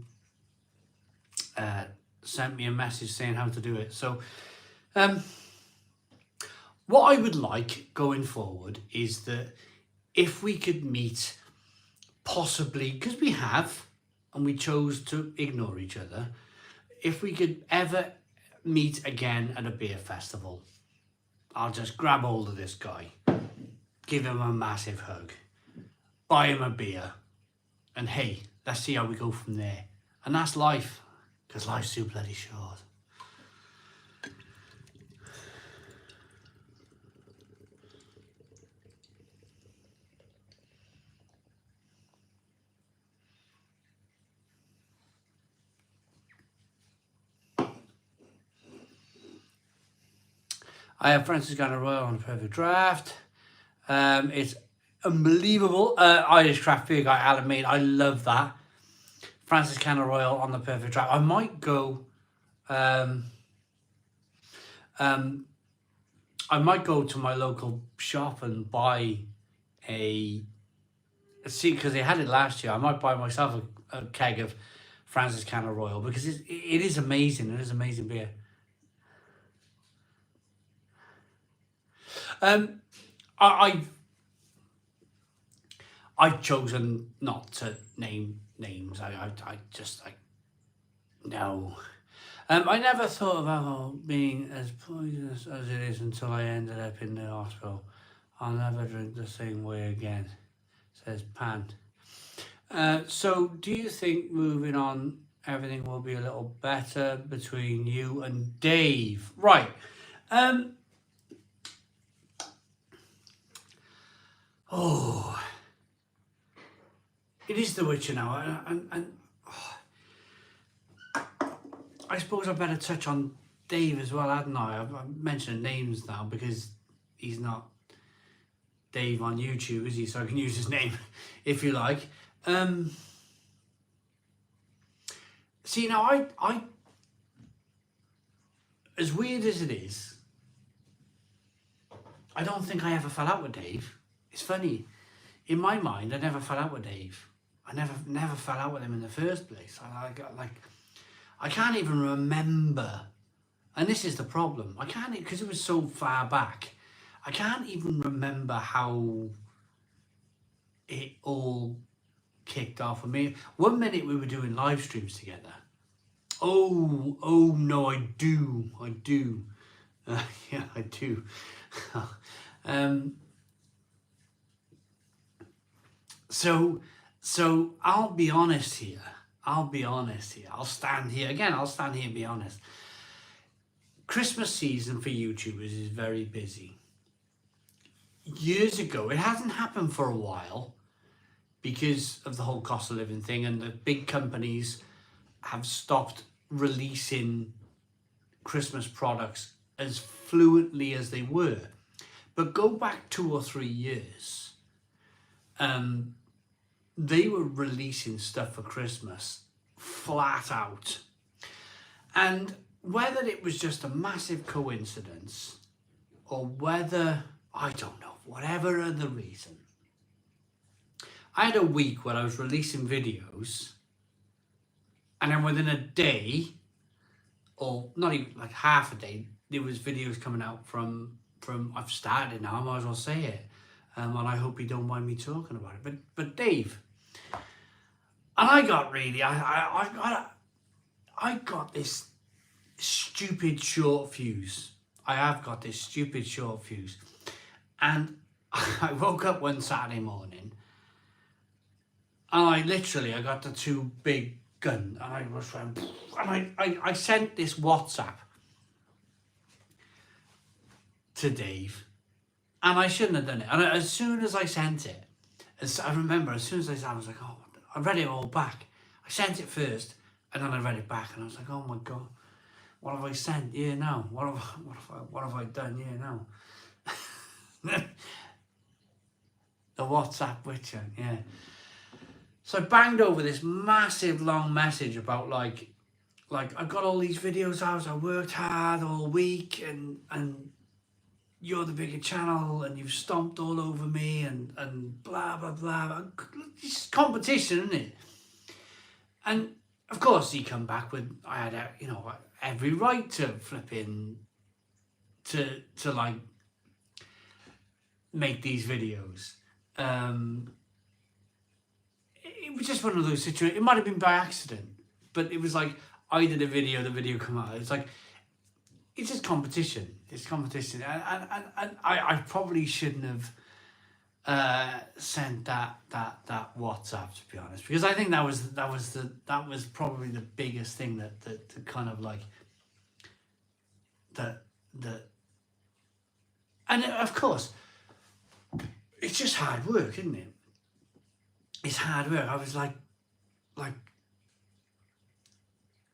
sent me a message saying how to do it. So, what I would like going forward is that if we could meet, possibly, because we have, and we chose to ignore each other, if we could ever meet again at a beer festival, I'll just grab hold of this guy, give him a massive hug, buy him a beer, and hey, let's see how we go from there. And that's life, because life's too bloody short. I have Francis Royal on the perfect draft. It's unbelievable. Irish craft beer guy Alan Mead. I love that. Francis Royal on the perfect draft. I might go. I might go to my local shop and buy because they had it last year. I might buy myself a keg of Francis Royal, because it is amazing. It is amazing beer. Um, I, I've chosen not to name names. I just like, no. I never thought of alcohol being as poisonous as it is until I ended up in the hospital. I'll never drink the same way again, says Pan. So do you think moving on, everything will be a little better between you and Dave? Right. Um, oh, it is The Witcher now, and I suppose I better touch on Dave as well, hadn't I? I've mentioned names now because he's not Dave on YouTube, is he? So I can use his name if you like. See, now I, as weird as it is, I don't think I ever fell out with Dave. It's funny. In my mind, I never fell out with Dave. I never fell out with him in the first place. I can't even remember. And this is the problem. I can't, because it was so far back. I can't even remember how it all kicked off for me. One minute we were doing live streams together. Oh no, I do. Yeah, I do. So I'll be honest here. I'll stand here and be honest. Christmas season for YouTubers is very busy. Years ago, it hasn't happened for a while because of the whole cost of living thing, and the big companies have stopped releasing Christmas products as fluently as they were. But go back 2 or 3 years, they were releasing stuff for Christmas flat out. And whether it was just a massive coincidence or whether, I don't know, whatever other reason, I had a week where I was releasing videos, and then within a day, or not even like half a day, there was videos coming out from I've started now, I might as well say it. And I hope you don't mind me talking about it. But Dave, and I got really, I got this stupid short fuse. I have got this stupid short fuse. And I woke up one Saturday morning, and I got the two big gun, and I was and I sent this WhatsApp to Dave, and I shouldn't have done it. And as soon as I sent it, I remember as soon as I was like, oh, I read it all back. I sent it first, and then I read it back, and I was like, oh my god, what have I sent? Yeah, now what have I done? Yeah, now the WhatsApp Witcher, yeah. So I banged over this massive long message about like I got all these videos out, I worked hard all week, and you're the bigger channel, and you've stomped all over me, and blah blah blah. It's competition, isn't it? And of course he come back with, I had every right to flip in to like make these videos. It was just one of those situations. It might have been by accident, but it was like I did a video, the video come out. It's like, it's just competition. It's competition, and I probably shouldn't have sent that WhatsApp, to be honest, because I think that was probably the biggest thing that kind of like the and of course it's just hard work, isn't it? It's hard work. I was like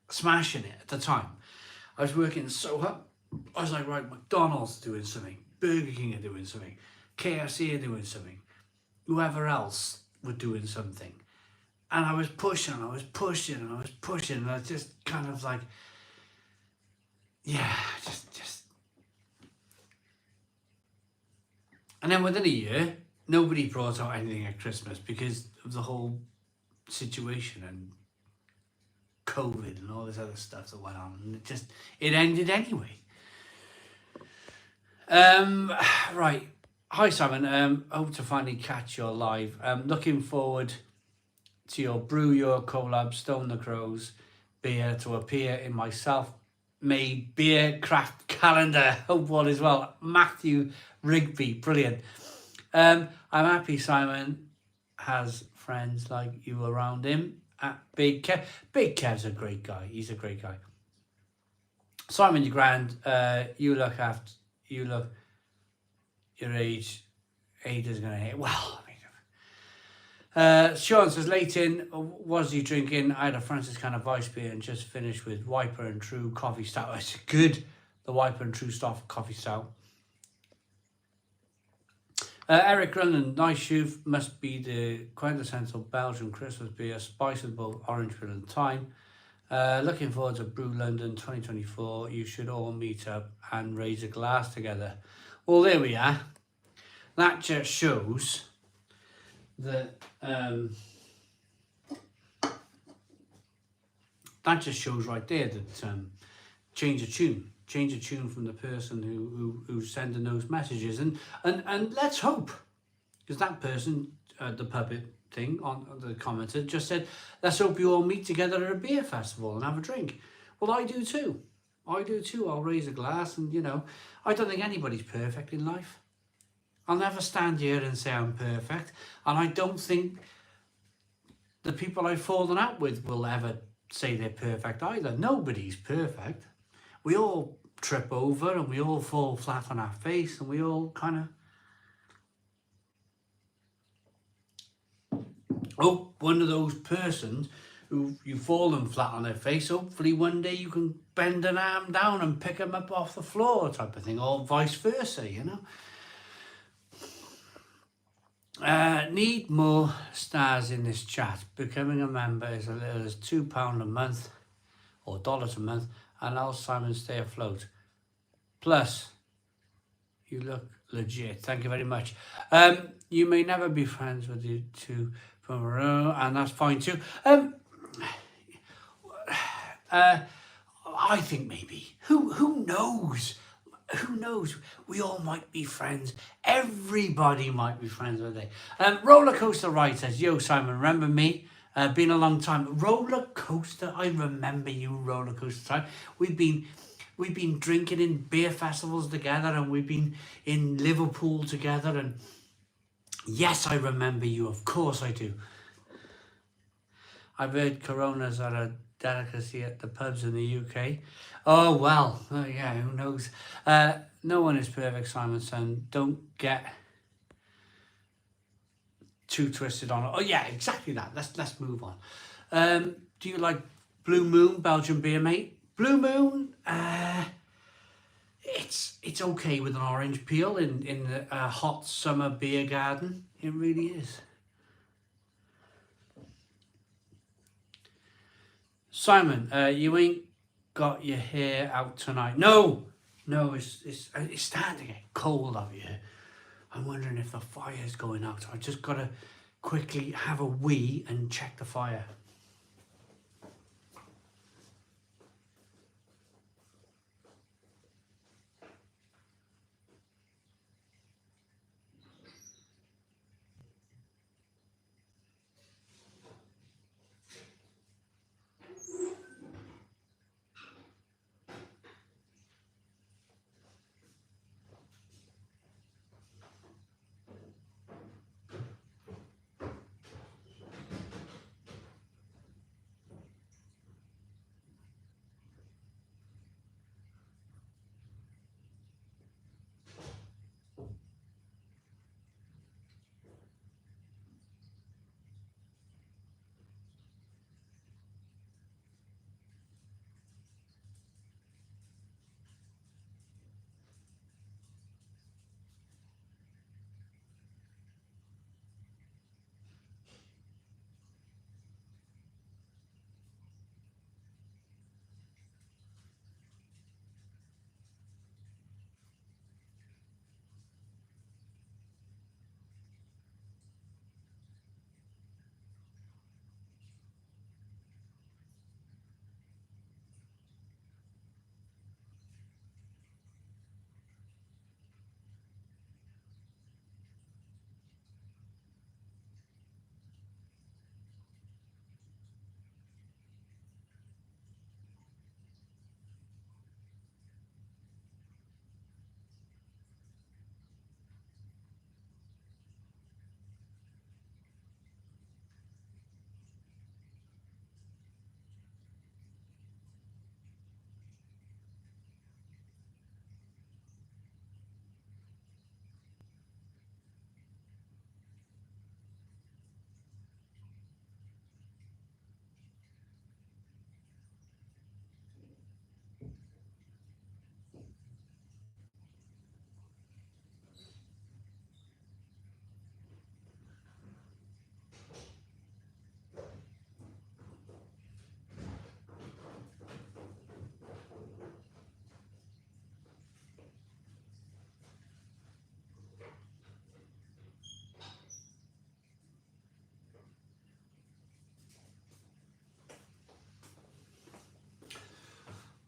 smashing it at the time. I was working so hard. I was like, right, McDonald's doing something, Burger King are doing something, KFC are doing something, whoever else were doing something. And I was pushing, and I was pushing, and I was just kind of like, yeah, just. And then within a year, nobody brought out anything at Christmas because of the whole situation and COVID and all this other stuff that went on, and it ended anyway. Right. Hi, Simon. Hope to finally catch you live. Looking forward to your Brew Your collab Stone the Crows beer to appear in my self-made beer craft calendar. Hope all is well. Matthew Rigby, brilliant. I'm happy Simon has friends like you around him. At Big Kev. Big Kev's a great guy. He's a great guy. Simon, your grand. You look your age. Ada's gonna hate. Well, I mean, Sean says, late in, was he drinking? I had a Francis kind of Vice beer and just finished with Wiper and True coffee stout. It's good, the Wiper and True stuff coffee stout. Eric Runnan, nice shoe, must be the quintessential Belgian Christmas beer, spiced with both orange peel and thyme. Looking forward to Brew London 2024. You should all meet up and raise a glass together. Well, there we are. That just shows that that just shows right there that change of tune from the person who's sending those messages, and let's hope, because that person, the puppet thing on the commenter just said, let's hope you all meet together at a beer festival and have a drink. Well, I do too. I'll raise a glass, and you know, I don't think anybody's perfect in life. I'll never stand here and say I'm perfect, and I don't think the people I've fallen out with will ever say they're perfect either. Nobody's perfect. We all trip over and we all fall flat on our face, and we all kind of one of those persons who you've fallen flat on their face. Hopefully one day you can bend an arm down and pick them up off the floor, type of thing, or vice versa, you know. Need more stars in this chat. Becoming a member is as little as £2 a month or dollars a month, and I'll Simon stay afloat. Plus, you look legit. Thank you very much. You may never be friends with you two from a row, and that's fine too. I think maybe. Who knows? Who knows? We all might be friends. Everybody might be friends with it. Roller Coaster Ride says, yo, Simon, remember me? Been a long time. Roller Coaster, I remember you, Roller Coaster Time. We've been drinking in beer festivals together, and we've been in Liverpool together, and yes, I remember you. Of course I do. I've heard Coronas are a delicacy at the pubs in the UK. Oh, well, yeah, who knows? No one is perfect, Simon, son. Don't get too twisted on it. Oh, yeah, exactly that. Let's move on. Do you like Blue Moon, Belgian beer, mate? Blue Moon, it's okay with an orange peel in a hot summer beer garden. It really is. Simon, you ain't got your hair out tonight. No, it's starting to get cold out here. I'm wondering if the fire's going out. I just got to quickly have a wee and check the fire.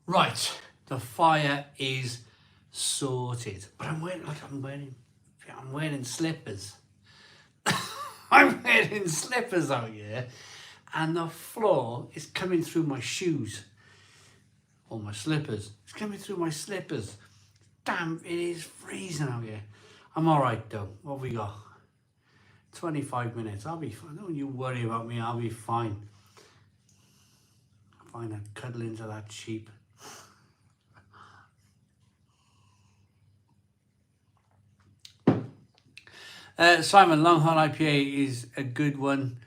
Right, the fire is sorted. But I'm wearing slippers. I'm wearing slippers out here, and the floor is coming through my shoes or my slippers. It's coming through my slippers. Damn, it is freezing out here. I'm all right though. What have we got? 25 minutes. I'll be fine. Don't you worry about me. I'll be fine. Fine, I'd cuddle into that sheep. Simon, Long Hot IPA is a good one.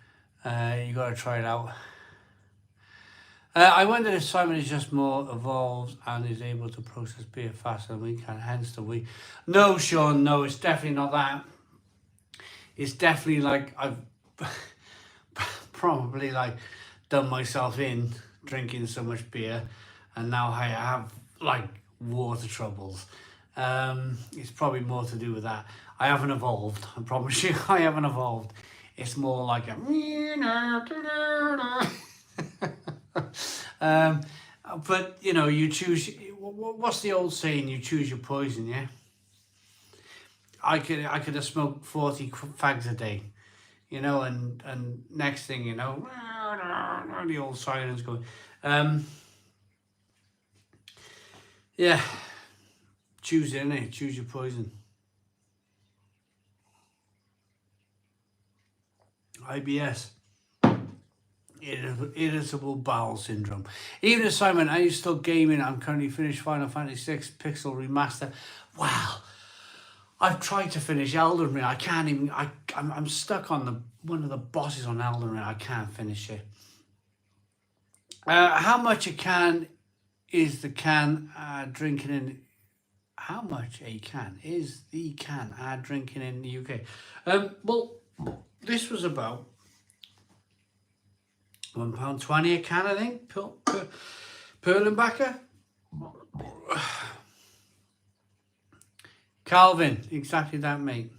You got to try it out. I wonder if Simon is just more evolved and is able to process beer faster than we can, hence the we. No, Sean, no, it's definitely not that. It's definitely like I've probably like done myself in drinking so much beer, and now I have like water troubles. It's probably more to do with that. I haven't evolved. I promise you, I haven't evolved. It's more like a. But you know, you choose. What's the old saying? You choose your poison. Yeah. I could have smoked 40 fags a day, you know, and next thing you know, the old sirens going. Yeah. Choose it, innit? Choose your poison. IBS. Irritable bowel syndrome. Even as Simon, are you still gaming? I'm currently finished Final Fantasy VI Pixel Remaster. Wow. I've tried to finish Elden Ring. I can't even. I'm stuck on one of the bosses on Elden Ring. I can't finish it. How much a can is the can drinking in? How much a can is the can drinking in the UK? Well, this was about £1.20 a can, I think. Perlenbacher. Calvin, exactly that, mate.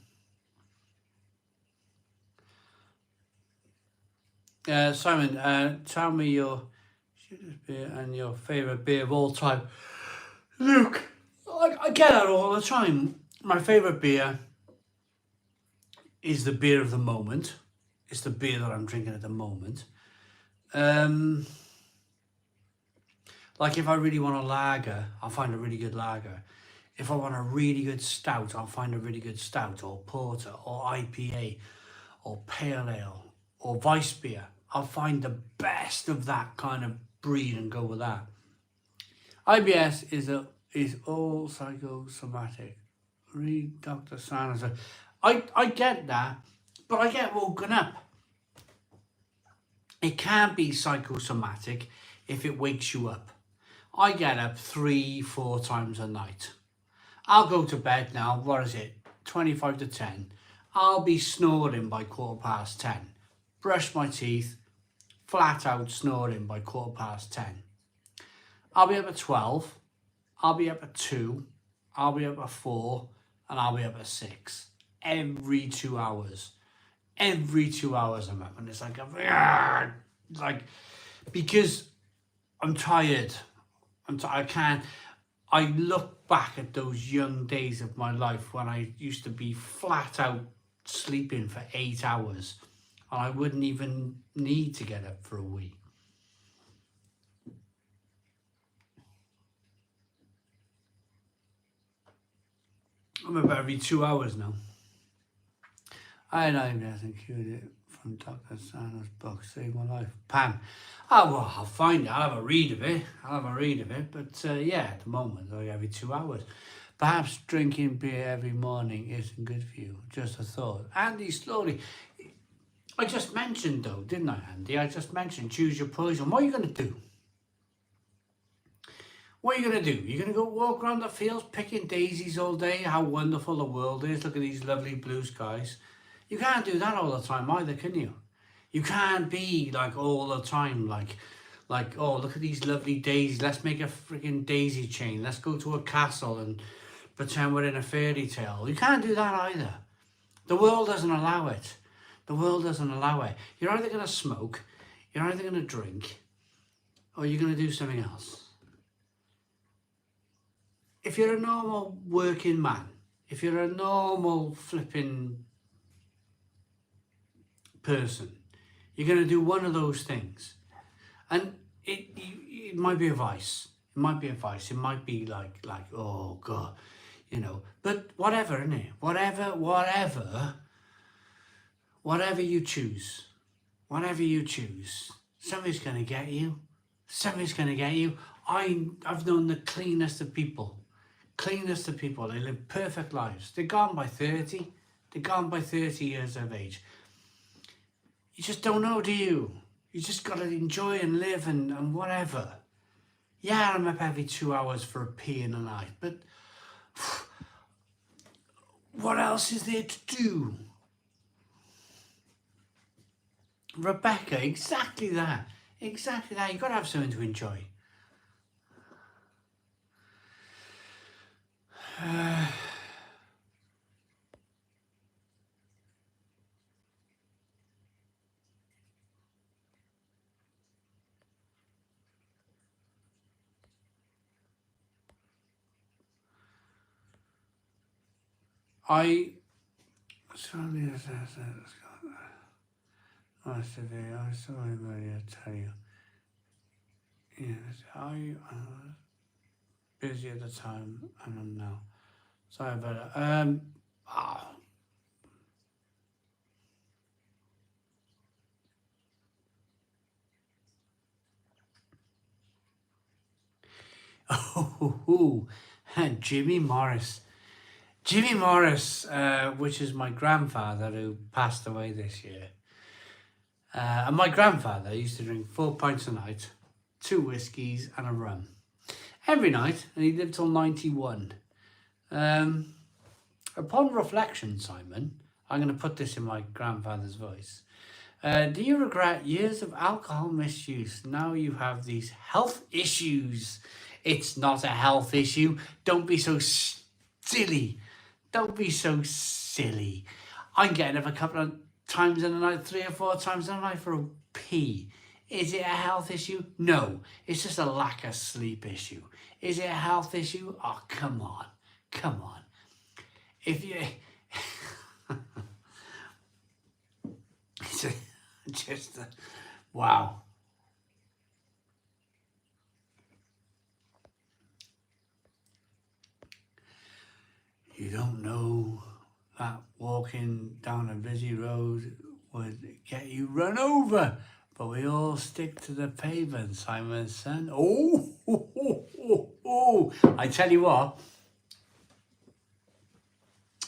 Simon, tell me your beer and your favourite beer of all time. Luke, I get that all the time. My favourite beer is the beer of the moment. It's the beer that I'm drinking at the moment. Like if I really want a lager, I'll find a really good lager. If I want a really good stout, I'll find a really good stout, or porter, or IPA, or pale ale, or vice beer. I'll find the best of that kind of breed and go with that. IBS is all psychosomatic. Read Dr. Sanders. I get that, but I get woken up. It can't be psychosomatic if it wakes you up. I get up 3-4 times a night. I'll go to bed now, what is it, 25 to 10. I'll be snoring by 10:15. Brush my teeth, flat out snoring by 10:15. I'll be up at 12, I'll be up at 2, I'll be up at 4, and I'll be up at 6. Every 2 hours. Every 2 hours I'm up, and it's like, because I'm tired. I can't. I look back at those young days of my life when I used to be flat out sleeping for 8 hours, and I wouldn't even need to get up for a wee. I'm up every 2 hours now. I know he hasn't cured it from Dr. Sanders' book, Save My Life. Pam. Oh, well, I'll find it. I'll have a read of it. But yeah, at the moment, every 2 hours. Perhaps drinking beer every morning isn't good for you. Just a thought. Andy, slowly. I just mentioned, though, didn't I, Andy? I just mentioned choose your poison. What are you going to do? What are you going to do? You're going to go walk around the fields picking daisies all day? How wonderful the world is. Look at these lovely blue skies. You can't do that all the time either, can you? You can't be like all the time like, oh, look at these lovely daisies. Let's make a freaking daisy chain. Let's go to a castle and pretend we're in a fairy tale. You can't do that either. The world doesn't allow it. The world doesn't allow it. You're either going to smoke, you're either going to drink, or you're going to do something else. if you're a normal working man, if you're a normal flipping person, you're going to do one of those things. And it might be a vice. It might be a vice. It might be like, oh God, you know, but whatever, innit? Whatever you choose, somebody's going to get you. Somebody's going to get you. I've known the cleanest of people. They live perfect lives. They're gone by 30. They're gone by 30 years of age. You just don't know, do you? You just got to enjoy and live and whatever. Yeah, I'm up every 2 hours for a pee in the night, but what else is there to do? Rebecca, exactly that. You've got to have something to enjoy. I sorry to tell you. Yes, I was busy at the time and I'm now. Sorry about it. Jimmy Morris. Which is my grandfather who passed away this year. And my grandfather used to drink 4 pints a night, 2 whiskies and a rum. Every night, and he lived till 91. Upon reflection, Simon, I'm going to put this in my grandfather's voice. Do you regret years of alcohol misuse? Now you have these health issues. It's not a health issue. Don't be so silly. I'm getting up a couple of times in the night, 3 or 4 times in the night for a pee. Is it a health issue? No, it's just a lack of sleep issue. Is it a health issue? Oh, come on. If you... wow. You don't know that walking down a busy road would get you run over, but we all stick to the pavement, Simon's son. Oh, I tell you what.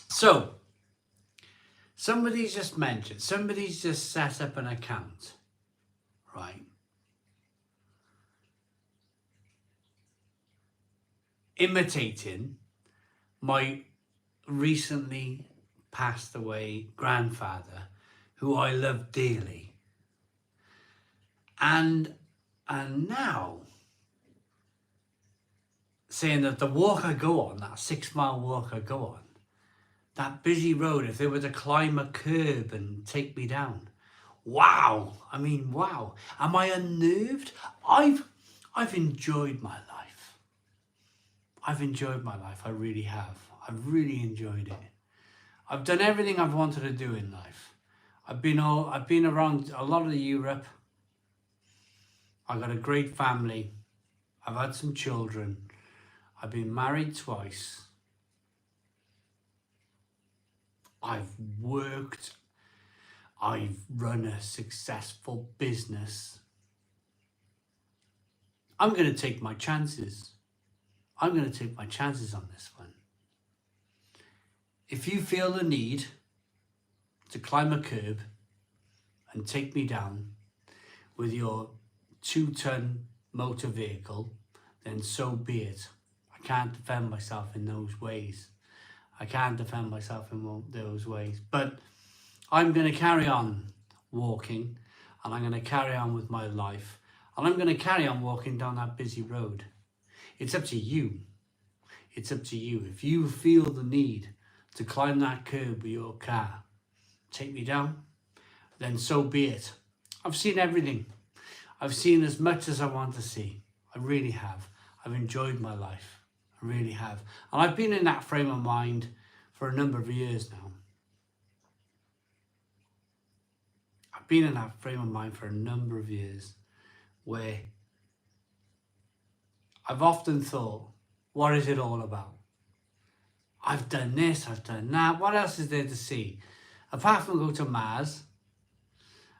So, somebody's just set up an account, right? Imitating my recently passed away grandfather, who I love dearly. And now saying that the walk I go on, that 6-mile walk I go on, that busy road, if they were to climb a curb and take me down, wow. I mean, wow. Am I unnerved? I've enjoyed my life. I really have. I've really enjoyed it. I've done everything I've wanted to do in life. I've been around a lot of Europe. I've got a great family. I've had some children. I've been married twice. I've worked. I've run a successful business. I'm going to take my chances. on this one. If you feel the need to climb a curb and take me down with your 2-ton motor vehicle, then so be it. I can't defend myself in those ways. But I'm going to carry on walking, and I'm going to carry on with my life, and I'm going to carry on walking down that busy road. It's up to you. If you feel the need to climb that curb with your car, take me down, then so be it. I've seen everything. I've seen as much as I want to see. I really have. I've enjoyed my life. I really have. And I've been in that frame of mind for a number of years now. I've been in that frame of mind for a number of years where I've often thought, what is it all about? I've done this, I've done that. What else is there to see? Apart from go to Mars,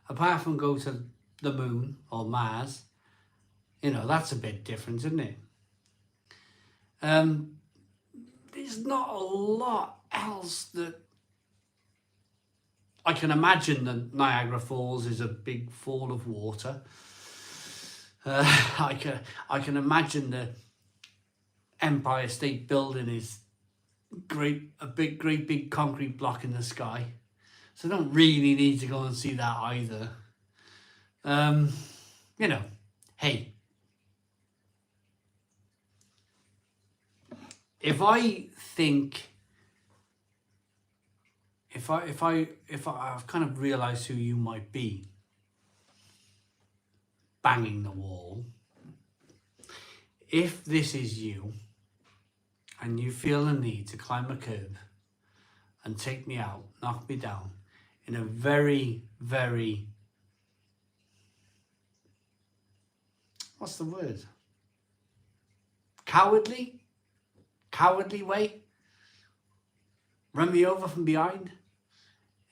apart from go to the moon or Mars, you know, that's a bit different, isn't it? There's not a lot else that I can imagine. That Niagara Falls is a big fall of water. I can imagine the Empire State Building is great big concrete block in the sky. So I don't really need to go and see that either. You know, hey, if I've kind of realised who you might be, banging the wall, if this is you and you feel the need to climb a curb and take me out, knock me down in a very, very, what's the word? Cowardly way, run me over from behind.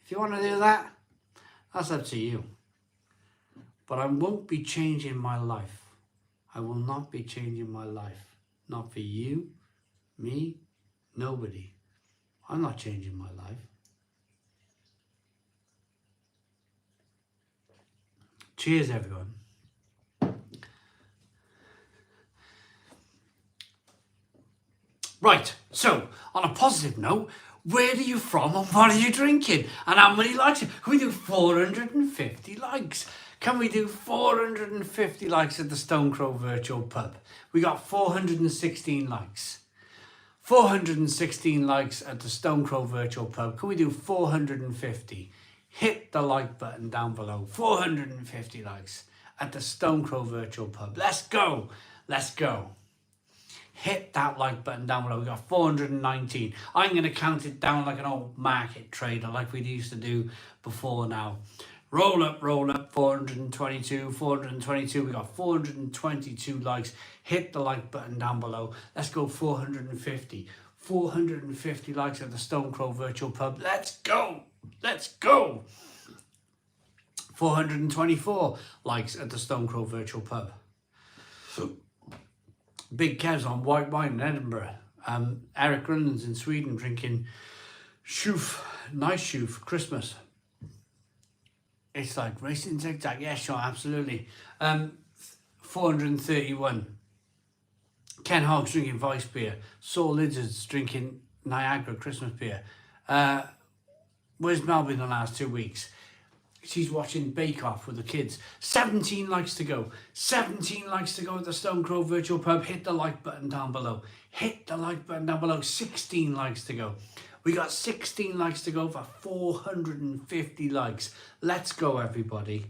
If you want to do that, that's up to you. But I won't be changing my life. I will not be changing my life. Not for you, me, nobody. I'm not changing my life. Cheers, everyone. Right, so on a positive note, where are you from and what are you drinking? And how many likes? Can we do 450 likes? Can we do 450 likes at the Stone Crow Virtual Pub? We got 416 likes. 416 likes at the Stone Crow Virtual Pub. Can we do 450? Hit the like button down below. 450 likes at the Stone Crow Virtual Pub. Let's go. Let's go. Hit that like button down below. We got 419. I'm going to count it down like an old market trader, like we used to do before now. Roll up, 422, 422. We got 422 likes. Hit the like button down below. Let's go 450. 450 likes at the Stone Crow Virtual Pub. Let's go. Let's go. 424 likes at the Stone Crow Virtual Pub. Big Kev's on white wine in Edinburgh. Eric Grunland's in Sweden drinking shoof, nice shoof for Christmas. It's like racing zigzag. Yeah, sure, absolutely. 431. Ken Hogg's drinking Vice beer. Saul Lizard's drinking Niagara Christmas beer. Where's Mel been the last 2 weeks? She's watching Bake Off with the kids. 17 likes to go. 17 likes to go at the Stone Crow Virtual Pub. Hit the like button down below. Hit the like button down below. 16 likes to go. We got 16 likes to go for 450 likes. Let's go, everybody.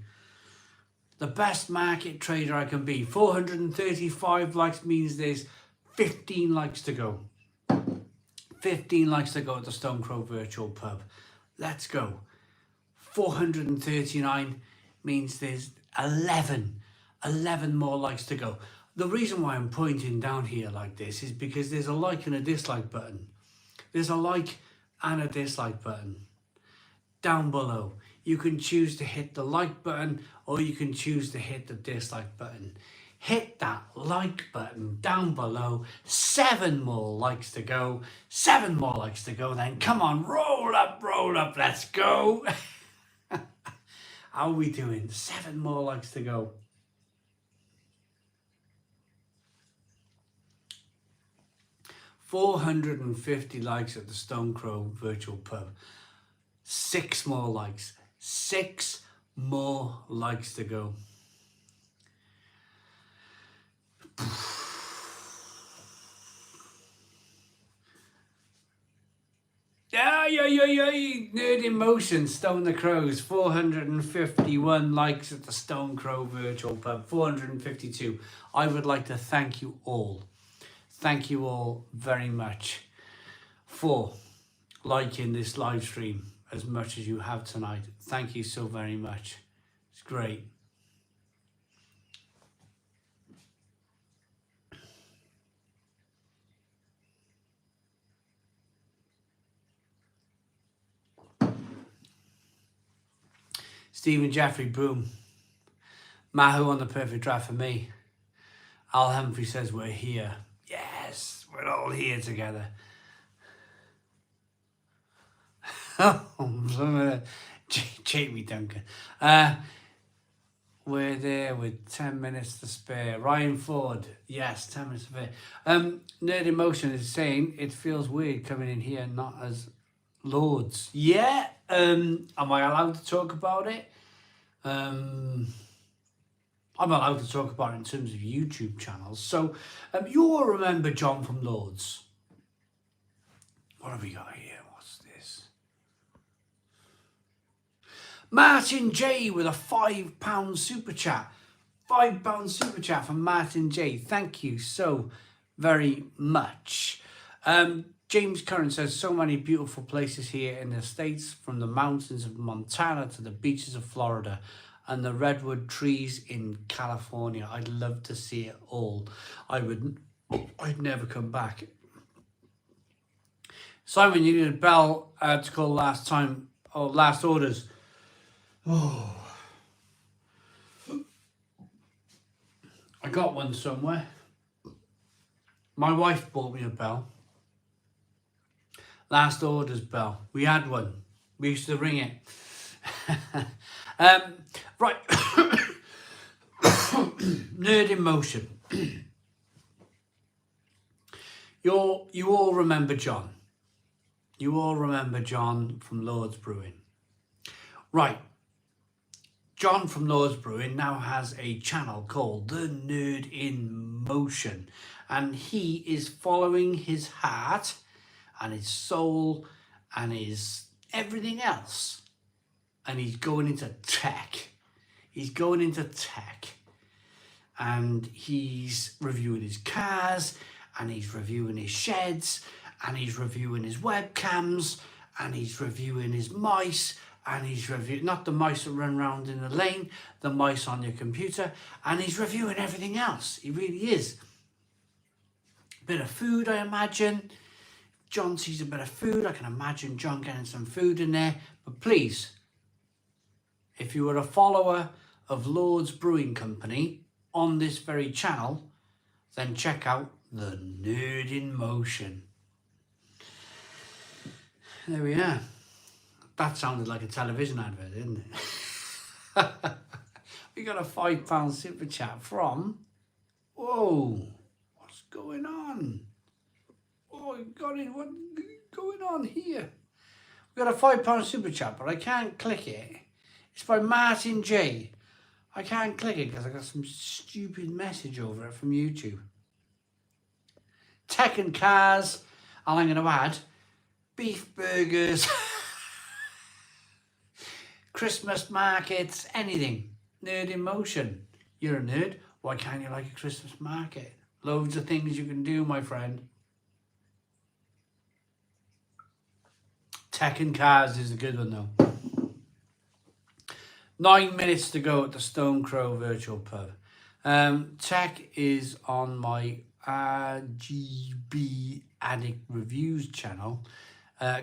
The best market trader I can be. 435 likes means there's 15 likes to go. 15 likes to go at the Stone Crow Virtual Pub. Let's go. 439 means there's 11 more likes to go. The reason why I'm pointing down here like this is because there's a like and a dislike button. There's a like and a dislike button down below. You can choose to hit the like button or you can choose to hit the dislike button. Hit that like button down below. 7 more likes to go. 7 more likes to go then. Come on, roll up, let's go. How are we doing? 7 more likes to go. $450 likes at the Stone Crow Virtual Pub. 6 more likes. 6 more likes to go. Nerd Emotion, Stone the Crows, 451 likes at the Stone Crow Virtual Pub, 452. I would like to thank you all. thank you all very much for liking this live stream as much as you have tonight. Thank you so very much. It's great. Stephen Jeffrey, boom. Mahu on the perfect draft for me. Al Humphrey says we're here. Yes, we're all here together. Jamie Duncan. We're there with 10 minutes to spare. Ryan Ford, yes, 10 minutes to spare. Nerd Emotion is saying it feels weird coming in here not as Lords. Yeah, am I allowed to talk about it? I'm allowed to talk about it in terms of YouTube channels. So, you all remember John from Lords. What have we got here? What's this? Martin J with a £5 super chat. £5 super chat from Martin J. Thank you so very much. James Curran says, so many beautiful places here in the States, from the mountains of Montana to the beaches of Florida and the redwood trees in California. I'd love to see it all. I'd never come back. Simon, you need a bell to call last time, or last orders. Oh, I got one somewhere. My wife bought me a bell. Last orders bell. We had one. We used to ring it. Right. Nerd in Motion. You all remember John. You all remember John from Lord's Brewing. Right. John from Lord's Brewing now has a channel called The Nerd in Motion. And he is following his heart and his soul and his everything else. And he's going into tech. He's going into tech. And he's reviewing his cars, and he's reviewing his sheds, and he's reviewing his webcams, and he's reviewing his mice, and he's reviewing, not the mice that run around in the lane, the mice on your computer, and he's reviewing everything else. He really is. Bit of food, I imagine. John sees a bit of food. I can imagine John getting some food in there. But please, if you are a follower of Lord's Brewing Company on this very channel, then check out The Nerd in Motion. There we are. That sounded like a television advert, didn't it? We got a £5 super chat from... Whoa, what's going on? Oh, I got it. What's going on here? We got a £5 super chat, but I can't click it. It's by Martin J. I can't click it because I got some stupid message over it from YouTube. Tech and cars, and I'm going to add beef burgers, Christmas markets, anything. Nerd in Motion. You're a nerd. Why can't you like a Christmas market? Loads of things you can do, my friend. Tech and cars is a good one, though. 9 minutes to go at the Stone Crow Virtual Pub. Tech is on my RGB Addict Reviews channel.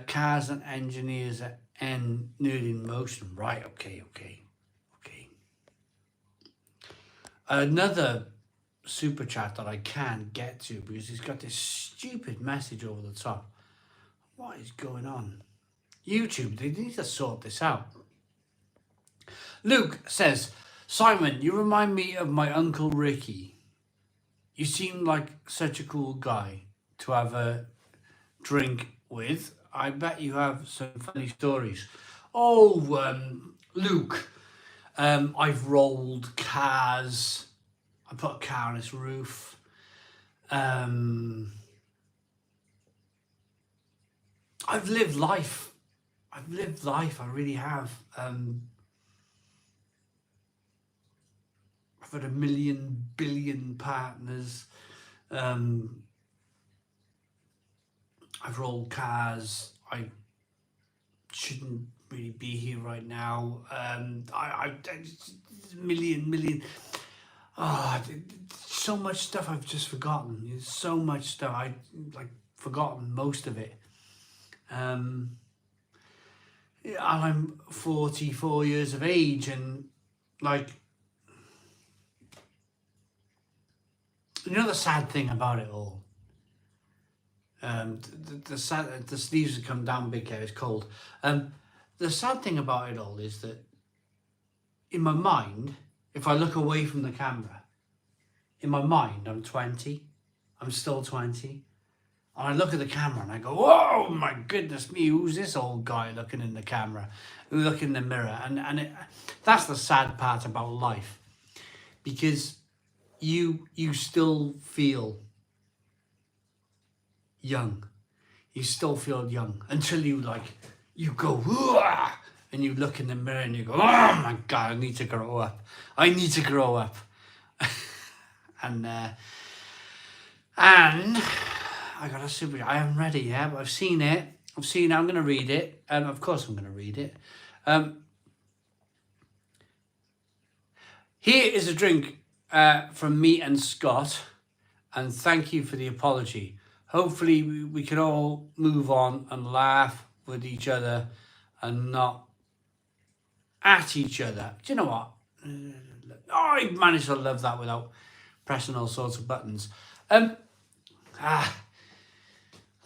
Cars and Engineers and Nerd in Motion. Right, okay. Another super chat that I can't get to because he's got this stupid message over the top. What is going on? YouTube, they need to sort this out. Luke says, Simon, you remind me of my Uncle Ricky. You seem like such a cool guy to have a drink with. I bet you have some funny stories. Oh, Luke, I've rolled cars. I put a car on its roof. I've lived life. I really have. I've had a million, billion partners. I've rolled cars. I shouldn't really be here right now. Million. Oh, so much stuff I've just forgotten. There's so much stuff I like forgotten most of it. And I'm 44 years of age, and like, you know, the sad thing about it all. The sleeves have come down big here. It's cold. The sad thing about it all is that in my mind, if I look away from the camera, in my mind, I'm 20. I'm still 20. And I look at the camera and I go, "Whoa, my goodness me, who's this old guy looking in the camera, looking in the mirror?" And that's the sad part about life, because you still feel young. You still feel young until you go, "Whoa," and you look in the mirror and you go, "Oh my God, I need to grow up. I need to grow up." and I got a super. I haven't read it yet, but I've seen it. I'm going to read it. Of course, I'm going to read it. Here is a drink from me and Scott, and thank you for the apology. Hopefully, we can all move on and laugh with each other and not at each other. Do you know what? I managed to love that without pressing all sorts of buttons.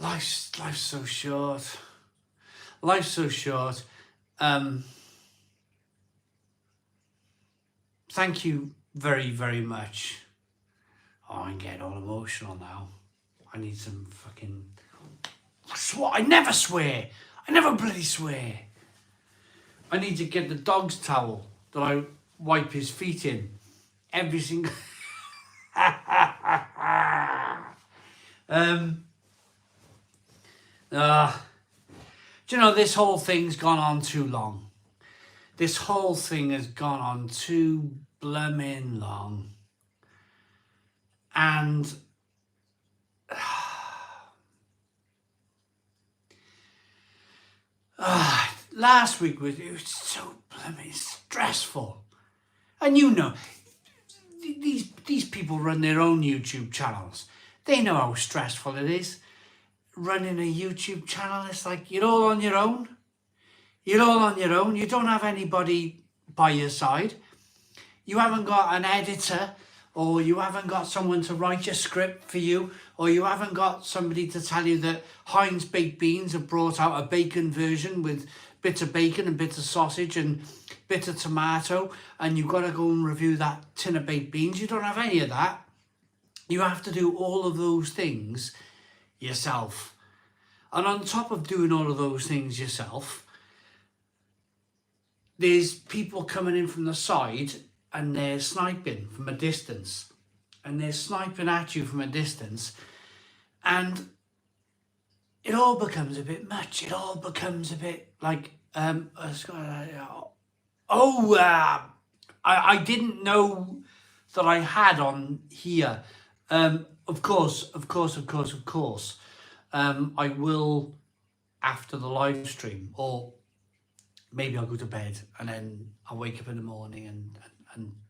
Life's so short. Life's so short. Thank you very, very much. Oh, I'm getting all emotional now. I need some fucking... I never swear. I never bloody swear. I need to get the dog's towel that I wipe his feet in every single... Do you know, this whole thing's gone on too long. This whole thing has gone on too blooming long. And last week it was so blooming stressful. And you know, these people run their own YouTube channels. They know how stressful it is. Running a YouTube channel, it's like you're all on your own. You're all on your own. You don't have anybody by your side. You haven't got an editor, or you haven't got someone to write your script for you, or you haven't got somebody to tell you that Heinz Baked Beans have brought out a bacon version with bits of bacon and bits of sausage and bits of tomato, and you've got to go and review that tin of baked beans. You don't have any of that. You have to do all of those things yourself. And on top of doing all of those things yourself, there's people coming in from the side and they're sniping from a distance. And they're sniping at you from a distance. And it all becomes a bit much. It all becomes a bit like, I didn't know that I had on here. Of course. I will after the live stream, or maybe I'll go to bed and then I'll wake up in the morning and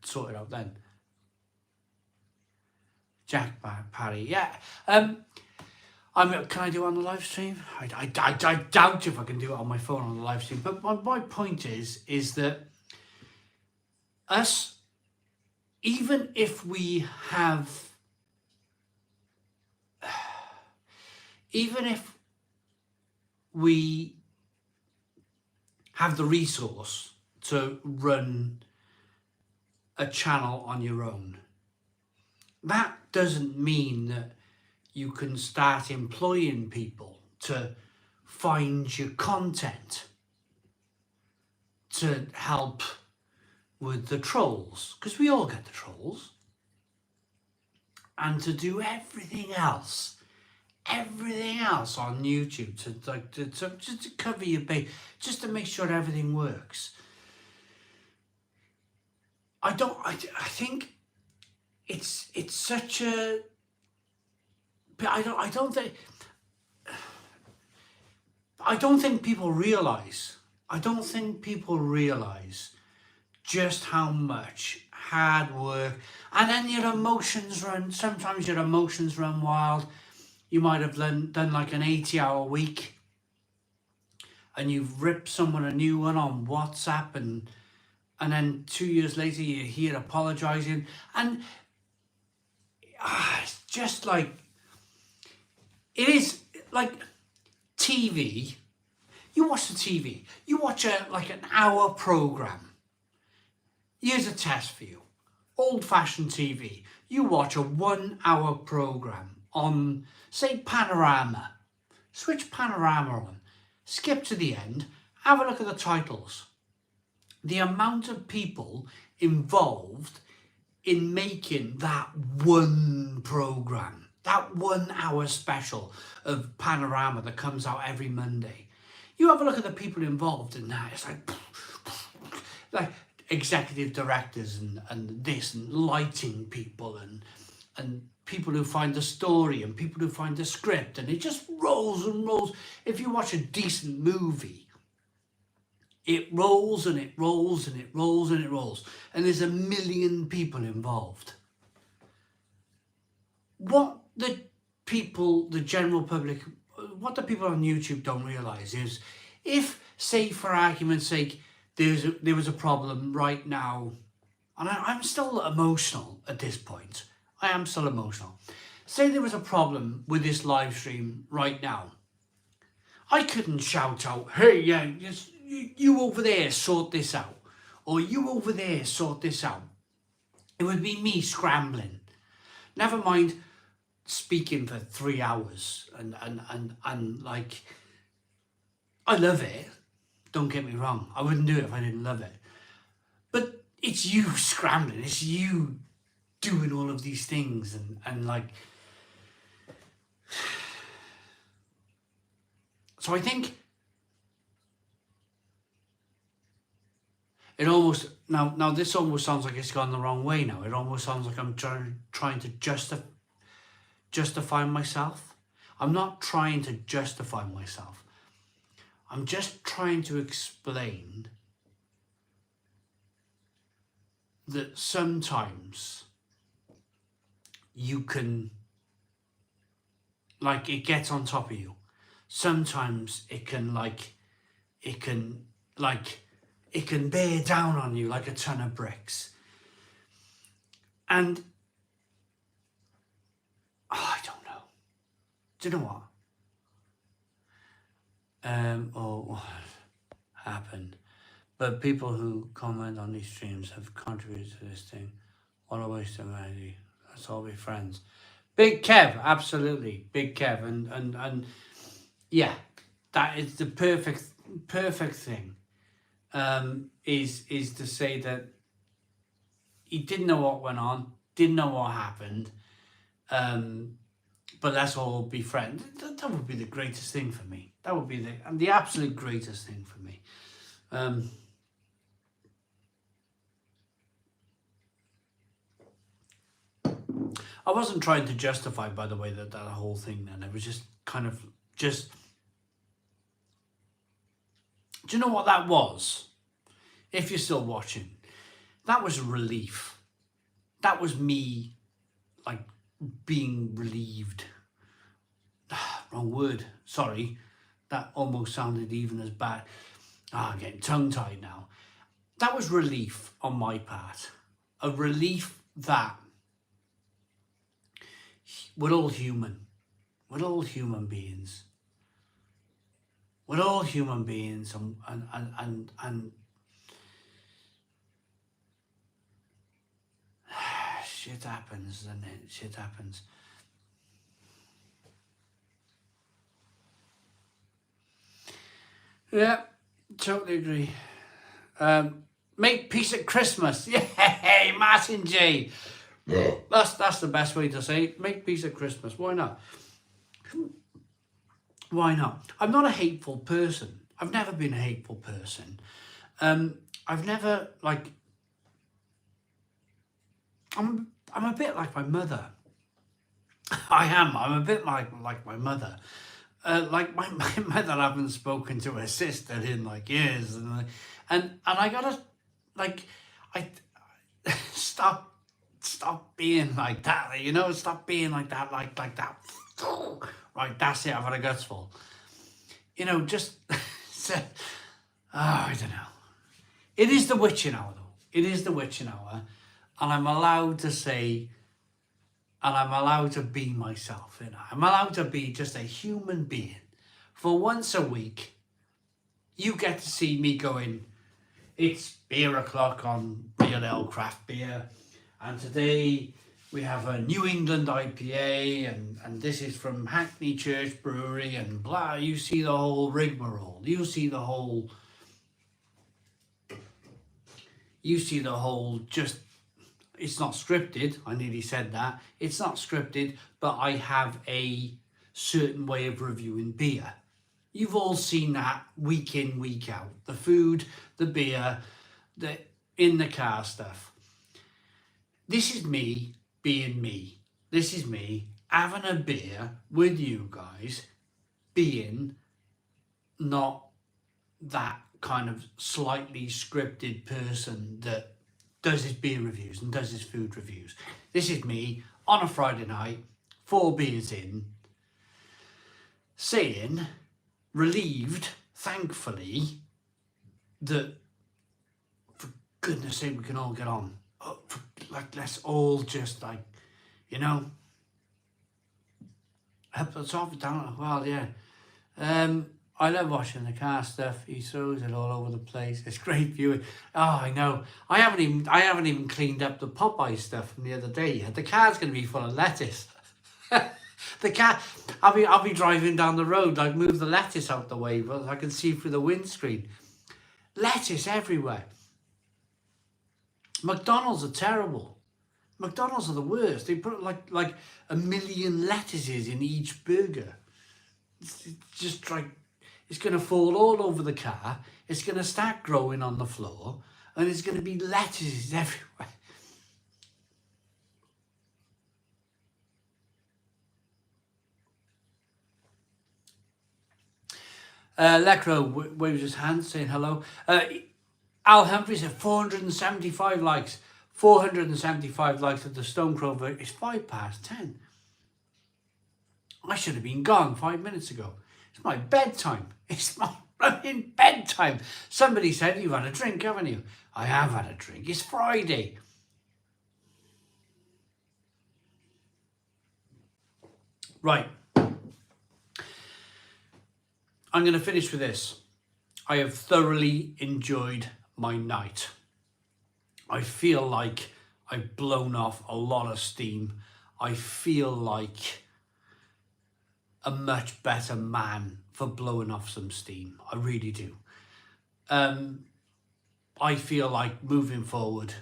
sort it out then. Jack Parry, yeah. Can I do it on the live stream? I doubt if I can do it on my phone on the live stream. But my point is that us, even if we have, the resource to run a channel on your own, that doesn't mean that you can start employing people to find your content, to help with the trolls, because we all get the trolls, and to do everything else on YouTube to just to cover your base, just to make sure everything works. I think it's such a. But I don't think. I don't think people realise, just how much hard work, and then sometimes your emotions run wild. You might have done like an 80-hour week, and you've ripped someone a new one on WhatsApp, and then 2 years later you're here apologising, and it's just like, it is like TV. You watch the TV, you watch like an hour programme. Here's a test for you. Old-fashioned TV. You watch a 1 hour programme on, say, Panorama. Switch Panorama on. Skip to the end. Have a look at the titles. The amount of people involved in making that one programme. That 1 hour special of Panorama that comes out every Monday. You have a look at the people involved in that. It's like executive directors and this, and lighting people, and people who find the story, and people who find the script, and it just rolls and rolls. If you watch a decent movie, it rolls and it rolls and it rolls and it rolls, and there's 1 million people involved. What the general public, what the people on YouTube don't realise is, if, say, for argument's sake, there was a problem right now, and I'm still emotional at this point. I am still emotional. Say there was a problem with this live stream right now. I couldn't shout out, hey, yeah, you over there sort this out, or you over there sort this out. It would be me scrambling. Never mind speaking for 3 hours and like, I love it. Don't get me wrong. I wouldn't do it if I didn't love it. But it's you scrambling. It's you doing all of these things and like. So I think it almost, now this almost sounds like it's gone the wrong way now. It almost sounds like I'm trying to justify myself. I'm not trying to justify myself. I'm just trying to explain that sometimes you can, like, it gets on top of you. Sometimes it can bear down on you like a ton of bricks. And I don't know. Do you know what? What happened? But people who comment on these streams have contributed to this thing. What a waste of money. Let's all be friends. Big Kev, absolutely. Big Kev. And yeah, that is the perfect thing. Is to say that he didn't know what went on, didn't know what happened, but let's all be friends. That would be the greatest thing for me. That would be the absolute greatest thing for me. I wasn't trying to justify, by the way, that whole thing then. It was just kind of just... Do you know what that was? If you're still watching, that was relief. That was me, like, being relieved. Wrong word, sorry. That almost sounded even as bad. I'm getting tongue-tied now. That was relief on my part. A relief that we're all human. We're all human beings. We're all human beings, and shit happens, doesn't it? Shit happens. Yeah, totally agree. Make peace at Christmas. Yay, Martin J. Yeah. That's the best way to say it. Make peace at Christmas. Why not? Why not? I'm not a hateful person. I've never been a hateful person. I've never, like... I'm a bit like my mother. I am. I'm a bit like my mother. Like my mother haven't spoken to her sister in like years, and I gotta like I stop being like that, you know, stop being like that, like that. Right, that's it. I've had a guts full. You know, just I don't know. It is the witching hour, though. It is the witching hour, and I'm allowed to say, and I'm allowed to be myself. You know, I'm allowed to be just a human being. For once a week, you get to see me going, it's beer o'clock on Real Ale Craft Beer, and today we have a New England IPA, and this is from Hackney Church Brewery, and blah. You see the whole rigmarole. You see the whole just, it's not scripted. I nearly said that. It's not scripted, but I have a certain way of reviewing beer. You've all seen that week in, week out. The food, the beer, the in the car stuff. This is me being me. This is me having a beer with you guys, being not that kind of slightly scripted person that does his beer reviews and does his food reviews. This is me on a Friday night, 4 beers in, saying, relieved, thankfully, that for goodness sake we can all get on. Like, let's all just, like, you know, help us off down. Well, yeah. I love washing the car stuff. He throws it all over the place. It's great viewing. Oh, I know. I haven't even cleaned up the Popeye stuff from the other day yet. The car's gonna be full of lettuce. The car, I'll be driving down the road, like move the lettuce out the way, but I can see through the windscreen. Lettuce everywhere. McDonald's are terrible. McDonald's are the worst. They put like 1 million lettuces in each burger. It's just like, it's going to fall all over the car. It's going to start growing on the floor, and it's going to be lettuces everywhere. Lecro waves his hand saying hello. Al Humphrey said 475 likes. 475 likes at the Stone Crow. It's 10:05. I should have been gone 5 minutes ago. It's my bedtime. It's my running bedtime. Somebody said, you've had a drink, haven't you? I have had a drink. It's Friday. Right. I'm going to finish with this. I have thoroughly enjoyed my night. I feel like I've blown off a lot of steam. I feel like a much better man for blowing off some steam. I really do. I feel like moving forward,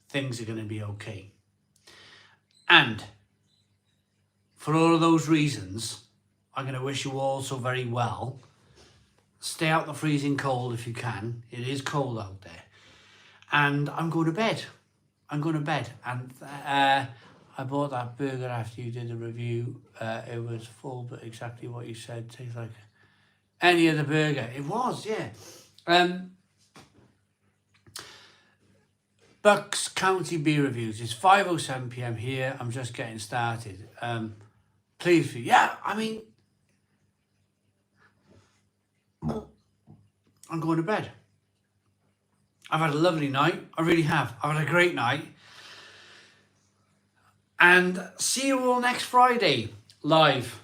things are going to be okay. And for all of those reasons, I'm going to wish you all so very well. Stay out the freezing cold if you can. It is cold out there. And I'm going to bed. I'm going to bed. And I bought that burger after you did the review. It was full, but exactly what you said. Tastes like any other burger. It was, yeah. Bucks County Beer Reviews. It's 5:07 p.m. here. I'm just getting started. Please, yeah, I mean, I'm going to bed. I've had a lovely night. I really have. I've had a great night. And see you all next Friday, live.